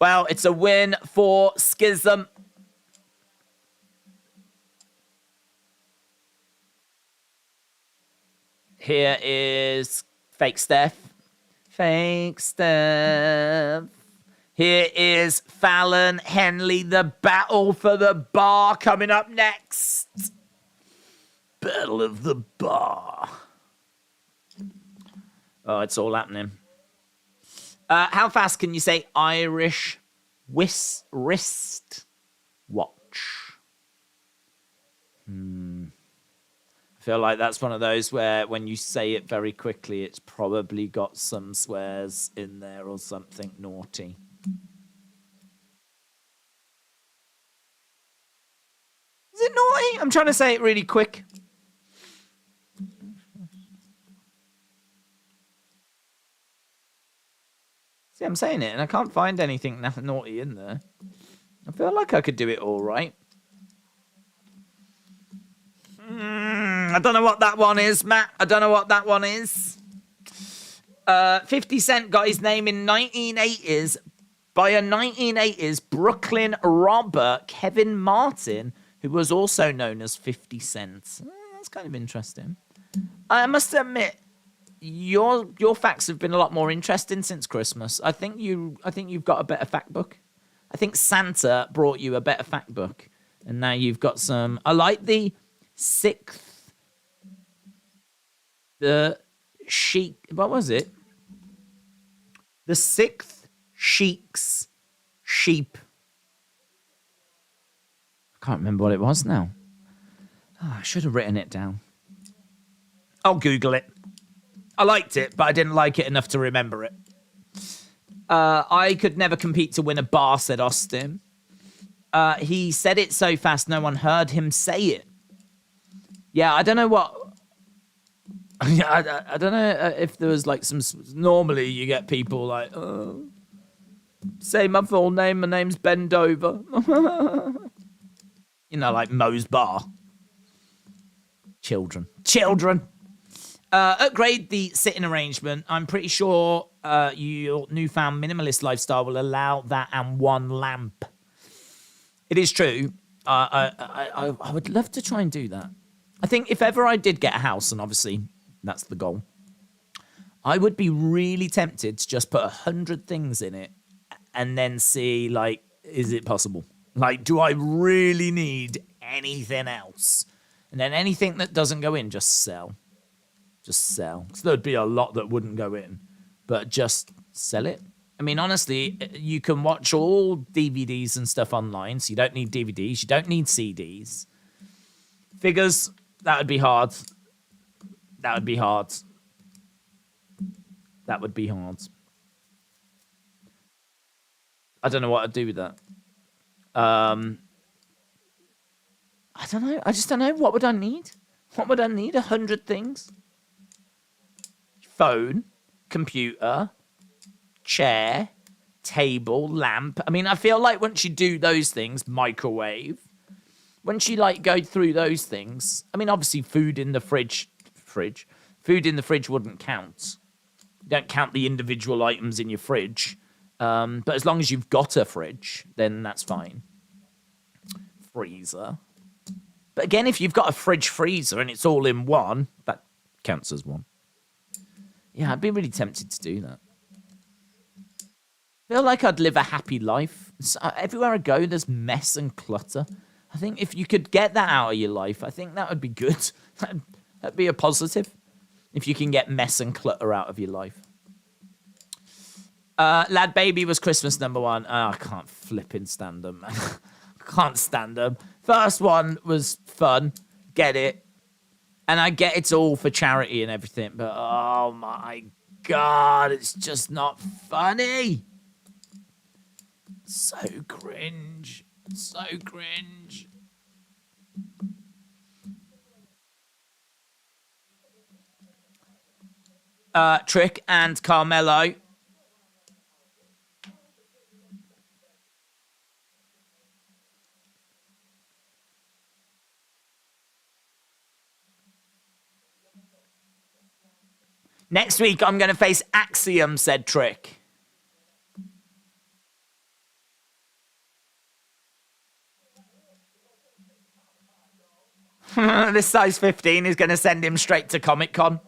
Well, it's a win for Schism. Here is Fake Steph. Fake Steph. Here is Fallon, Henley, the battle for the bar coming up next. Battle of the bar. Oh, it's all happening. How fast can you say Irish wrist watch? I feel like that's one of those where when you say it very quickly, it's probably got some swears in there or something naughty. Is it naughty? I'm trying to say it really quick. See, I'm saying it and I can't find anything naughty in there. I feel like I could do it all right. I don't know what that one is, Matt. I don't know what that one is. 50 Cent got his name in 1980s by a 1980s Brooklyn robber, Kevin Martin, who was also known as 50 Cent. That's kind of interesting. I must admit, your facts have been a lot more interesting since Christmas. I think you've got a better fact book. I think Santa brought you a better fact book, and now you've got some. I like the 6th. The sheik. What was it? The 6th sheik's sheep. I can't remember what it was now. Oh, I should have written it down. I'll Google it. I liked it, but I didn't like it enough to remember it. I could never compete to win a bar, said Austin. He said it so fast no one heard him say it. Yeah, I don't know what... I don't know if there was like some... Normally you get people like, say my full name, my name's Bendover. You know, like Moe's Bar. Children. Upgrade the sitting arrangement. I'm pretty sure your newfound minimalist lifestyle will allow that and 1 lamp. It is true. I would love to try and do that. I think if ever I did get a house, and obviously that's the goal, I would be really tempted to just put 100 things in it and then see, like, is it possible? Like, do I really need anything else? And then anything that doesn't go in, just sell. Just sell. So there'd be a lot that wouldn't go in, but just sell it. I mean, honestly, you can watch all DVDs and stuff online, so you don't need DVDs, you don't need CDs. Figures, that would be hard. That would be hard. That would be hard. I don't know what I'd do with that. I don't know. I just don't know. What would I need? What would I need? 100 things? Phone, computer, chair, table, lamp. I mean, I feel like once you do those things, microwave, once you like go through those things, I mean, obviously food in the fridge, food in the fridge wouldn't count. You don't count the individual items in your fridge. But as long as you've got a fridge, then that's fine. Freezer. But again, if you've got a fridge freezer and it's all in one, that counts as one. Yeah, I'd be really tempted to do that. I feel like I'd live a happy life. So everywhere I go, there's mess and clutter. I think if you could get that out of your life, I think that would be good. That'd be a positive. If you can get mess and clutter out of your life. Lad Baby was Christmas #1. Oh, I can't flipping stand them, man. Can't stand them. First one was fun. Get it. And I get it's all for charity and everything, but oh my God, it's just not funny. So cringe. So cringe. Trick and Carmelo. Next week, I'm going to face Axiom, said Trick. This size 15 is going to send him straight to Comic-Con.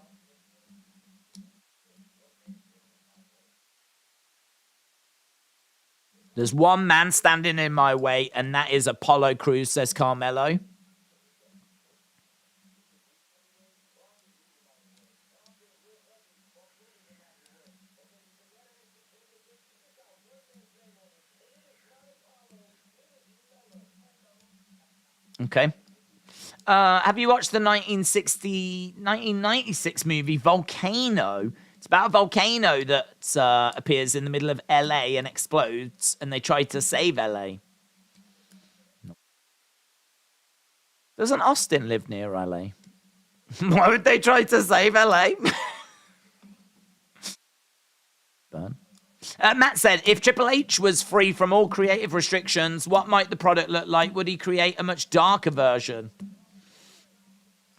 There's one man standing in my way, and that is Apollo Crews, says Carmelo. Okay. Have you watched the 1996 movie Volcano? It's about a volcano that appears in the middle of LA and explodes, and they try to save LA. Doesn't Austin live near LA? Why would they try to save LA? Burn. Matt said, if Triple H was free from all creative restrictions, what might the product look like? Would he create a much darker version?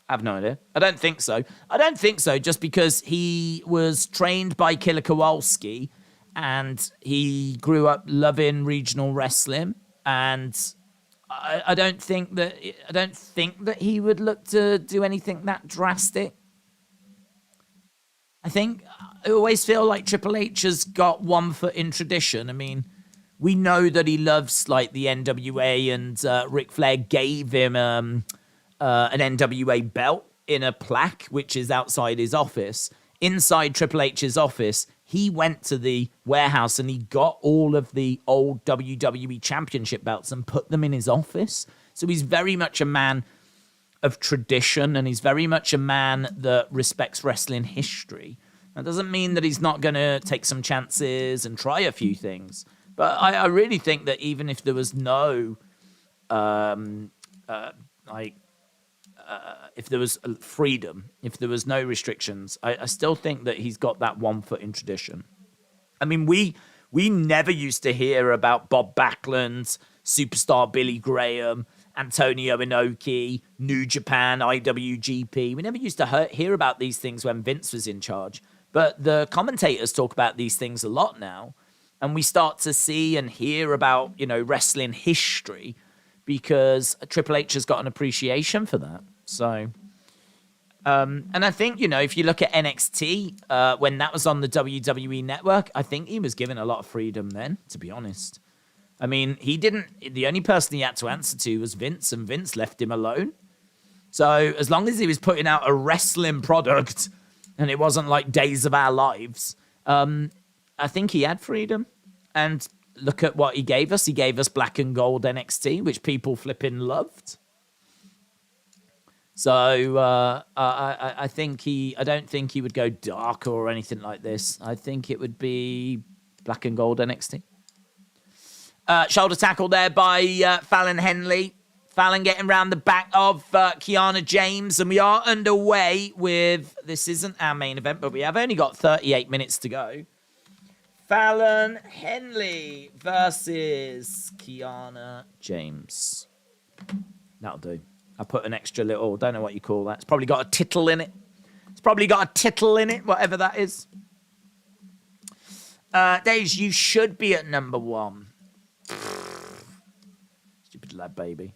I have no idea. I don't think so. I don't think so, just because he was trained by Killer Kowalski and he grew up loving regional wrestling. And I don't think that he would look to do anything that drastic. I always feel like Triple H has got one foot in tradition. I mean, we know that he loves like the NWA, and Ric Flair gave him an NWA belt in a plaque, which is outside his office. Inside Triple H's office, he went to the warehouse and he got all of the old WWE Championship belts and put them in his office. So he's very much a man of tradition, and he's very much a man that respects wrestling history. That doesn't mean that he's not going to take some chances and try a few things. But I really think that even if there was no, if there was freedom, if there was no restrictions, I still think that he's got that one foot in tradition. I mean, we never used to hear about Bob Backlund, Superstar Billy Graham, Antonio Inoki, New Japan, IWGP. We never used to hear about these things when Vince was in charge. But the commentators talk about these things a lot now. And we start to see and hear about, wrestling history, because Triple H has got an appreciation for that. So, and I think, if you look at NXT, when that was on the WWE network, I think he was given a lot of freedom then, to be honest. I mean, the only person he had to answer to was Vince, and Vince left him alone. So as long as he was putting out a wrestling product and it wasn't like Days of Our Lives, I think he had freedom. And look at what he gave us. He gave us Black and Gold NXT, which people flipping loved. So I don't think he would go darker or anything like this. I think it would be Black and Gold NXT. Shoulder tackle there by Fallon Henley. Fallon getting round the back of Kiana James. And we are underway with, this isn't our main event, but we have only got 38 minutes to go. Fallon Henley versus Kiana James. That'll do. I put an extra little, don't know what you call that. It's probably got a tittle in it. Whatever that is. Daze, you should be at number 1. Stupid lad, baby.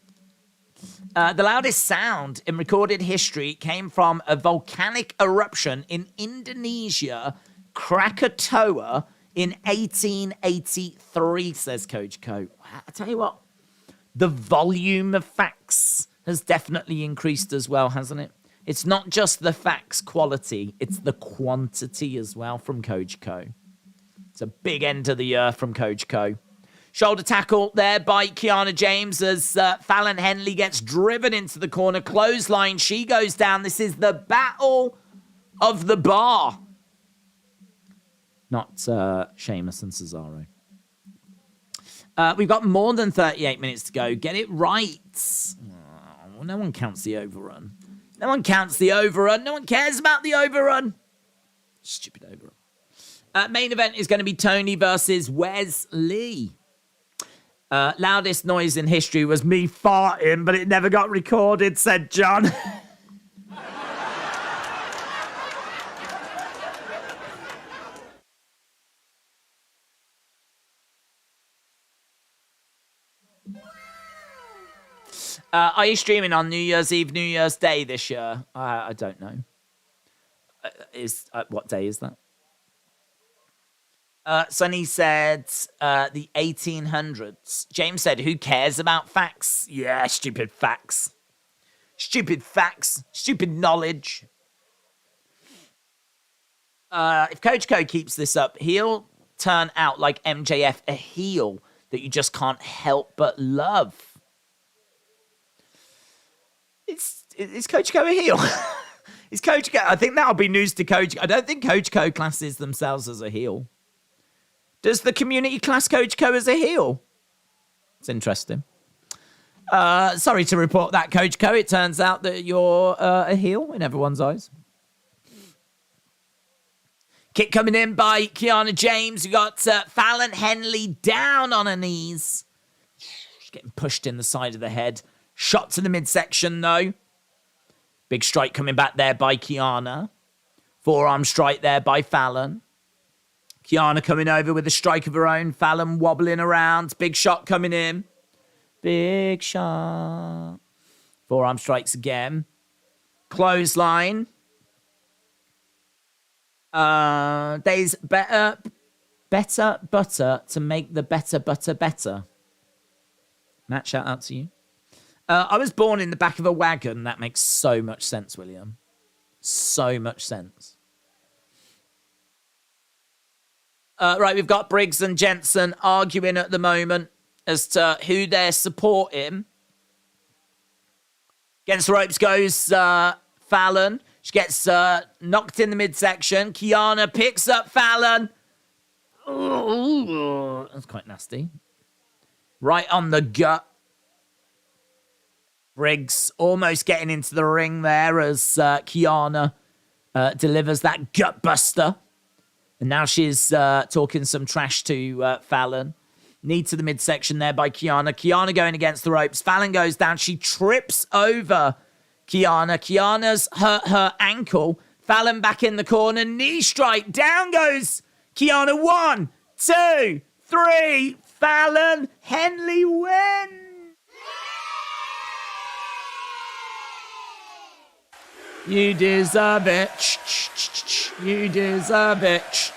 The loudest sound in recorded history came from a volcanic eruption in Indonesia, Krakatoa, in 1883, says Coach Co. I tell you what, the volume of facts has definitely increased as well, hasn't it? It's not just the facts quality, it's the quantity as well from Coach Co. It's a big end of the year from Coach Co. Shoulder tackle there by Kiana James as Fallon Henley gets driven into the corner. Clothesline, she goes down. This is the battle of the bar. Not Sheamus and Cesaro. We've got more than 38 minutes to go. Get it right. Oh, no one counts the overrun. No one counts the overrun. No one cares about the overrun. Stupid overrun. Main event is going to be Tony versus Wes Lee. Loudest noise in history was me farting, but it never got recorded, said John. Are you streaming on New Year's Eve, New Year's Day this year? I don't know. What day is that? Sonny said the 1800s. James said, who cares about facts? Yeah, stupid facts. Stupid facts. Stupid knowledge. If Coach Co keeps this up, he'll turn out like MJF, a heel that you just can't help but love. Is Coach Co a heel? Is Coach Co? I think that'll be news to Coach. I don't think Coach Co classes themselves as a heel. Does the community class Coach Co as a heel? It's interesting. Sorry to report that, Coach Co. It turns out that you're a heel in everyone's eyes. Kick coming in by Kiana James. You got Fallon Henley down on her knees. She's getting pushed in the side of the head. Shot to the midsection, though. Big strike coming back there by Kiana. Forearm strike there by Fallon. Kiana coming over with a strike of her own. Fallon wobbling around. Big shot coming in. Big shot. Forearm strikes again. Clothesline. There's better butter to make the better butter better. Matt, shout out to you. I was born in the back of a wagon. That makes so much sense, William. So much sense. Right, we've got Briggs and Jensen arguing at the moment as to who they're supporting. Against the ropes goes Fallon. She gets knocked in the midsection. Kiana picks up Fallon. Ooh, that's quite nasty. Right on the gut. Briggs almost getting into the ring there as Kiana delivers that gut buster. And now she's talking some trash to Fallon. Knee to the midsection there by Kiana. Kiana going against the ropes. Fallon goes down. She trips over Kiana. Kiana's hurt her ankle. Fallon back in the corner. Knee strike. Down goes Kiana. 1, 2, 3. Fallon Henley wins. You deserve it. You deserve it.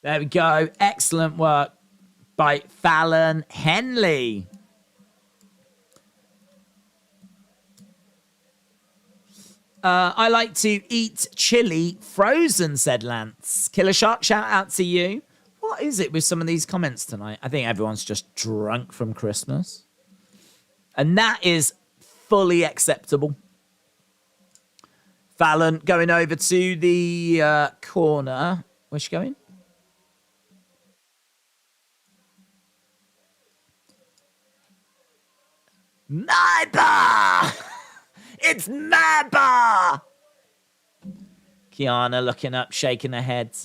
There we go. Excellent work by Fallon Henley. I like to eat chili frozen, said Lance. Killer Shot, shout out to you. What is it with some of these comments tonight? I think everyone's just drunk from Christmas. And that is fully acceptable. Fallon going over to the corner. Where's she going? My bar! It's my bar! Kiana looking up, shaking her head.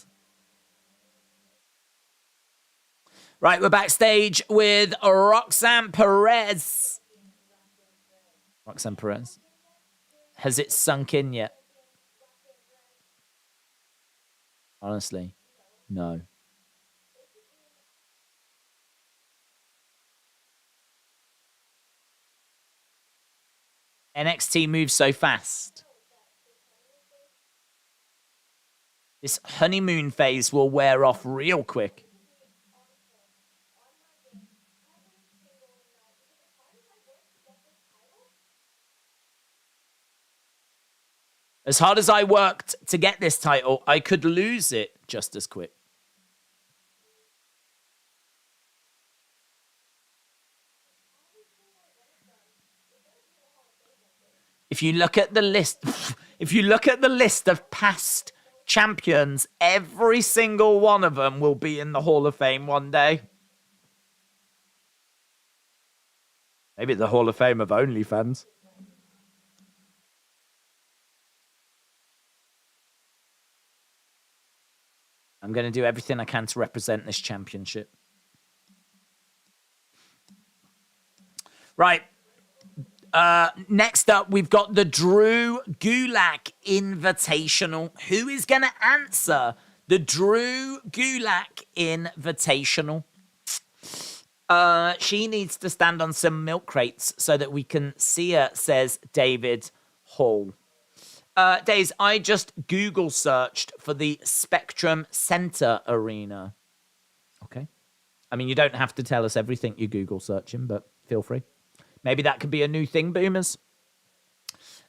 Right, we're backstage with Roxanne Perez. Roxanne Perez. Has it sunk in yet? Honestly, no. NXT moves so fast. This honeymoon phase will wear off real quick. As hard as I worked to get this title, I could lose it just as quick. If you look at the list, of past champions, every single one of them will be in the Hall of Fame one day. Maybe the Hall of Fame of OnlyFans. I'm going to do everything I can to represent this championship. Right. Next up, we've got the Drew Gulak Invitational. Who is going to answer the Drew Gulak Invitational? She needs to stand on some milk crates so that we can see her, says David Hall. Daze, I just Google searched for the Spectrum Center Arena. Okay. I mean, you don't have to tell us everything you Google searching, but feel free. Maybe that could be a new thing, boomers.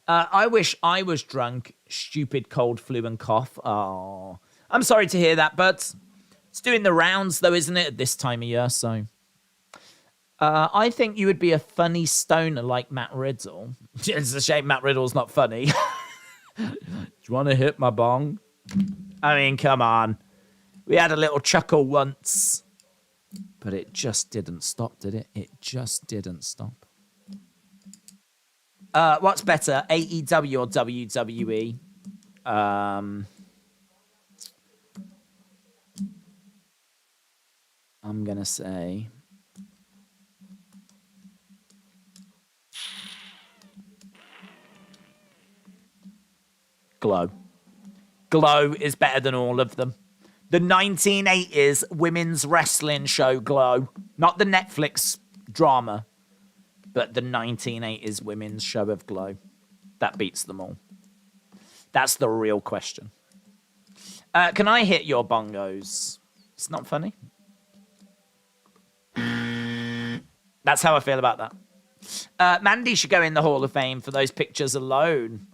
I wish I was drunk. Stupid cold, flu, and cough. Oh, I'm sorry to hear that, but it's doing the rounds, though, isn't it, at this time of year? So I think you would be a funny stoner like Matt Riddle. It's a shame Matt Riddle's not funny. Do you want to hit my bong? I mean, come on. We had a little chuckle once, but it just didn't stop, did it? It just didn't stop. What's better, AEW or WWE? I'm going to say... Glow. Glow is better than all of them. The 1980s women's wrestling show Glow. Not the Netflix drama, but the 1980s women's show of Glow. That beats them all. That's the real question. Can I hit your bongos? It's not funny. That's how I feel about that. Mandy should go in the Hall of Fame for those pictures alone.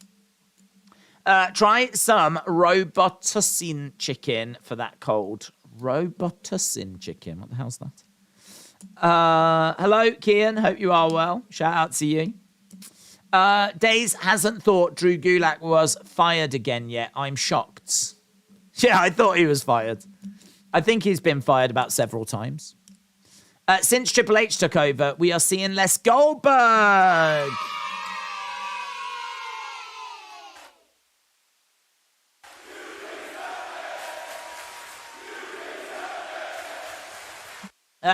Try some Robitussin chicken for that cold. Robitussin chicken. What the hell's that? Hello, Kian. Hope you are well. Shout out to you. Daze hasn't thought Drew Gulak was fired again yet. I'm shocked. Yeah, I thought he was fired. I think he's been fired about several times. Since Triple H took over, we are seeing less Goldberg.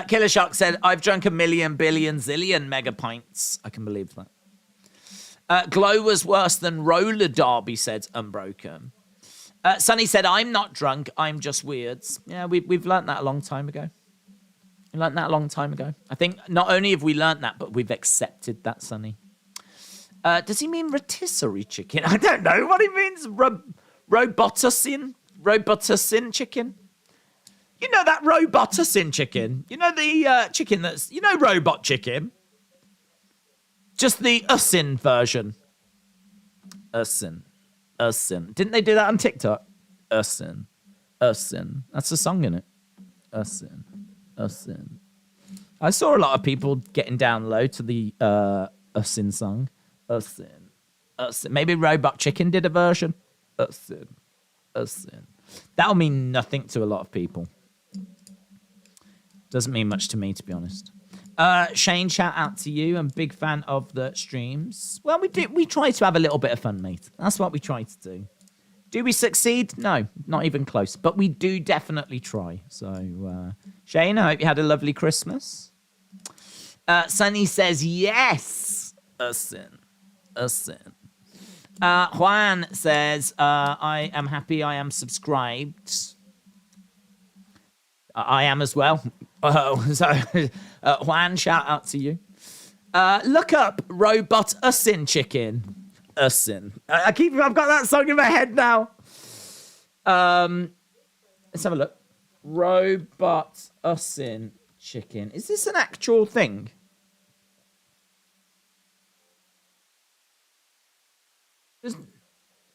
Killer Shark said, I've drunk 1 million, billion, zillion mega pints. I can believe that. Glow was worse than roller derby, said Unbroken. Sonny said, I'm not drunk, I'm just weird. Yeah, we've learnt that a long time ago. We learnt that a long time ago. I think not only have we learnt that, but we've accepted that, Sonny. Does he mean rotisserie chicken? I don't know what he means. Robotussin? Robotussin chicken? You know that Robotussin chicken? You know the chicken that's... You know robot chicken? Just the Ussin version. Ussin. Ussin. Didn't they do that on TikTok? Ussin. Ussin. That's a song, innit? Ussin. Ussin. I saw a lot of people getting down low to the Ussin song. Ussin. Ussin. Maybe Robot Chicken did a version. Ussin. Ussin. That'll mean nothing to a lot of people. Doesn't mean much to me, to be honest. Shane, shout out to you. I'm a big fan of the streams. Well, we try to have a little bit of fun, mate. That's what we try to do. Do we succeed? No, not even close. But we do definitely try. So, Shane, I hope you had a lovely Christmas. Sunny says, yes. A sin. Juan says, I am happy I am subscribed. I am as well. Juan, shout out to you. Look up Robot Ussin Chicken. Ussin. I've got that song in my head now. Let's have a look. Robot Ussin Chicken. Is this an actual thing?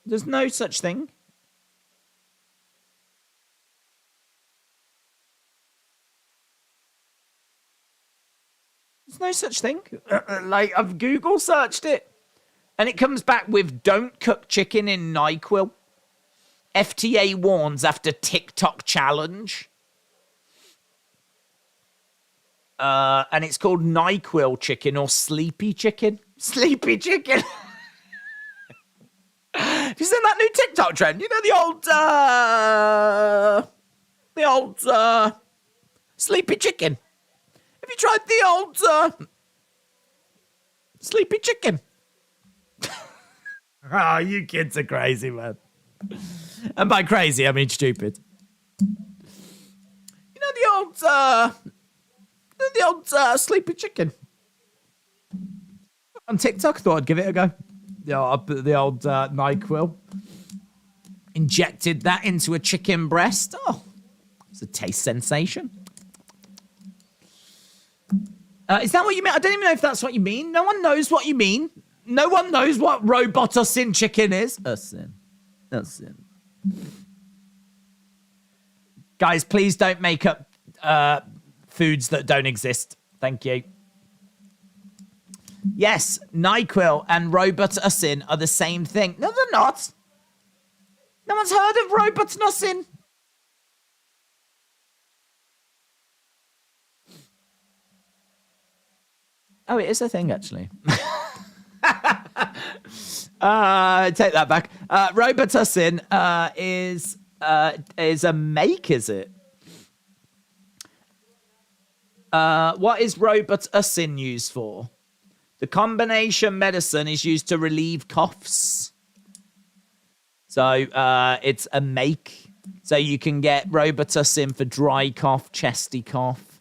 There's no such thing. There's no such thing. Like, I've Google searched it. And it comes back with don't cook chicken in NyQuil. FTA warns after TikTok challenge. And it's called NyQuil chicken or sleepy chicken. Sleepy chicken. Have you seen that new TikTok trend? You know the old sleepy chicken. Have you tried the old sleepy chicken? Oh, you kids are crazy, man. And by crazy, I mean stupid. You know the old sleepy chicken. On TikTok, thought I'd give it a go. The old NyQuil. Injected that into a chicken breast. Oh, it's a taste sensation. Is that what you mean? I don't even know if that's what you mean. No one knows what you mean. No one knows what robot Usin chicken is. Usin. Guys, please don't make up foods that don't exist. Thank you. Yes, NyQuil and robot Usin are the same thing. No, they're not. No one's heard of robot Usin. Oh, it is a thing, actually. Take that back. Robotussin is a make, is it? What is Robotussin used for? The combination medicine is used to relieve coughs. So it's a make. So you can get Robotussin for dry cough, chesty cough.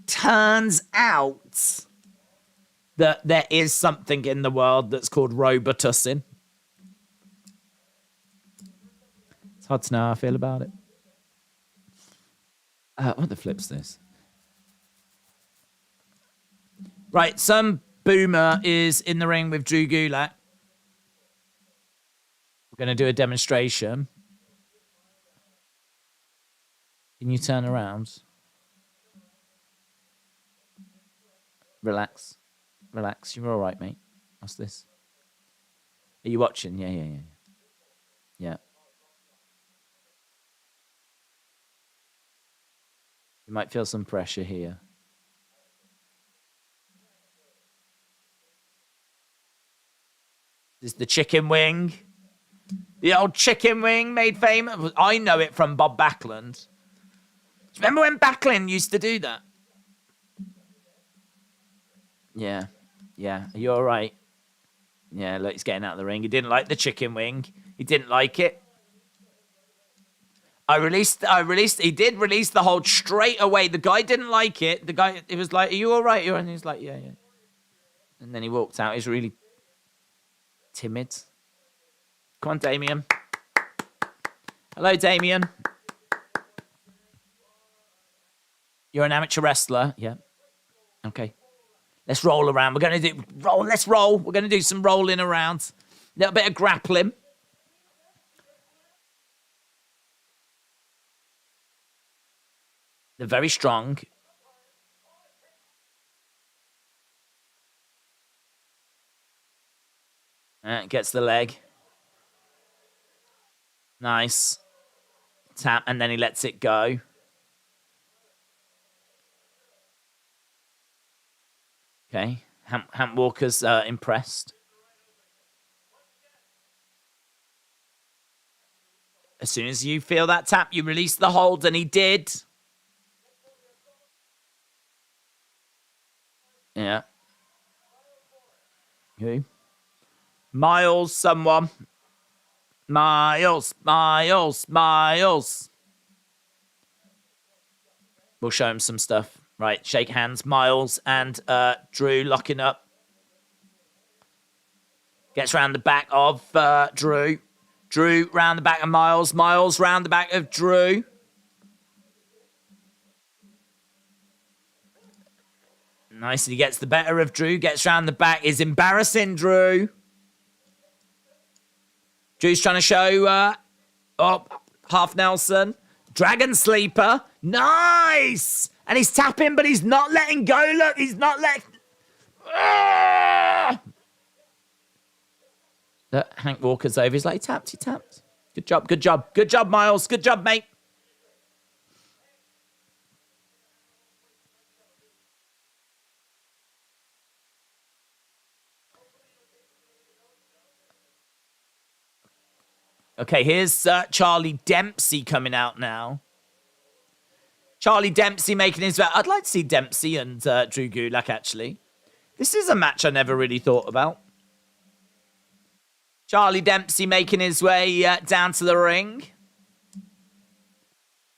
Turns out that there is something in the world that's called Robotussin. It's hard to know how I feel about it. What the flip's this? Right, some boomer is in the ring with Drew Gulak. We're going to do a demonstration. Can you turn around? Relax. Relax. You're all right, mate. What's this? Are you watching? Yeah. You might feel some pressure here. This is the chicken wing. The old chicken wing made famous. I know it from Bob Backlund. Do you remember when Backlund used to do that? Yeah. Are you all right? Yeah, look, he's getting out of the ring. He didn't like the chicken wing. He didn't like it. He did release the hold straight away. The guy didn't like it. The guy, it was like, are you all right? And he's like, yeah. And then he walked out. He's really timid. Come on, Damien. Hello, Damien. You're an amateur wrestler? Yeah. Okay. Let's roll around. Let's roll. We're going to do some rolling around. A little bit of grappling. They're very strong. Gets the leg. Nice. Tap, and then he lets it go. Okay. Hamp Walker's impressed. As soon as you feel that tap, you release the hold, and he did. Yeah. Who? Miles, someone. Miles. We'll show him some stuff. Right, shake hands. Miles and Drew locking up. Gets round the back of Drew. Drew round the back of Miles. Miles round the back of Drew. Nice, and he gets the better of Drew. Gets round the back. Is embarrassing Drew. Drew's trying to show half Nelson. Dragon Sleeper. Nice! And he's tapping, but he's not letting go. Look, he's not letting... Hank Walker's over. He's like, he tapped. Good job, good job. Good job, Miles. Good job, mate. Okay, here's Charlie Dempsey coming out now. Charlie Dempsey making his way. I'd like to see Dempsey and Drew Gulak, actually. This is a match I never really thought about. Charlie Dempsey making his way down to the ring.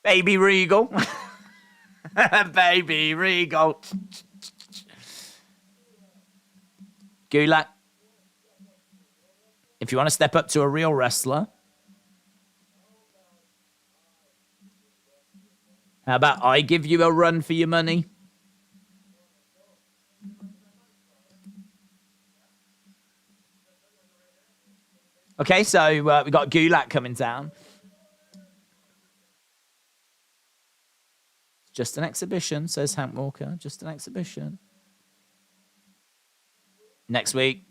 Baby Regal. Baby Regal. Gulak. If you want to step up to a real wrestler. How about I give you a run for your money? Okay, so we got Gulak coming down. Just an exhibition, says Hank Walker. Just an exhibition. Next week.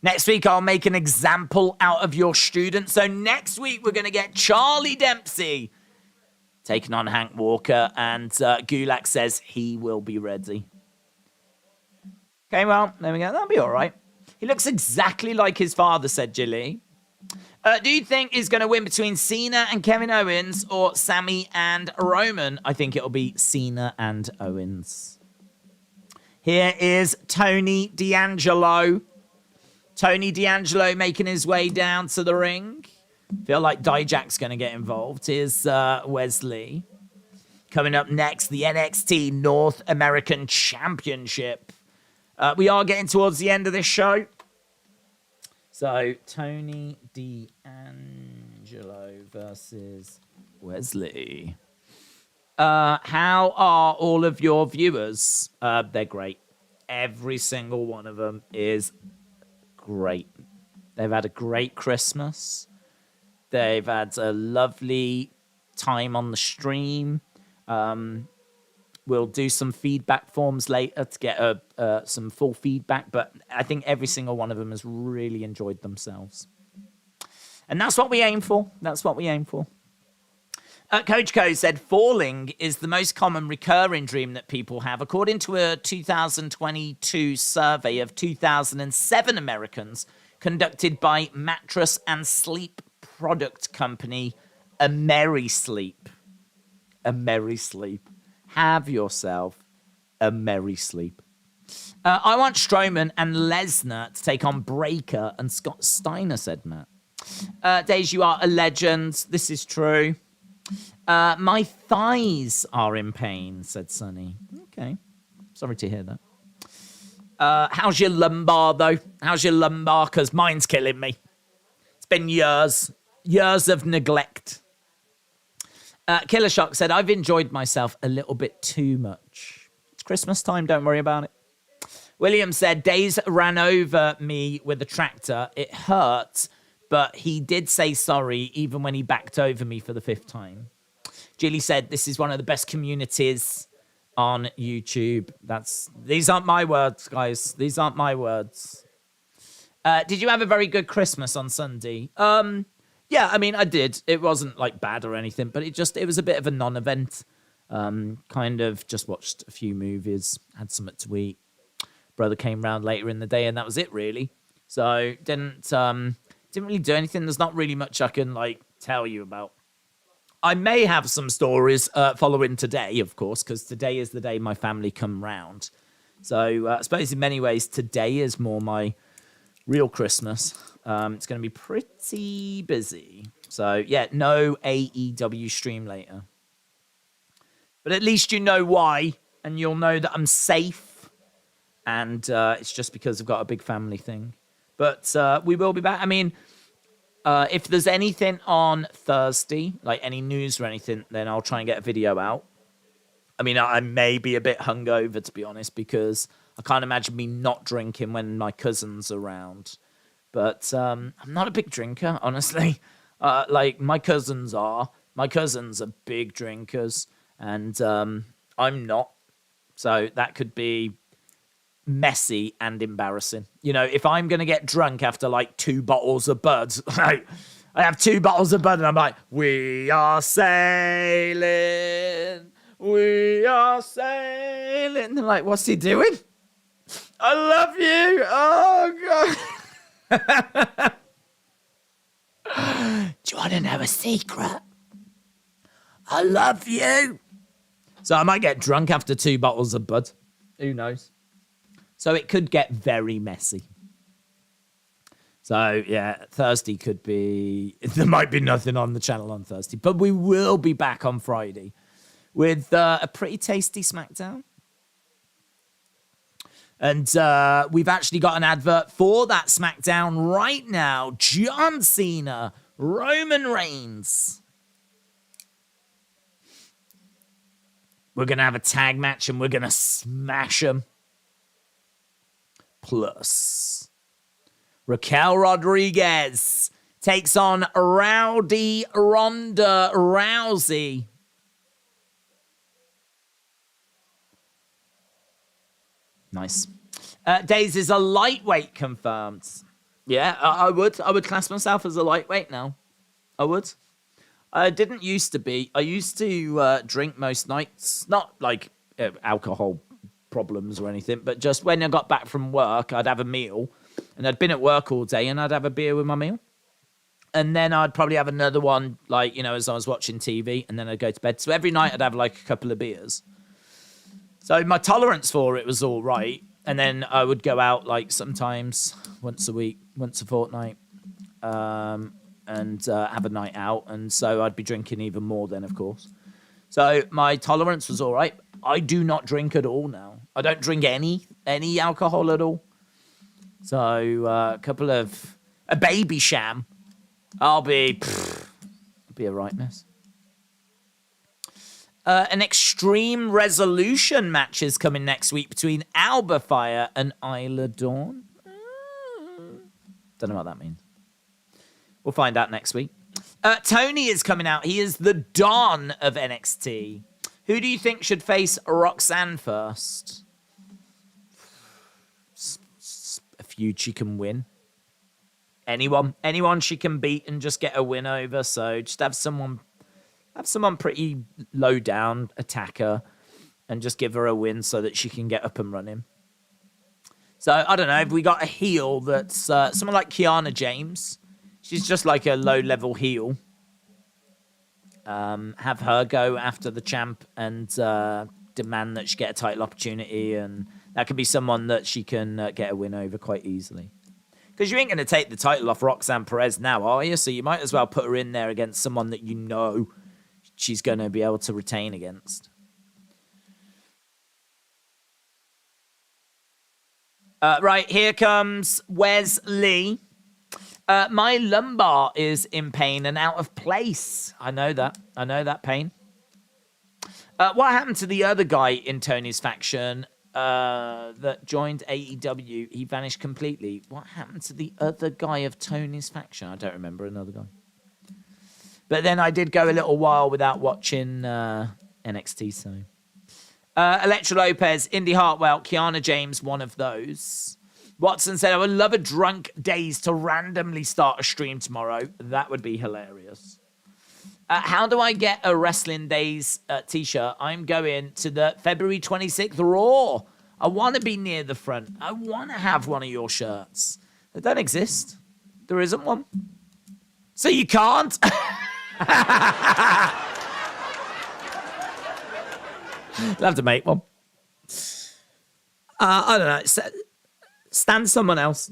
Next week, I'll make an example out of your student. So next week, we're going to get Charlie Dempsey taking on Hank Walker. And Gulak says he will be ready. Okay, well, there we go. That'll be all right. He looks exactly like his father, said Jilly. Do you think he's going to win between Cena and Kevin Owens or Sammy and Roman? I think it'll be Cena and Owens. Here is Tony D'Angelo. Tony D'Angelo making his way down to the ring. Feel like Dijak's going to get involved. Here's Wes Lee. Coming up next, the NXT North American Championship. We are getting towards the end of this show. So, Tony D'Angelo versus Wes Lee. How are all of your viewers? They're great. Every single one of them is great. They've had a great Christmas. They've had a lovely time on the stream. We'll do some feedback forms later to get some full feedback, but I think every single one of them has really enjoyed themselves. And that's what we aim for. That's what we aim for. Coach Co said, falling is the most common recurring dream that people have. According to a 2022 survey of 2007 Americans conducted by mattress and sleep product company AmeriSleep. AmeriSleep. Have yourself a merry sleep. I want Strowman and Lesnar to take on Breaker and Scott Steiner, said Matt. Daze, you are a legend. This is true. My thighs are in pain, said Sonny. Okay. Sorry to hear that. How's your lumbar, though? How's your lumbar? Because mine's killing me. It's been years. Years of neglect. Killer Shock said, I've enjoyed myself a little bit too much. It's Christmas time. Don't worry about it. William said, Daze ran over me with a tractor. It hurt, but he did say sorry even when he backed over me for the 5th time. Jilly said, this is one of the best communities on YouTube. These aren't my words, guys. These aren't my words. Did you have a very good Christmas on Sunday? Yeah, I mean, I did. It wasn't like bad or anything, but it was a bit of a non-event. Kind of just watched a few movies, had something to eat. Brother came round later in the day, and that was it, really. So didn't really do anything. There's not really much I can like tell you about. I may have some stories following today, of course, because today is the day my family come round. So I suppose in many ways today is more my real Christmas. It's going to be pretty busy. So yeah, no AEW stream later. But at least you know why, and you'll know that I'm safe. And it's just because I've got a big family thing. But we will be back. I mean, if there's anything on Thursday, like any news or anything, then I'll try and get a video out. I mean, I may be a bit hungover, to be honest, because I can't imagine me not drinking when my cousin's around. But I'm not a big drinker, honestly. Like, my cousins are. My cousins are big drinkers, and I'm not. So that could be messy and embarrassing. You know, if I'm going to get drunk after like 2 bottles of Bud, like, I have 2 bottles of Bud and I'm like, we are sailing, we are sailing. They're like, what's he doing? I love you. Oh, God. Do you want to know a secret? I love you. So I might get drunk after 2 bottles of Bud. Who knows? So it could get very messy. So, yeah, Thursday could be... There might be nothing on the channel on Thursday. But we will be back on Friday with a pretty tasty SmackDown. And we've actually got an advert for that SmackDown right now. John Cena, Roman Reigns. We're going to have a tag match and we're going to smash them. Plus, Raquel Rodriguez takes on Rowdy Ronda Rousey. Nice. Daze is a lightweight confirmed. Yeah, I would class myself as a lightweight now. I would. I didn't used to be. I used to drink most nights. Not like alcohol problems or anything, but just when I got back from work, I'd have a meal. And I'd been at work all day and I'd have a beer with my meal. And then I'd probably have another one, like, you know, as I was watching TV, and then I'd go to bed. So every night I'd have like a couple of beers. So my tolerance for it was all right. And then I would go out like sometimes once a week, once a fortnight, and have a night out. And so I'd be drinking even more then, of course. So my tolerance was all right. I do not drink at all now. I don't drink any alcohol at all. So a baby sham, I'll be a right mess. An Extreme Resolution match is coming next week between Alba Fire and Isla Dawn. Don't know what that means. We'll find out next week. Tony is coming out. He is the Don of NXT. Who do you think should face Roxanne first? A feud she can win. Anyone she can beat and just get a win over. So just have someone pretty low down, attack her, and just give her a win so that she can get up and running. So, I don't know, if we got a heel that's someone like Kiana James, she's just like a low-level heel. Have her go after the champ and demand that she get a title opportunity, and that could be someone that she can get a win over quite easily. Because you ain't going to take the title off Roxanne Perez now, are you? So you might as well put her in there against someone that you know she's going to be able to retain against. Right, here comes Wes Lee. My lumbar is in pain and out of place. I know that pain. What happened to the other guy in Tony's faction that joined AEW? He vanished completely. What happened to the other guy of Tony's faction? I don't remember another guy. But then I did go a little while without watching NXT, so... Electra Lopez, Indy Hartwell, Kiana James, one of those. Watson said, I would love a drunk Daze to randomly start a stream tomorrow. That would be hilarious. How do I get a Wrestling Daze t-shirt? I'm going to the February 26th Raw. I want to be near the front. I want to have one of your shirts. They don't exist. There isn't one. So you can't? You'll have to make one. I don't know. Stand someone else.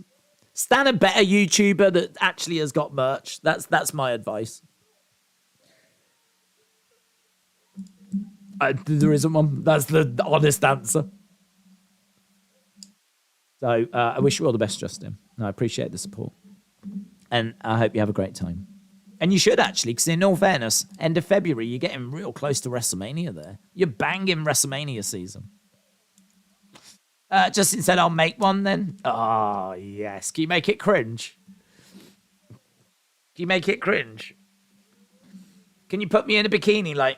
Stand a better YouTuber that actually has got merch. That's my advice. There isn't one. That's the honest answer. So I wish you all the best, Justin. I appreciate the support. And I hope you have a great time. And you should, actually, because in all fairness, end of February, you're getting real close to WrestleMania there. You're banging WrestleMania season. Justin said, I'll make one then. Oh, yes. Can you make it cringe? Can you make it cringe? Can you put me in a bikini, like,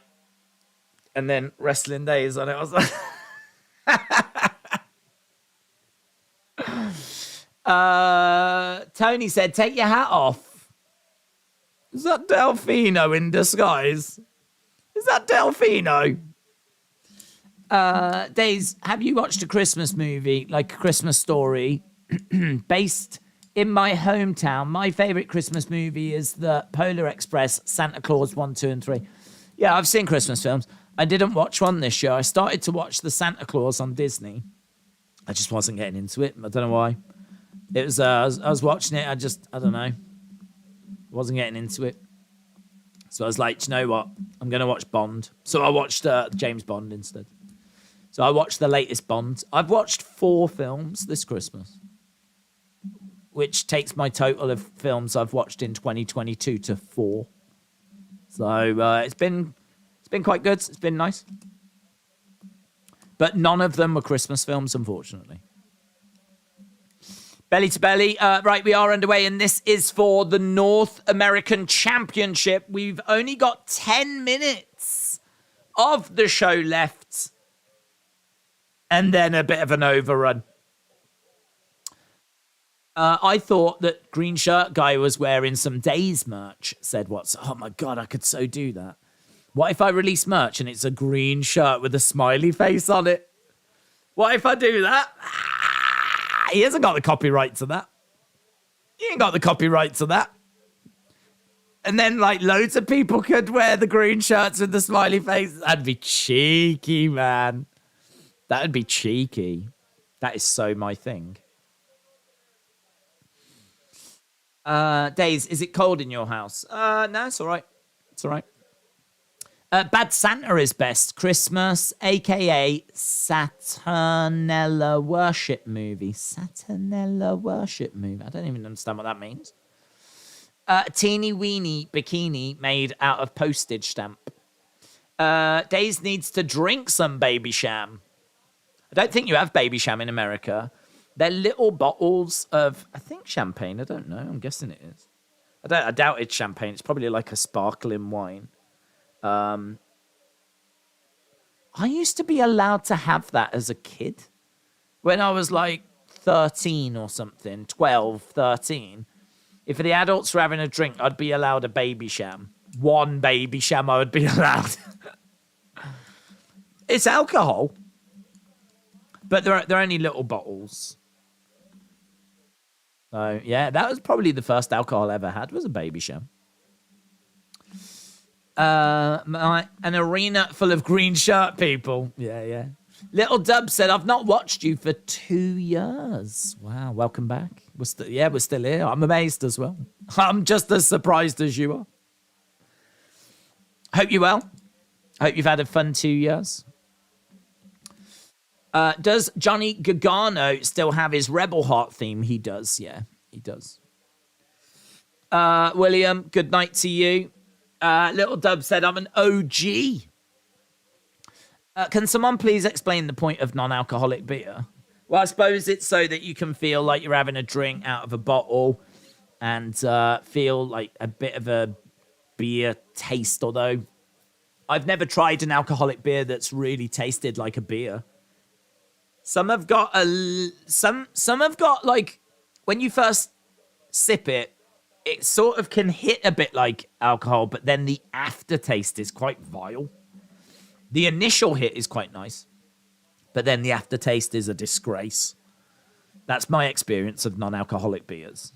and then Wrestling Daze on it? I was like... Tony said, take your hat off. Is that Delfino in disguise? Is that Delfino? Daze, have you watched a Christmas movie, like A Christmas Story, based in my hometown? My favorite Christmas movie is the Polar Express, Santa Claus 1, 2, and 3. Yeah, I've seen Christmas films. I didn't watch one this year. I started to watch the Santa Claus on Disney. I just wasn't getting into it. I don't know why. It was I was watching it. I don't know. Wasn't getting into it. So I was like, you know what? I'm going to watch Bond. So I watched James Bond instead. So I watched the latest Bond. I've watched 4 films this Christmas, which takes my total of films I've watched in 2022 to 4. So it's been quite good. It's been nice. But none of them were Christmas films, unfortunately. Belly to belly. Right, we are underway, and this is for the North American Championship. We've only got 10 minutes of the show left, and then a bit of an overrun. I thought that green shirt guy was wearing some Daze merch, said Watts. Oh my God, I could so do that. What if I release merch and it's a green shirt with a smiley face on it? What if I do that? He hasn't got the copyright to that. He ain't got the copyright to that. And then, like, loads of people could wear the green shirts with the smiley face. That'd be cheeky, man. That'd be cheeky. That is so my thing. Daze, is it cold in your house? No, it's all right. It's all right. Bad Santa is best. Christmas, a.k.a. Saturnella worship movie. Saturnella worship movie. I don't even understand what that means. Teeny weeny bikini made out of postage stamp. Daze needs to drink some Baby Sham. I don't think you have Baby Sham in America. They're little bottles of, I think, champagne. I don't know. I'm guessing it is. I doubt it's champagne. It's probably like a sparkling wine. I used to be allowed to have that as a kid. When I was like 13 or something, 12, 13. If the adults were having a drink, I'd be allowed a Baby Sham. One Baby Sham I would be allowed. It's alcohol. But they're only little bottles. So, yeah, that was probably the first alcohol I ever had was a Baby Sham. An arena full of green shirt people. Yeah. Little Dub said, I've not watched you for 2 years. Wow, welcome back. We're still here. I'm amazed as well. I'm just as surprised as you are. Hope you're well. Hope you've had a fun 2 years. Does Johnny Gargano still have his Rebel Heart theme? He does, yeah. He does. William, good night to you. Little Dub said, I'm an OG. Can someone please explain the point of non-alcoholic beer? Well, I suppose it's so that you can feel like you're having a drink out of a bottle and feel like a bit of a beer taste, although I've never tried an alcoholic beer that's really tasted like a beer. Some have got like, when you first sip it, it sort of can hit a bit like alcohol, but then the aftertaste is quite vile. The initial hit is quite nice, but then the aftertaste is a disgrace. That's my experience of non-alcoholic beers.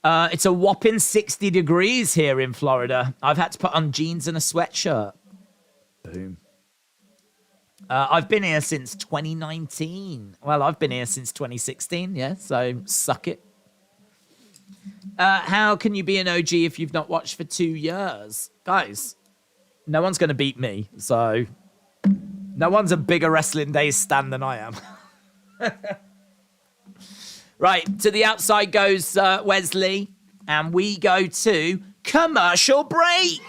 It's a whopping 60 degrees here in Florida. I've had to put on jeans and a sweatshirt. Boom. I've been here since 2019. Well, I've been here since 2016, yeah, so suck it. How can you be an OG if you've not watched for 2 years? Guys, no one's going to beat me, so no one's a bigger Wrestling Daze stan than I am. Right, to the outside goes Wes Lee, and we go to commercial break.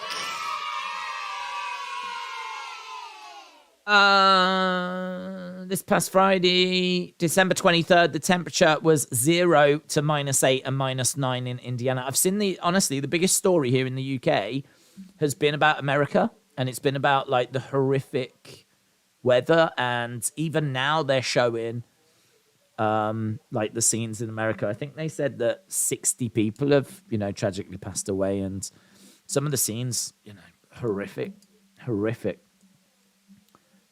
This past Friday, December 23rd, the temperature was 0 to -8 and -9 in Indiana. I've seen honestly, the biggest story here in the UK has been about America, and it's been about like the horrific weather. And even now they're showing like the scenes in America. I think they said that 60 people have, tragically passed away, and some of the scenes, horrific.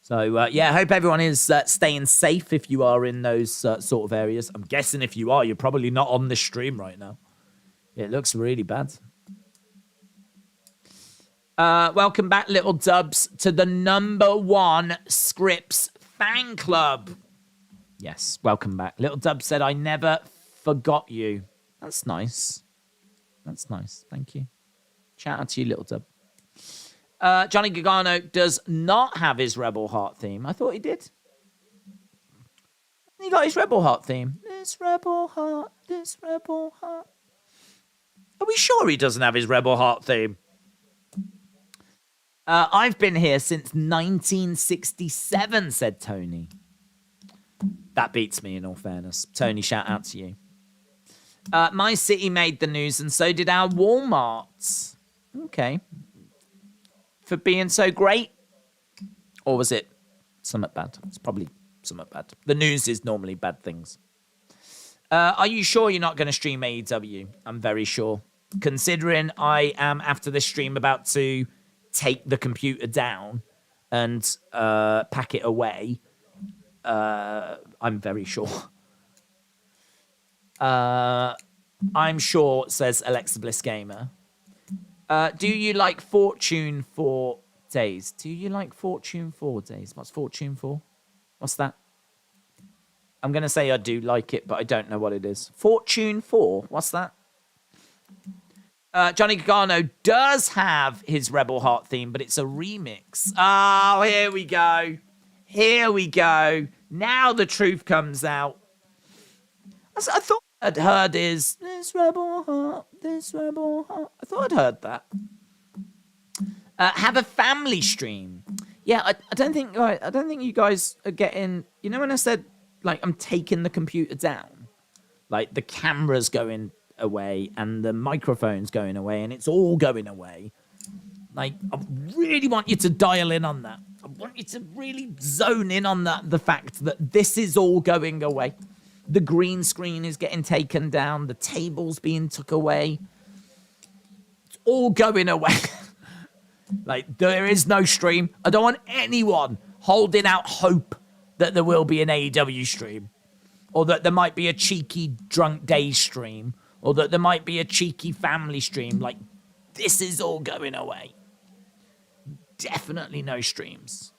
So, I hope everyone is staying safe if you are in those sort of areas. I'm guessing if you are, you're probably not on this stream right now. It looks really bad. Welcome back, little dubs, to the #1 Scrypts fan club. Yes, welcome back. Little Dub said, I never forgot you. That's nice. That's nice. Thank you. Shout out to you, Little Dub. Johnny Gargano does not have his Rebel Heart theme. I thought he did. He got his Rebel Heart theme. This Rebel Heart, this Rebel Heart. Are we sure he doesn't have his Rebel Heart theme? I've been here since 1967, said Tony. That beats me, in all fairness. Tony, shout out to you. My city made the news, and so did our Walmart. Okay. For being so great? Or was it something bad? It's probably something bad. The news is normally bad things. Are you sure you're not going to stream AEW? I'm very sure. Considering I am, after this stream, about to take the computer down and pack it away, I'm very sure. I'm sure, says Alexa Bliss Gamer. Do you like Fortune 4 Days? Do you like Fortune 4 Days? What's Fortune 4? What's that? I'm going to say I do like it, but I don't know what it is. Fortune 4? What's that? Johnny Gargano does have his Rebel Heart theme, but it's a remix. Oh, here we go. Here we go. Now the truth comes out. I thought I'd heard this Rebel Heart, this Rebel Heart. I thought I'd heard that. Have a family stream. Yeah, I don't think you guys are getting. You know when I said like I'm taking the computer down, like the camera's going away and the microphone's going away and it's all going away. Like I really want you to dial in on that. I want you to really zone in on that. The fact that this is all going away. The green screen is getting taken down. The table's being took away. It's all going away. Like, there is no stream. I don't want anyone holding out hope that there will be an AEW stream. Or that there might be a cheeky Drunk Daze stream. Or that there might be a cheeky family stream. Like, this is all going away. Definitely no streams.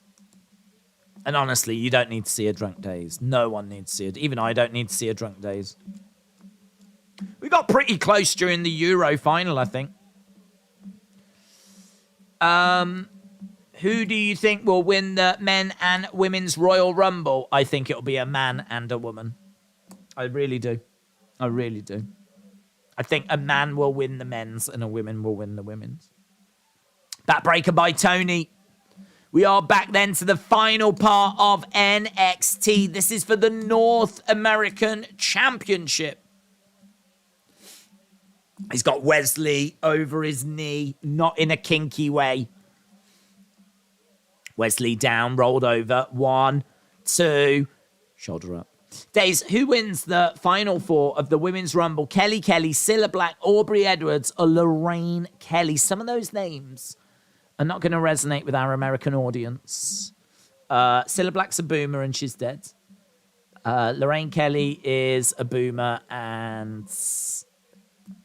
And honestly, you don't need to see a Drunk Daze. No one needs to see it. Even I don't need to see a Drunk Daze. We got pretty close during the Euro final, I think. Who do you think will win the men and women's Royal Rumble? I think it'll be a man and a woman. I really do. I really do. I think a man will win the men's and a woman will win the women's. Backbreaker by Tony. We are back then to the final part of NXT. This is for the North American Championship. He's got Wes Lee over his knee, not in a kinky way. Wes Lee down, rolled over. 1, 2, shoulder up. Daze, who wins the final 4 of the Women's Rumble? Kelly Kelly, Cilla Black, Aubrey Edwards, or Lorraine Kelly? Some of those names are not going to resonate with our American audience. Cilla Black's a boomer and she's dead. Lorraine Kelly is a boomer and...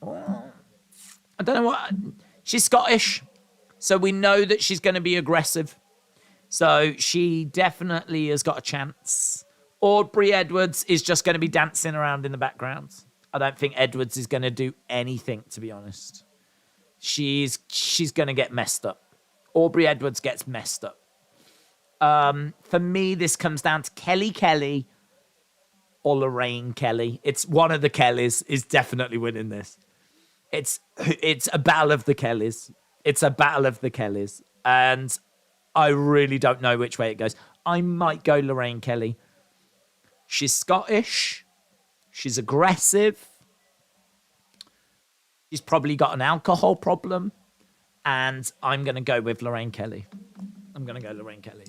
I don't know what... She's Scottish, so we know that she's going to be aggressive. So she definitely has got a chance. Aubrey Edwards is just going to be dancing around in the background. I don't think Edwards is going to do anything, to be honest. She's going to get messed up. Aubrey Edwards gets messed up. For me, this comes down to Kelly Kelly or Lorraine Kelly. It's one of the Kellys is definitely winning this. It's a battle of the Kellys. It's a battle of the Kellys. And I really don't know which way it goes. I might go Lorraine Kelly. She's Scottish. She's aggressive. She's probably got an alcohol problem. And I'm going to go with Lorraine Kelly. I'm going to go Lorraine Kelly.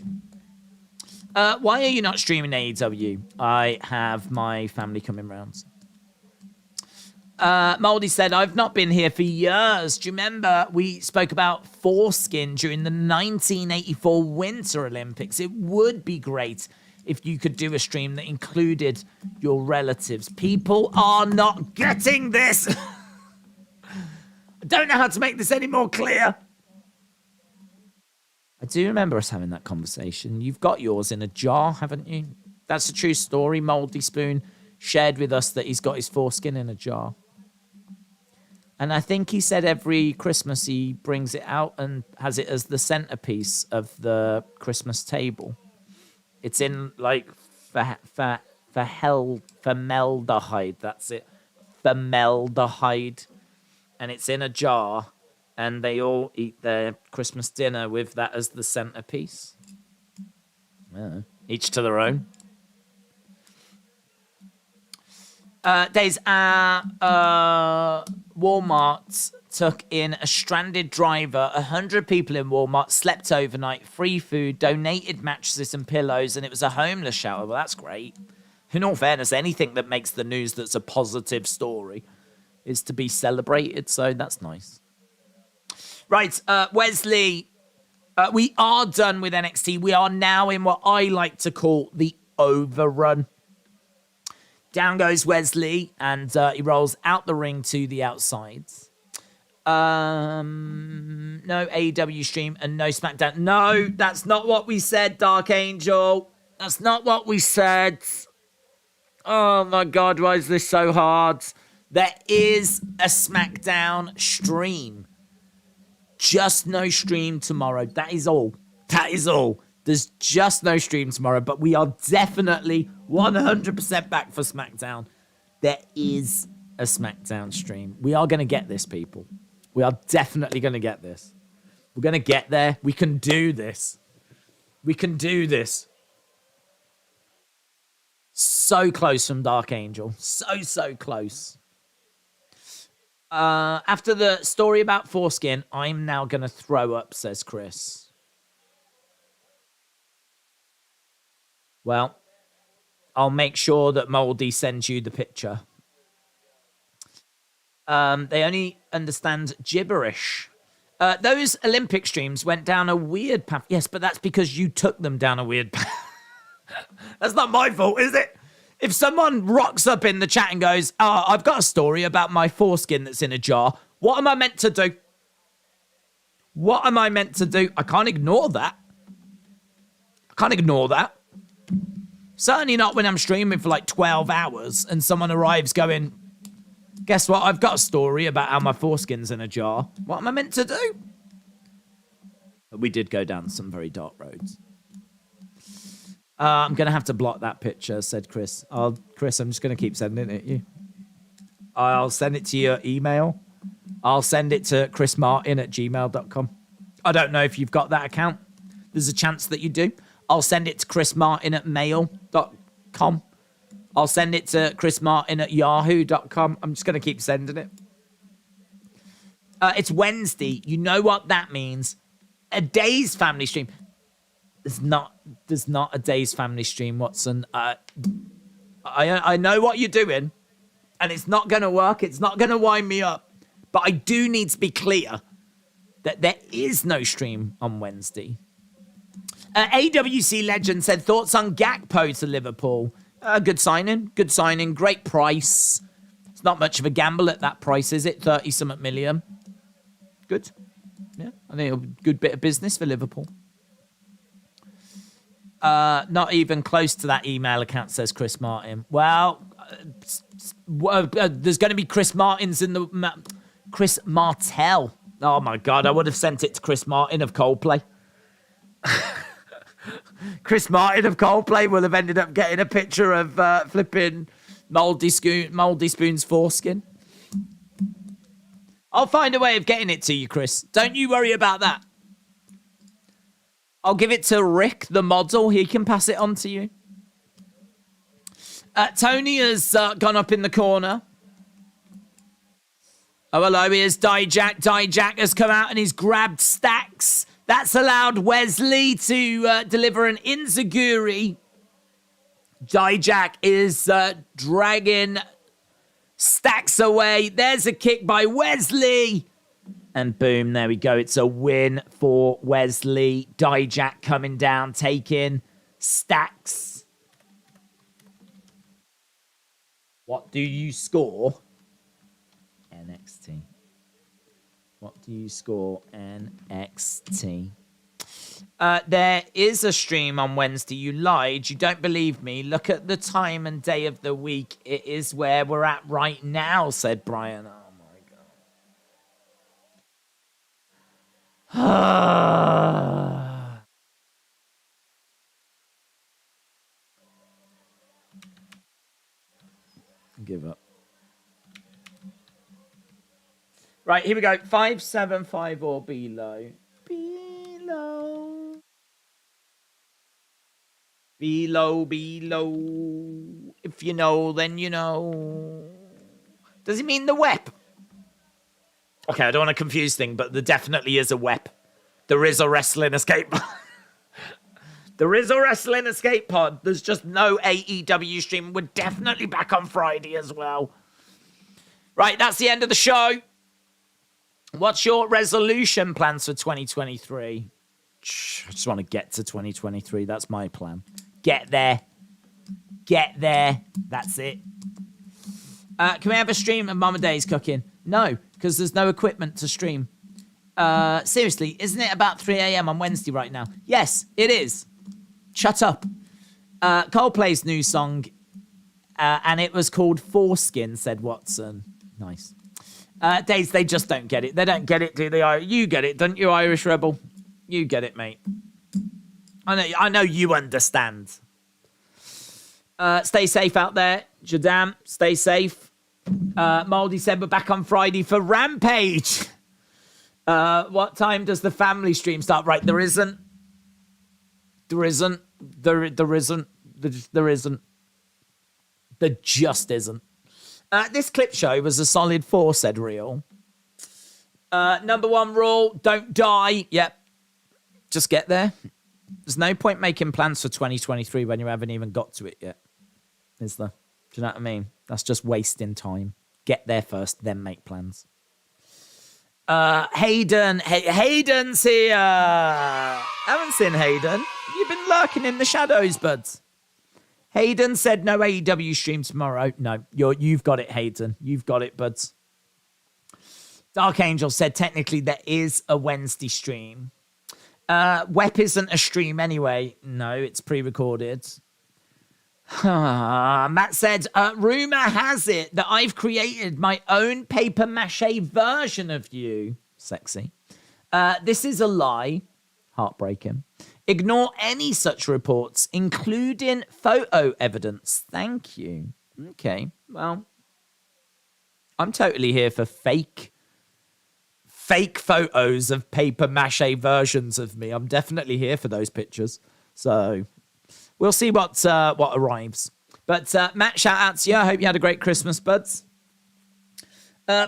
Why are you not streaming AEW? I have my family coming round. Moldy said, I've not been here for years. Do you remember we spoke about foreskin during the 1984 Winter Olympics? It would be great if you could do a stream that included your relatives. People are not getting this. I don't know how to make this any more clear. I do remember us having that conversation. You've got yours in a jar, haven't you? That's a true story. Moldy Spoon shared with us that he's got his foreskin in a jar. And I think he said every Christmas he brings it out and has it as the centerpiece of the Christmas table. It's in like formaldehyde. That's it. Formaldehyde. And it's in a jar. And they all eat their Christmas dinner with that as the centerpiece. Yeah. Each to their own. Days, Walmart took in a stranded driver. 100 people in Walmart slept overnight, free food, donated mattresses and pillows, and it was a homeless shelter. Well, that's great. In all fairness, anything that makes the news that's a positive story is to be celebrated, so that's nice. Right, Wes Lee, we are done with NXT. We are now in what I like to call the overrun. Down goes Wes Lee, and he rolls out the ring to the outside. No AEW stream and no SmackDown. No, that's not what we said, Dark Angel. That's not what we said. Oh my God, why is this so hard? There is a SmackDown stream. Just no stream tomorrow. That is all. That is all. There's just no stream tomorrow, but we are definitely 100% back for SmackDown. There is a SmackDown stream. We are going to get this, people. We are definitely going to get this. We're going to get there. We can do this. We can do this. So close from Dark Angel. So close. After the story about foreskin, I'm now going to throw up, says Chris. Well, I'll make sure that Moldy sends you the picture. They only understand gibberish. Those Olympic streams went down a weird path. Yes, but that's because you took them down a weird path. That's not my fault, is it? If someone rocks up in the chat and goes, oh, I've got a story about my foreskin that's in a jar, what am I meant to do? What am I meant to do? I can't ignore that. I can't ignore that. Certainly not when I'm streaming for like 12 hours and someone arrives going, guess what? I've got a story about how my foreskin's in a jar. What am I meant to do? But we did go down some very dark roads. I'm going to have to block that picture, said Chris. Chris, I'm just going to keep sending it to you. I'll send it to your email. I'll send it to chrismartin@gmail.com. I don't know if you've got that account. There's a chance that you do. I'll send it to chrismartin@mail.com. I'll send it to chrismartin@yahoo.com. I'm just going to keep sending it. It's Wednesday. You know what that means. A Daze family stream. There's not a Daze family stream, Watson. I know what you're doing, and it's not going to work. It's not going to wind me up. But I do need to be clear that there is no stream on Wednesday. AWC Legend said, thoughts on Gakpo to Liverpool? Good signing. Good signing. Great price. It's not much of a gamble at that price, is it? 30-something million. Good. Yeah, I think a good bit of business for Liverpool. Not even close to that email account, says Chris Martin. Well, there's going to be Chris Martins in the... Chris Martel. Oh, my God. I would have sent it to Chris Martin of Coldplay. Chris Martin of Coldplay will have ended up getting a picture of flipping Moldy Spoon's foreskin. I'll find a way of getting it to you, Chris. Don't you worry about that. I'll give it to Rick, the model. He can pass it on to you. Tony has gone up in the corner. Oh, hello, here's Dijak. Dijak has come out and he's grabbed stacks. That's allowed Wes Lee to deliver an Inzaguri. Dijak is dragging Stacks away. There's a kick by Wes Lee. And boom, there we go. It's a win for Wes Lee. Dijak coming down, taking Stacks. What do you score? NXT. What do you score? NXT. There is a stream on Wednesday. You lied. You don't believe me. Look at the time and day of the week. It is where we're at right now, said Brian. Oh, my God. Give up. Right, here we go. 575 or below. Below. If you know, then you know. Does he mean the wep? Okay, I don't want to confuse things, but there definitely is a wep. There is a wrestling escape pod. There is a wrestling escape pod. There's just no AEW stream. We're definitely back on Friday as well. Right, that's the end of the show. What's your resolution plans for 2023? I just want to get to 2023. That's my plan. Get there. That's it. Can we have a stream of Mama Days cooking? No, because there's no equipment to stream. Seriously, isn't it about 3 a.m. on Wednesday right now? Yes, it is. Shut up. Coldplay's new song, and it was called Foreskin, said Watson. Nice. Days, they just don't get it. They don't get it, do they? You get it, don't you, Irish Rebel? You get it, mate. I know you understand. Stay safe out there. Jadam, stay safe. Moldy said we're back on Friday for Rampage. What time does the family stream start? Right, there isn't. There just isn't. This clip show was a solid 4, said Real. Number 1 rule, don't die. Yep. Just get there. There's no point making plans for 2023 when you haven't even got to it yet. Is there? Do you know what I mean? That's just wasting time. Get there first, then make plans. Hayden's here. Haven't seen Hayden. You've been lurking in the shadows, buds. Hayden said no AEW stream tomorrow. No, you've got it, Hayden. You've got it, buds. Dark Angel said technically there is a Wednesday stream. Wep isn't a stream anyway. No, it's pre-recorded. Matt said, rumor has it that I've created my own paper mache version of you. Sexy. This is a lie. Heartbreaking. Ignore any such reports, including photo evidence. Thank you. Okay, well, I'm totally here for fake photos of paper mache versions of me. I'm definitely here for those pictures. So we'll see what arrives. But Matt, shout out to you. I hope you had a great Christmas, buds.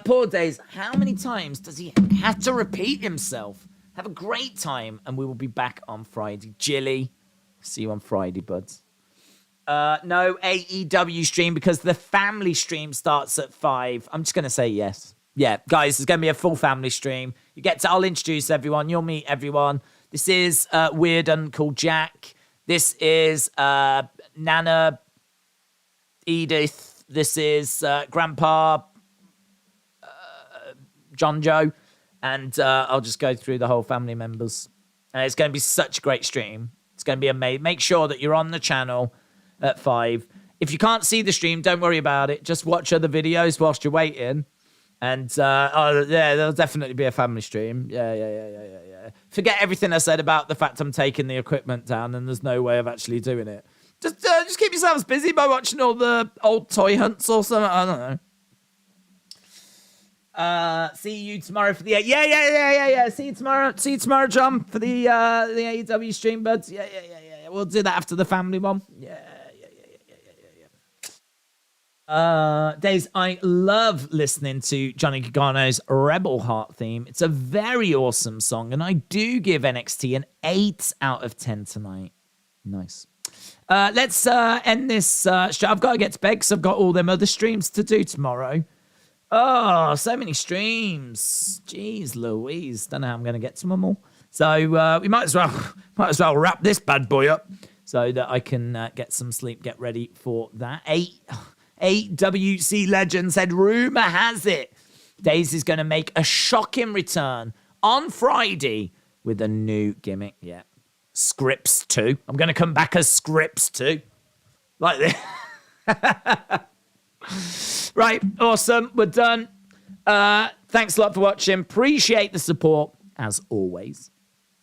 Poor Days. How many times does he have to repeat himself? Have a great time, and we will be back on Friday. Jilly, see you on Friday, buds. No AEW stream because the family stream starts at 5. I'm just going to say yes. Yeah, guys, there's going to be a full family stream. I'll introduce everyone. You'll meet everyone. This is Weird Uncle Jack. This is Nana Edith. This is Grandpa John Joe. And I'll just go through the whole family members. And it's going to be such a great stream. It's going to be amazing. Make sure that you're on the channel at 5. If you can't see the stream, don't worry about it. Just watch other videos whilst you're waiting. And, there'll definitely be a family stream. Yeah. Forget everything I said about the fact I'm taking the equipment down and there's no way of actually doing it. Just keep yourselves busy by watching all the old toy hunts or something. I don't know. See you tomorrow for the yeah. See you tomorrow, John, for the AEW stream, buds. Yeah. We'll do that after the family one. Yeah. Daze, I love listening to Johnny Gargano's Rebel Heart theme. It's a very awesome song, and I do give NXT an 8 out of 10 tonight. Nice. Let's end this show. I've got to get to bed because I've got all them other streams to do tomorrow. Oh, so many streams. Jeez Louise. Don't know how I'm going to get to them all. So we might as well wrap this bad boy up so that I can get some sleep, get ready for that. AWC legend said, rumor has it Daze is going to make a shocking return on Friday with a new gimmick. Yeah. Scrypts 2. I'm going to come back as Scrypts 2. Like this. Right. Awesome. We're done. Thanks a lot for watching. Appreciate the support, as always.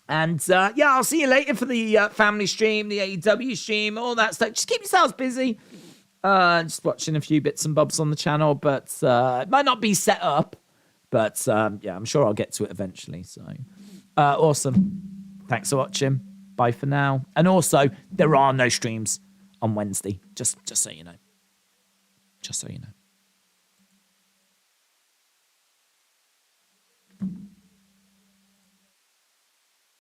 And I'll see you later for the family stream, the AEW stream, all that stuff. Just keep yourselves busy. Just watching a few bits and bobs on the channel, but it might not be set up. But I'm sure I'll get to it eventually. So awesome. Thanks for watching. Bye for now. And also, there are no streams on Wednesday. Just so you know. Just so you know.